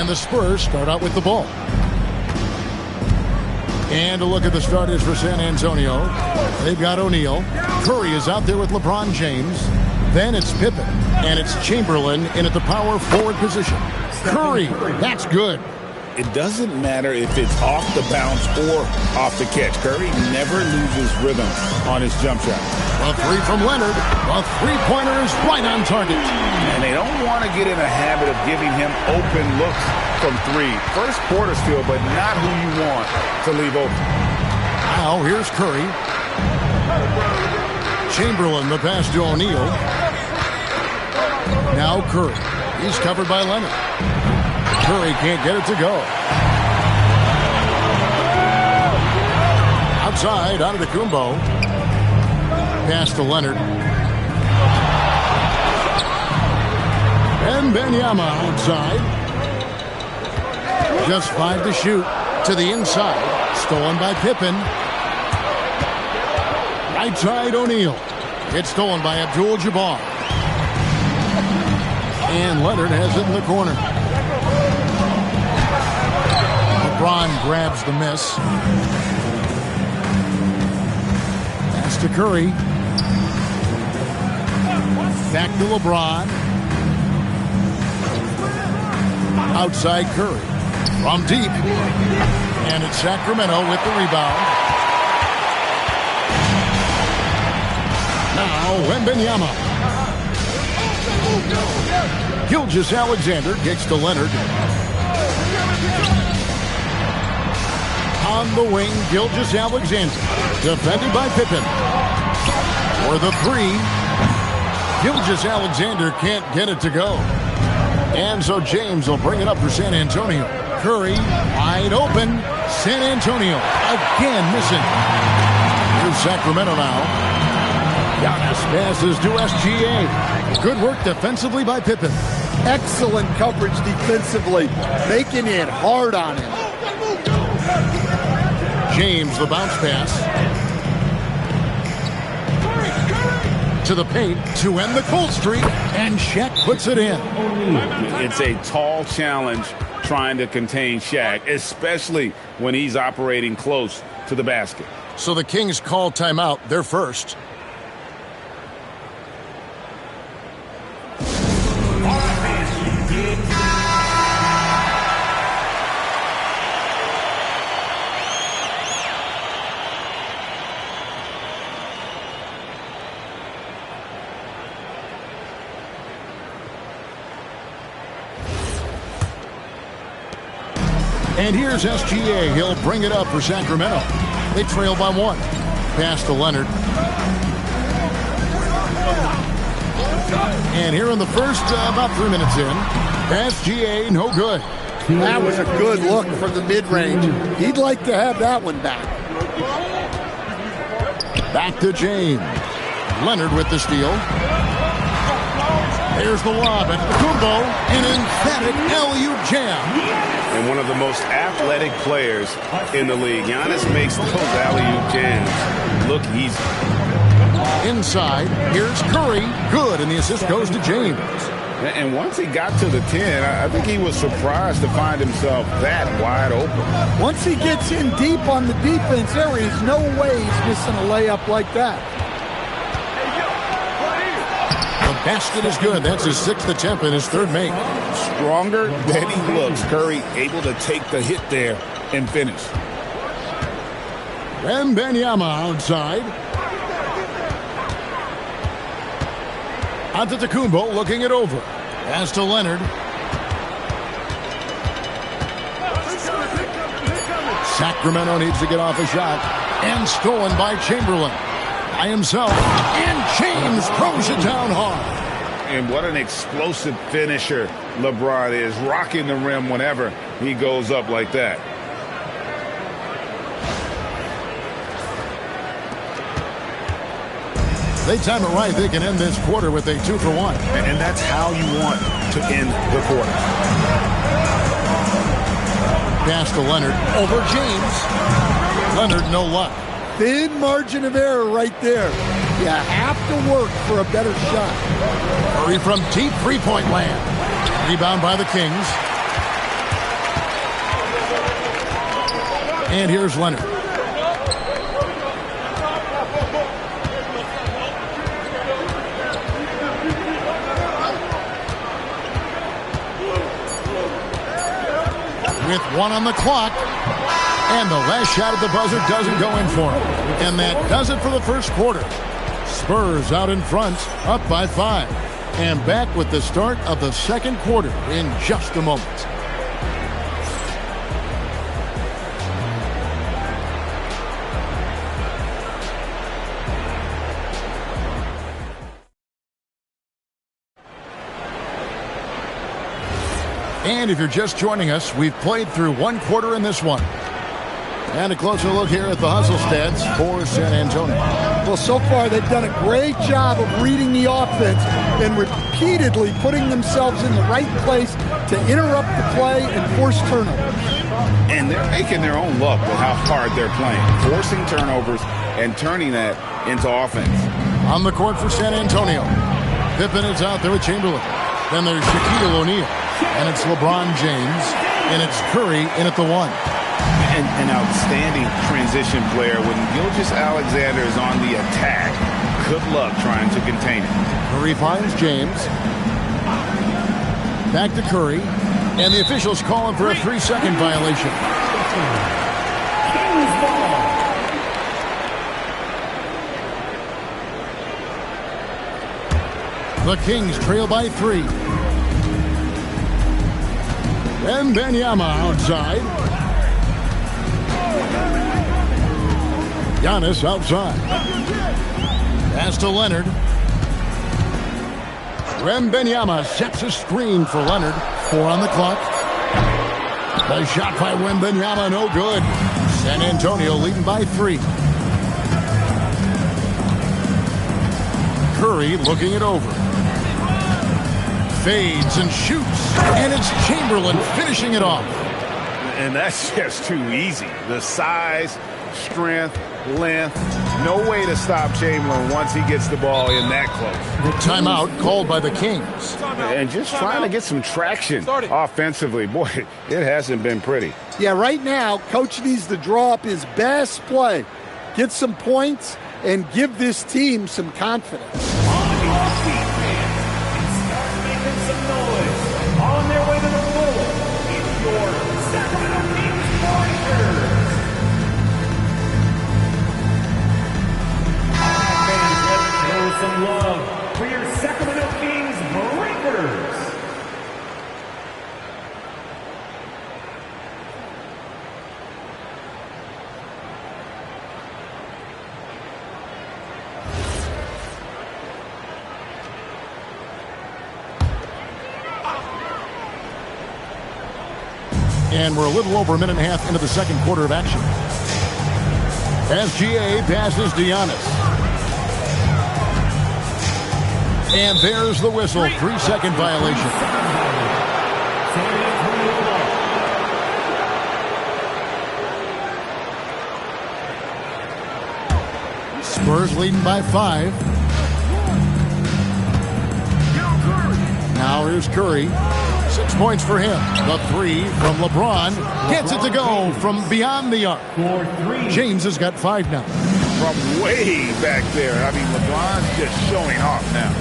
And the Spurs start out with the ball. And a look at the starters for San Antonio. They've got O'Neal. Curry is out there with LeBron James. Then it's Pippen. And it's Chamberlain in at the power forward position. Curry, that's good. It doesn't matter if it's off the bounce or off the catch. Curry never loses rhythm on his jump shot. A three from Leonard. A three-pointer is right on target. And they don't want to get in a habit of giving him open looks from three. First quarter still, but not who you want to leave open. Now here's Curry. Chamberlain, the pass to O'Neal. Now Curry. He's covered by Leonard. Curry can't get it to go. Outside, Antetokounmpo. Pass to Leonard. And Wembanyama outside. Just 5 to shoot. To the inside. Stolen by Pippen. Right side, O'Neal. It's stolen by Abdul-Jabbar. And Leonard has it in the corner. LeBron grabs the miss. Pass to Curry. Back to LeBron. Outside Curry. From deep. And it's Sacramento with the rebound. Now Wembanyama. Gilgeous-Alexander kicks to Leonard. On the wing, Gilgeous-Alexander. Defended by Pippen. For the three. Gilgeous-Alexander can't get it to go. And so James will bring it up for San Antonio. Curry, wide open. San Antonio again missing. Here's Sacramento now. Giannis passes to SGA. Good work defensively by Pippen. Excellent coverage defensively, making it hard on him. James, the bounce pass. To the paint to end the cold streak, and Shaq puts it in. It's a tall challenge trying to contain Shaq, especially when he's operating close to the basket. So the Kings call timeout. They're first. And here's SGA. He'll bring it up for Sacramento. They trail by 1. Pass to Leonard. And here in the first, about 3 minutes in, SGA, no good. That was a good look for the mid-range. He'd like to have that one back. Back to James. Leonard with the steal. There's the lob at Kumbo. An emphatic alley-oop jam. And one of the most athletic players in the league. Giannis makes those alley-oop jams look easy. Inside, here's Curry. Good, and the assist goes to James. And once he got to the 10, I think he was surprised to find himself that wide open. Once he gets in deep on the defense, there is no way he's missing a layup like that. The basket is good. That's his 6th attempt and his 3rd make. Stronger than he looks. Curry able to take the hit there and finish. Wembanyama outside. Antetokounmpo looking it over. Pass to Leonard. Sacramento needs to get off a shot. And stolen by Chamberlain. By himself. And James throws it down hard. And what an explosive finisher LeBron is. Rocking the rim whenever he goes up like that. They time it right. They can end this quarter with a 2-for-1. And that's how you want to end the quarter. Pass to Leonard. Over James. Leonard, no luck. Thin margin of error right there. You have to work for a better shot. Curry from deep 3-point land. Rebound by the Kings. And here's Leonard. With 1 on the clock. And the last shot at the buzzer doesn't go in for him. And that does it for the first quarter. Spurs out in front, up by 5. And back with the start of the second quarter in just a moment. And if you're just joining us, we've played through 1 quarter in this one. And a closer look here at the hustle stats for San Antonio. Well, so far they've done a great job of reading the offense and repeatedly putting themselves in the right place to interrupt the play and force turnovers. And they're making their own luck with how hard they're playing, forcing turnovers and turning that into offense. On the court for San Antonio. Pippen is out there with Chamberlain. Then there's Shaquille O'Neal. And it's LeBron James. And it's Curry in at the 1. An outstanding transition player. When Gilgeous-Alexander is on the attack, good luck trying to contain it. Curry finds James. Back to Curry. And the officials call him for a 3-second violation. The Kings trail by 3. Wembanyama outside. Giannis outside. Pass to Leonard. Wembanyama sets a screen for Leonard. 4 on the clock. The shot by Wembanyama, no good. San Antonio leading by 3. Curry looking it over. Fades and shoots. And it's Chamberlain finishing it off. And that's just too easy. The size, strength, length. No way to stop Chamberlain once he gets the ball in that close. Timeout called by the Kings. And just trying to get some traction offensively. Boy, it hasn't been pretty. Yeah, right now, Coach needs to draw up his best play, get some points, and give this team some confidence. On their way to the floor, it's your Sacramento Kings Warriors. Fans, let's show some love for your Sacramento Kings Breakers. And we're a little over a minute and a half into the second quarter of action. SGA passes to Giannis. And there's the whistle. 3-second violation. Spurs leading by 5. Now here's Curry. 6 points for him. The 3 from LeBron. Gets it to go from beyond the arc. James has got 5 now. From way back there. I mean, LeBron's just showing off now.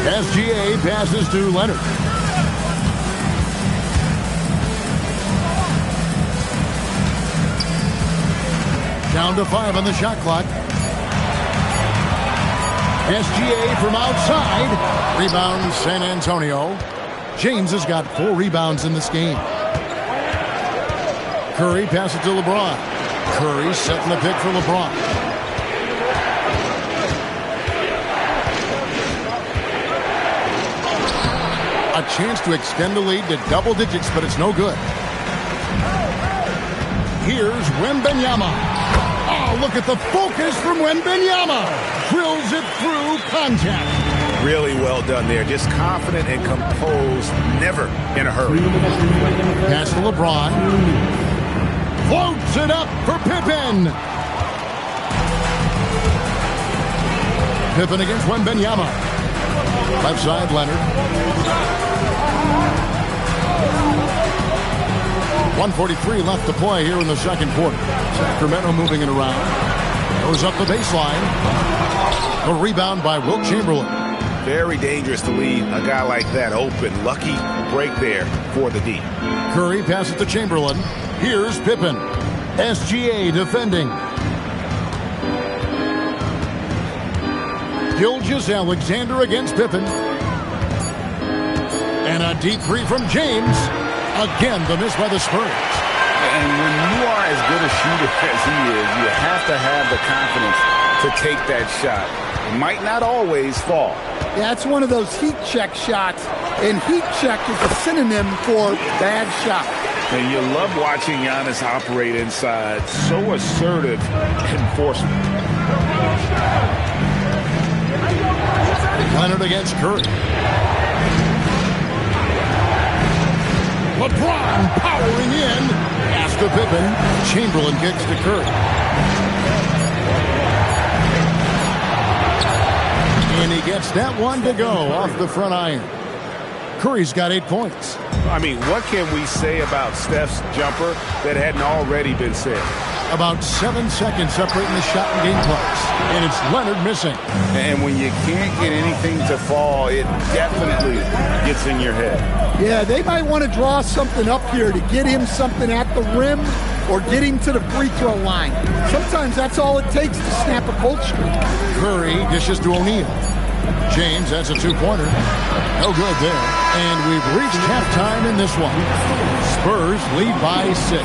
SGA passes to Leonard. Down to 5 on the shot clock. SGA from outside. Rebound San Antonio. James has got 4 rebounds in this game. Curry passes to LeBron. Curry setting the pick for LeBron. A chance to extend the lead to double digits, but it's no good. Here's Wembanyama. Oh, look at the focus from Wembanyama. Drills it through contact. Really well done there. Just confident and composed. Never in a hurry. Pass to LeBron. Floats it up for Pippen. Pippen against Wembanyama. Left side, Leonard. 1:43 left to play here in the second quarter. Sacramento moving it around. Goes up the baseline. A rebound by Wilt Chamberlain. Very dangerous to leave a guy like that open. Lucky break there for the D. Curry passes to Chamberlain. Here's Pippen. SGA defending. Gilgeous-Alexander against Pippen. And a deep three from James. Again, the miss by the Spurs. And when you are as good a shooter as he is, you have to have the confidence to take that shot. It might not always fall. Yeah, it's one of those heat check shots, and heat check is a synonym for bad shot. And you love watching Giannis operate inside. So assertive enforcement. Leonard against Curry. LeBron powering in. Pass to Pippen. Chamberlain kicks to Curry. And he gets that one to go off the front iron. Curry's got 8 points. I mean, what can we say about Steph's jumper that hadn't already been said? About 7 seconds separating the shot and game clocks. And it's Leonard missing. And when you can't get anything to fall, it definitely gets in your head. Yeah, they might want to draw something up here to get him something at the rim or get him to the free throw line. Sometimes that's all it takes to snap a cold streak. Curry dishes to O'Neal. James, that's a 2-pointer. No good there. And we've reached halftime in this one. Spurs lead by 6.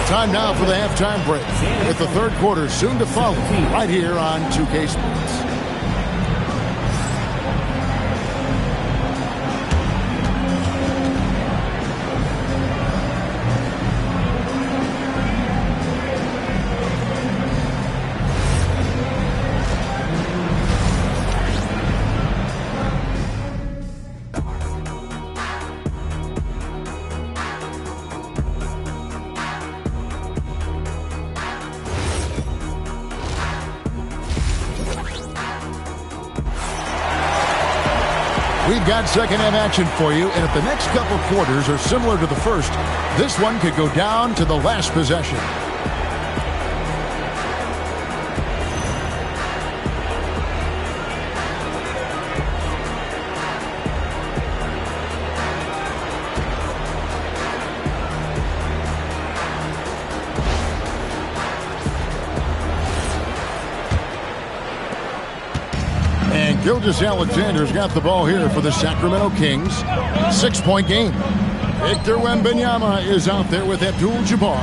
Time now for the halftime break, with the third quarter soon to follow right here on 2K Sports. We've got second half action for you, and if the next couple quarters are similar to the first, this one could go down to the last possession. Gilgeous-Alexander's got the ball here for the Sacramento Kings. 6-point game. Victor Wembanyama is out there with Abdul-Jabbar.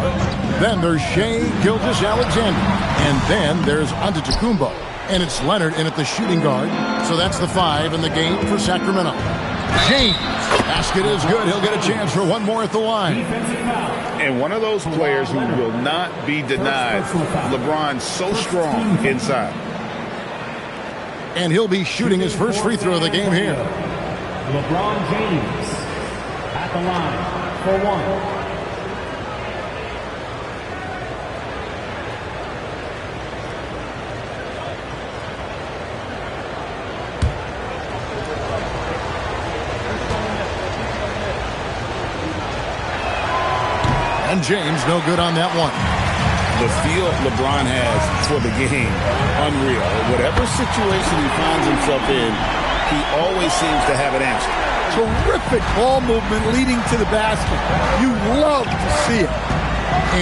Then there's Shai Gilgeous-Alexander. And then there's Antetokounmpo. And it's Leonard in at the shooting guard. So that's the 5 in the game for Sacramento. James. Basket is good. He'll get a chance for one more at the line. And one of those players who will not be denied. LeBron's so strong inside. And he'll be shooting his first free throw of the game here. LeBron James at the line for one. And James no good on that one. The feel LeBron has for the game, unreal. Whatever situation he finds himself in, he always seems to have an answer. Terrific ball movement leading to the basket. You love to see it.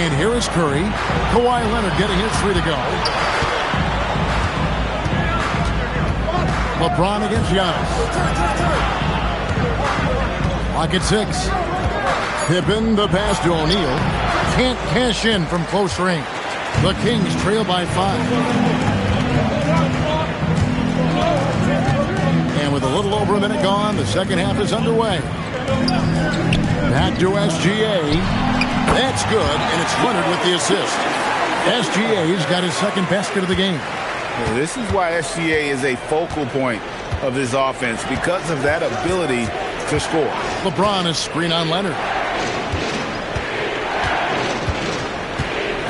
And here is Curry. Kawhi Leonard getting his 3 to go. LeBron against Giannis. Clock at 6. Pippen, the pass to O'Neal. Can't cash in from close range. The Kings trail by 5. And with a little over a minute gone, the second half is underway. Back to SGA. That's good, and it's Leonard with the assist. SGA's got his second basket of the game. Well, this is why SGA is a focal point of this offense, because of that ability to score. LeBron is screen on Leonard.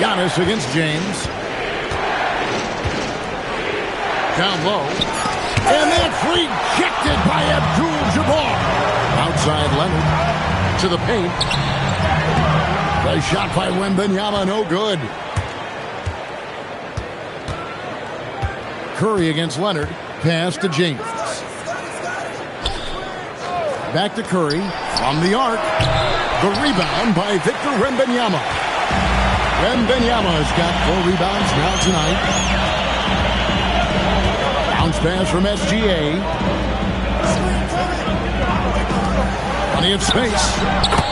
Giannis against James. Down low. And that's rejected by Abdul-Jabbar. Outside Leonard to the paint. The shot by Wembanyama, no good. Curry against Leonard. Pass to James. Back to Curry. From the arc. The rebound by Victor Wembanyama. Wembanyama has got 4 rebounds now tonight. Bounce pass from SGA. Plenty of space.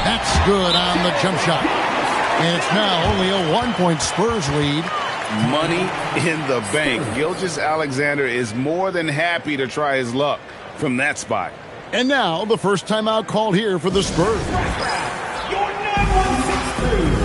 That's good on the jump shot. And it's now only a 1-point Spurs lead. Money in the bank. Gilgeous-Alexander is more than happy to try his luck from that spot. And now the first timeout called here for the Spurs. Your 9163.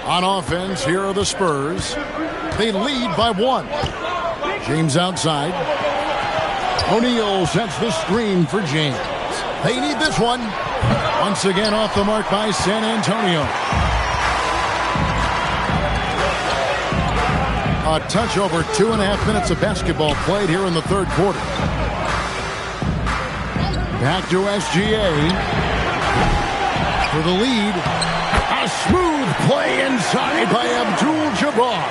On offense, here are the Spurs. They lead by 1. James outside. O'Neal sets the screen for James. They need this one. Once again off the mark by San Antonio. A touch over 2.5 minutes of basketball played here in the third quarter. Back to SGA. For the lead. A smooth play inside by Abdul-Jabbar.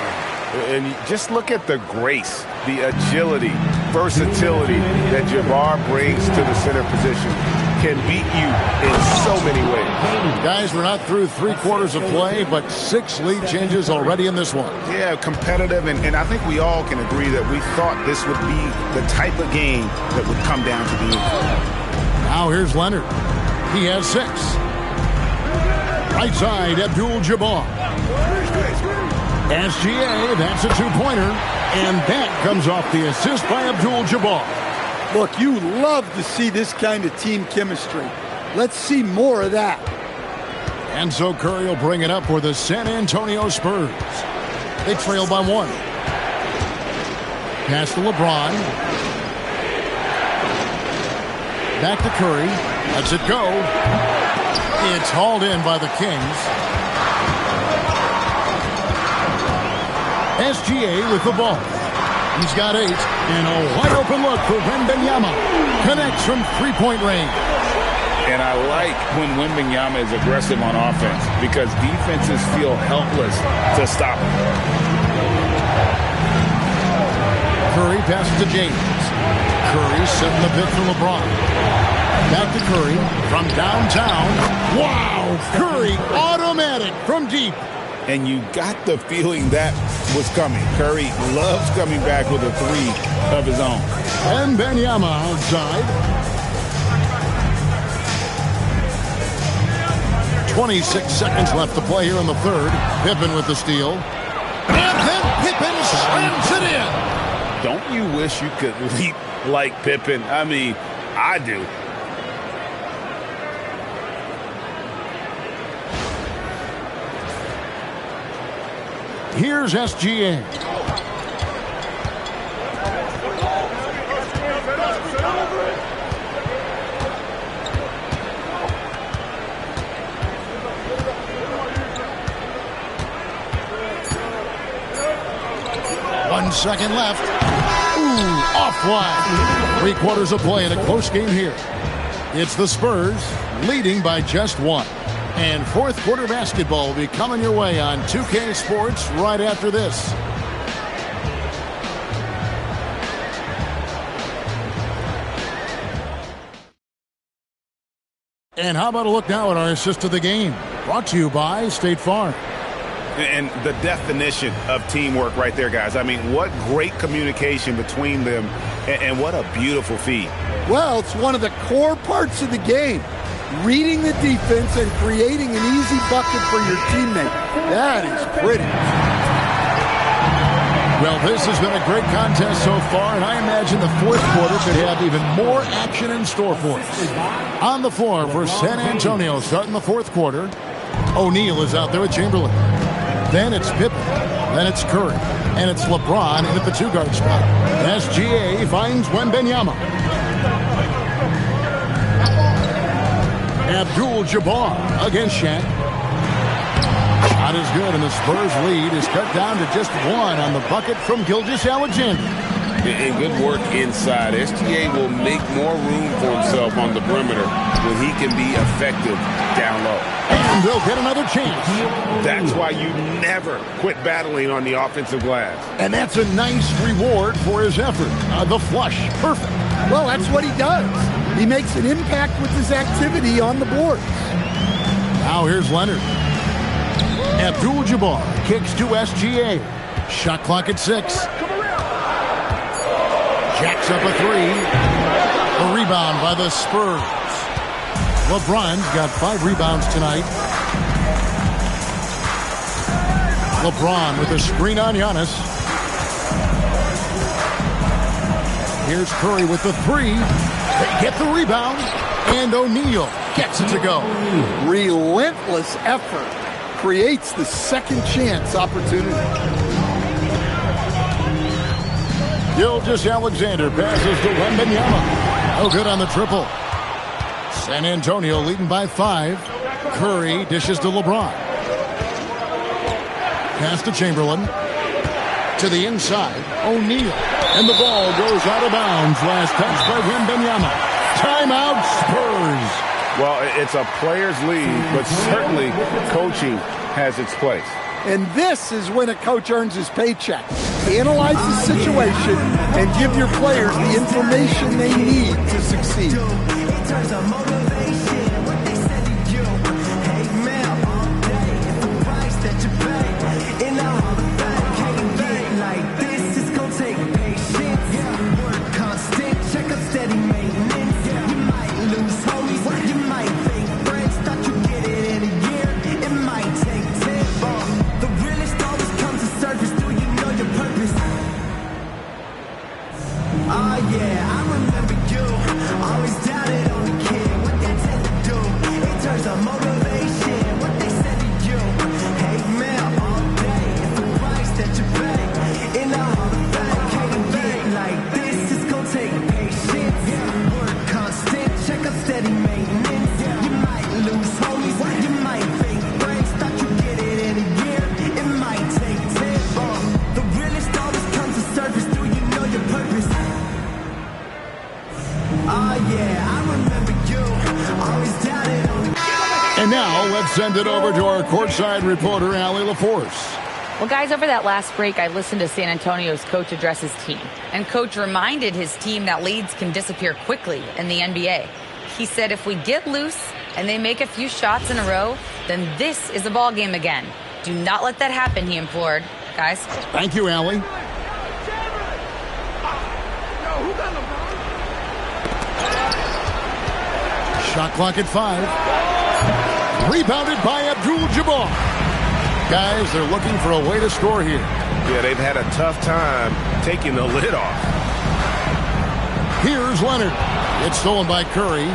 And just look at the grace, the agility, versatility that Jabbar brings to the center position. Can beat you in so many ways. Guys, we're not through 3 quarters of play, but 6 lead changes already in this one. Yeah, competitive, and I think we all can agree that we thought this would be the type of game that would come down to the end. Now here's Leonard. He has 6. Right side, Abdul-Jabbar. SGA, that's a 2-pointer. And that comes off the assist by Abdul-Jabbar. Look, you love to see this kind of team chemistry. Let's see more of that. And so Curry will bring it up for the San Antonio Spurs. They trail by 1. Pass to LeBron. Back to Curry. Lets it go. It's hauled in by the Kings. SGA with the ball. He's got 8. And a wide open look for Wembanyama. Connects from 3-point range. And I like when Wembanyama is aggressive on offense because defenses feel helpless to stop him. Curry passes to James. Curry setting the pick for LeBron. Back to Curry from downtown. Wow! Curry automatic from deep. And you got the feeling that was coming. Curry loves coming back with a 3 of his own. And Wembanyama outside. 26 seconds left to play here in the third. Pippen with the steal. And then Pippen slams it in. Don't you wish you could leap like Pippen? I mean, I do. Here's SGA. One second left. Ooh, offline. 3 quarters of play in a close game here. It's the Spurs leading by just 1. And fourth quarter basketball will be coming your way on 2K Sports right after this. And how about a look now at our assist of the game? Brought to you by State Farm. And the definition of teamwork right there, guys. I mean, what great communication between them, and what a beautiful feed. Well, it's one of the core parts of the game. Reading the defense and creating an easy bucket for your teammate. That is pretty. Well, this has been a great contest so far, and I imagine the fourth quarter could have even more action in store for us. On the floor for San Antonio, starting the fourth quarter, O'Neal is out there with Chamberlain. Then it's Pippen. Then it's Curry. And it's LeBron in at the two-guard spot. SGA finds Wembanyama. Abdul-Jabbar against Shaq. Shot is good, and the Spurs lead is cut down to just one on the bucket from Gilgeous-Alexander. And good work inside. SGA will make more room for himself on the perimeter when he can be effective down low. And they'll get another chance. That's why you never quit battling on the offensive glass. And that's a nice reward for his effort. The flush, perfect. Well, that's what he does. He makes an impact with his activity on the board. Now here's Leonard. Abdul-Jabbar kicks to SGA. Shot clock at 6. Jacks up a 3. A rebound by the Spurs. LeBron's got 5 rebounds tonight. LeBron with a screen on Giannis. Here's Curry with the 3. They get the rebound. And O'Neal gets it to go. Relentless effort creates the second chance opportunity. Gilgeous-Alexander passes to Wembanyama. No good on the triple. San Antonio leading by 5. Curry dishes to LeBron. Pass to Chamberlain. To the inside, O'Neal. And the ball goes out of bounds. Last touch by Wembanyama. Timeout Spurs. Well, it's a player's league, but certainly coaching has its place. And this is when a coach earns his paycheck. Analyze the situation and give your players the information they need to succeed. And now let's send it over to our courtside reporter, Allie LaForce. Well, guys, over that last break, I listened to San Antonio's coach address his team. And coach reminded his team that leads can disappear quickly in the NBA. He said if we get loose and they make a few shots in a row, then this is a ball game again. Do not let that happen, he implored. Guys. Thank you, Allie. Shot clock at 5. Rebounded by Abdul-Jabbar. Guys, they're looking for a way to score here. Yeah, they've had a tough time taking the lid off. Here's Leonard. It's stolen by Curry.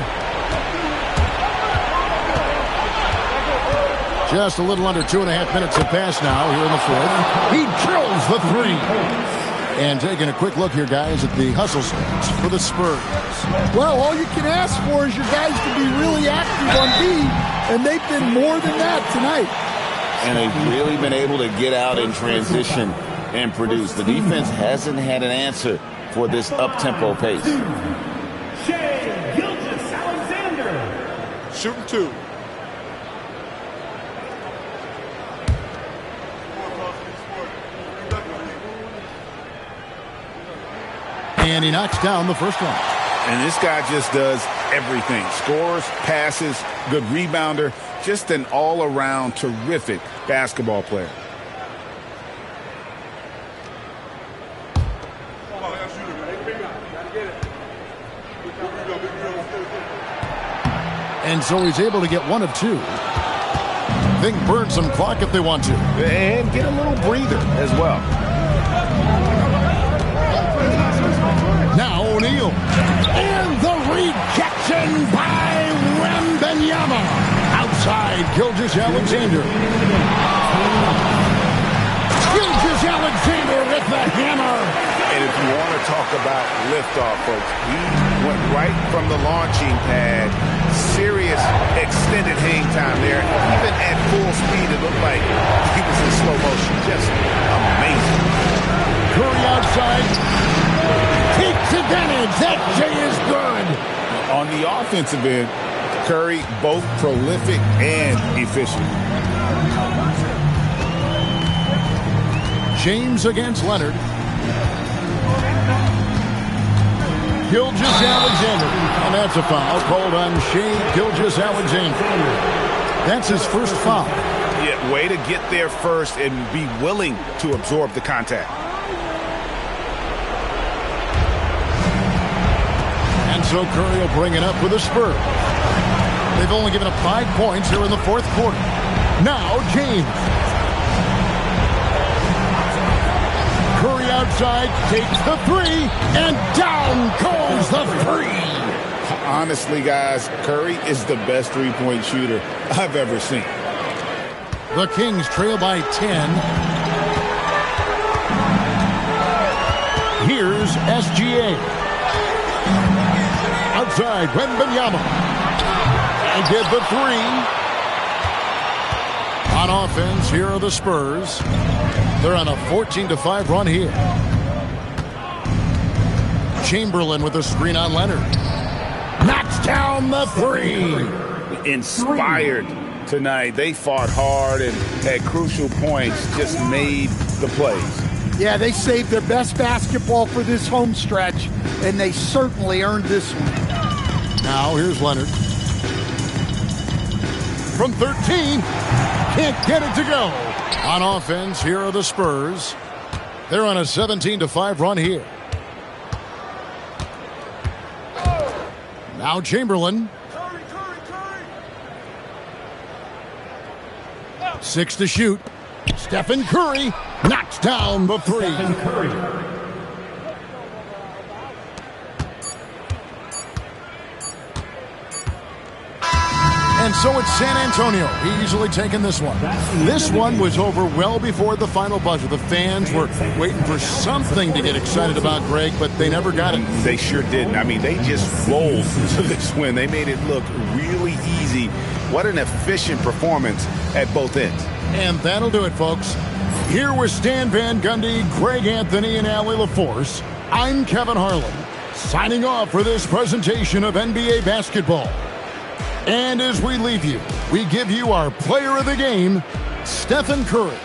Just a little under 2.5 minutes have passed now here in the fourth. He drills the 3. And taking a quick look here, guys, at the hustle stats for the Spurs. Well, all you can ask for is your guys to be really active on D, and they've been more than that tonight. And they've really been able to get out in transition and produce. The defense hasn't had an answer for this up-tempo pace. Shai Gilgeous-Alexander. Shooting 2. And he knocks down the first one. And this guy just does everything. Scores, passes, good rebounder. Just an all-around terrific basketball player. And so he's able to get 1 of 2. Think burn some clock if they want to. And get a little breather as well. Now O'Neal. And the rejection by Wembanyama. Outside, Gilgeous-Alexander. Gilgeous-Alexander with the hammer. And if you want to talk about liftoff, folks, he went right from the launching pad. Serious extended hang time there. Even at full speed, it looked like he was in slow motion. Just amazing. Curry outside. Takes advantage. That J is good. On the offensive end, Curry both prolific and efficient. James against Leonard. Gilgeous-Alexander. And that's a foul called on Shai Gilgeous-Alexander. That's his first foul. Yeah, way to get there first and be willing to absorb the contact. And so Curry will bring it up with a spur. They've only given up 5 points here in the fourth quarter. Now James. Curry outside, takes the three, and down goes the three. Honestly, guys, Curry is the best three-point shooter I've ever seen. The Kings trail by 10. Here's SGA. Outside, Wembanyama. And get the three. On offense, here are the Spurs. They're on a 14-5 run here. Chamberlain with a screen on Leonard. Knocks down the three. Inspired tonight. They fought hard and at crucial points just made the plays. Yeah, they saved their best basketball for this home stretch, and they certainly earned this one. Now here's Leonard. From 13. Can't get it to go. On offense, here are the Spurs. They're on a 17-5 run here. Now Chamberlain. 6 to shoot. Stephen Curry knocks down the three. And so it's San Antonio easily taking this one. This one was over well before the final buzzer. The fans were waiting for something to get excited about, Greg, but they never got it. They sure didn't. I mean, they just rolled to this win. They made it look really easy. What an efficient performance at both ends. And that'll do it, folks. Here with Stan Van Gundy, Greg Anthony, and Allie LaForce, I'm Kevin Harlan, signing off for this presentation of NBA basketball. And as we leave you, we give you our player of the game, Stephen Curry.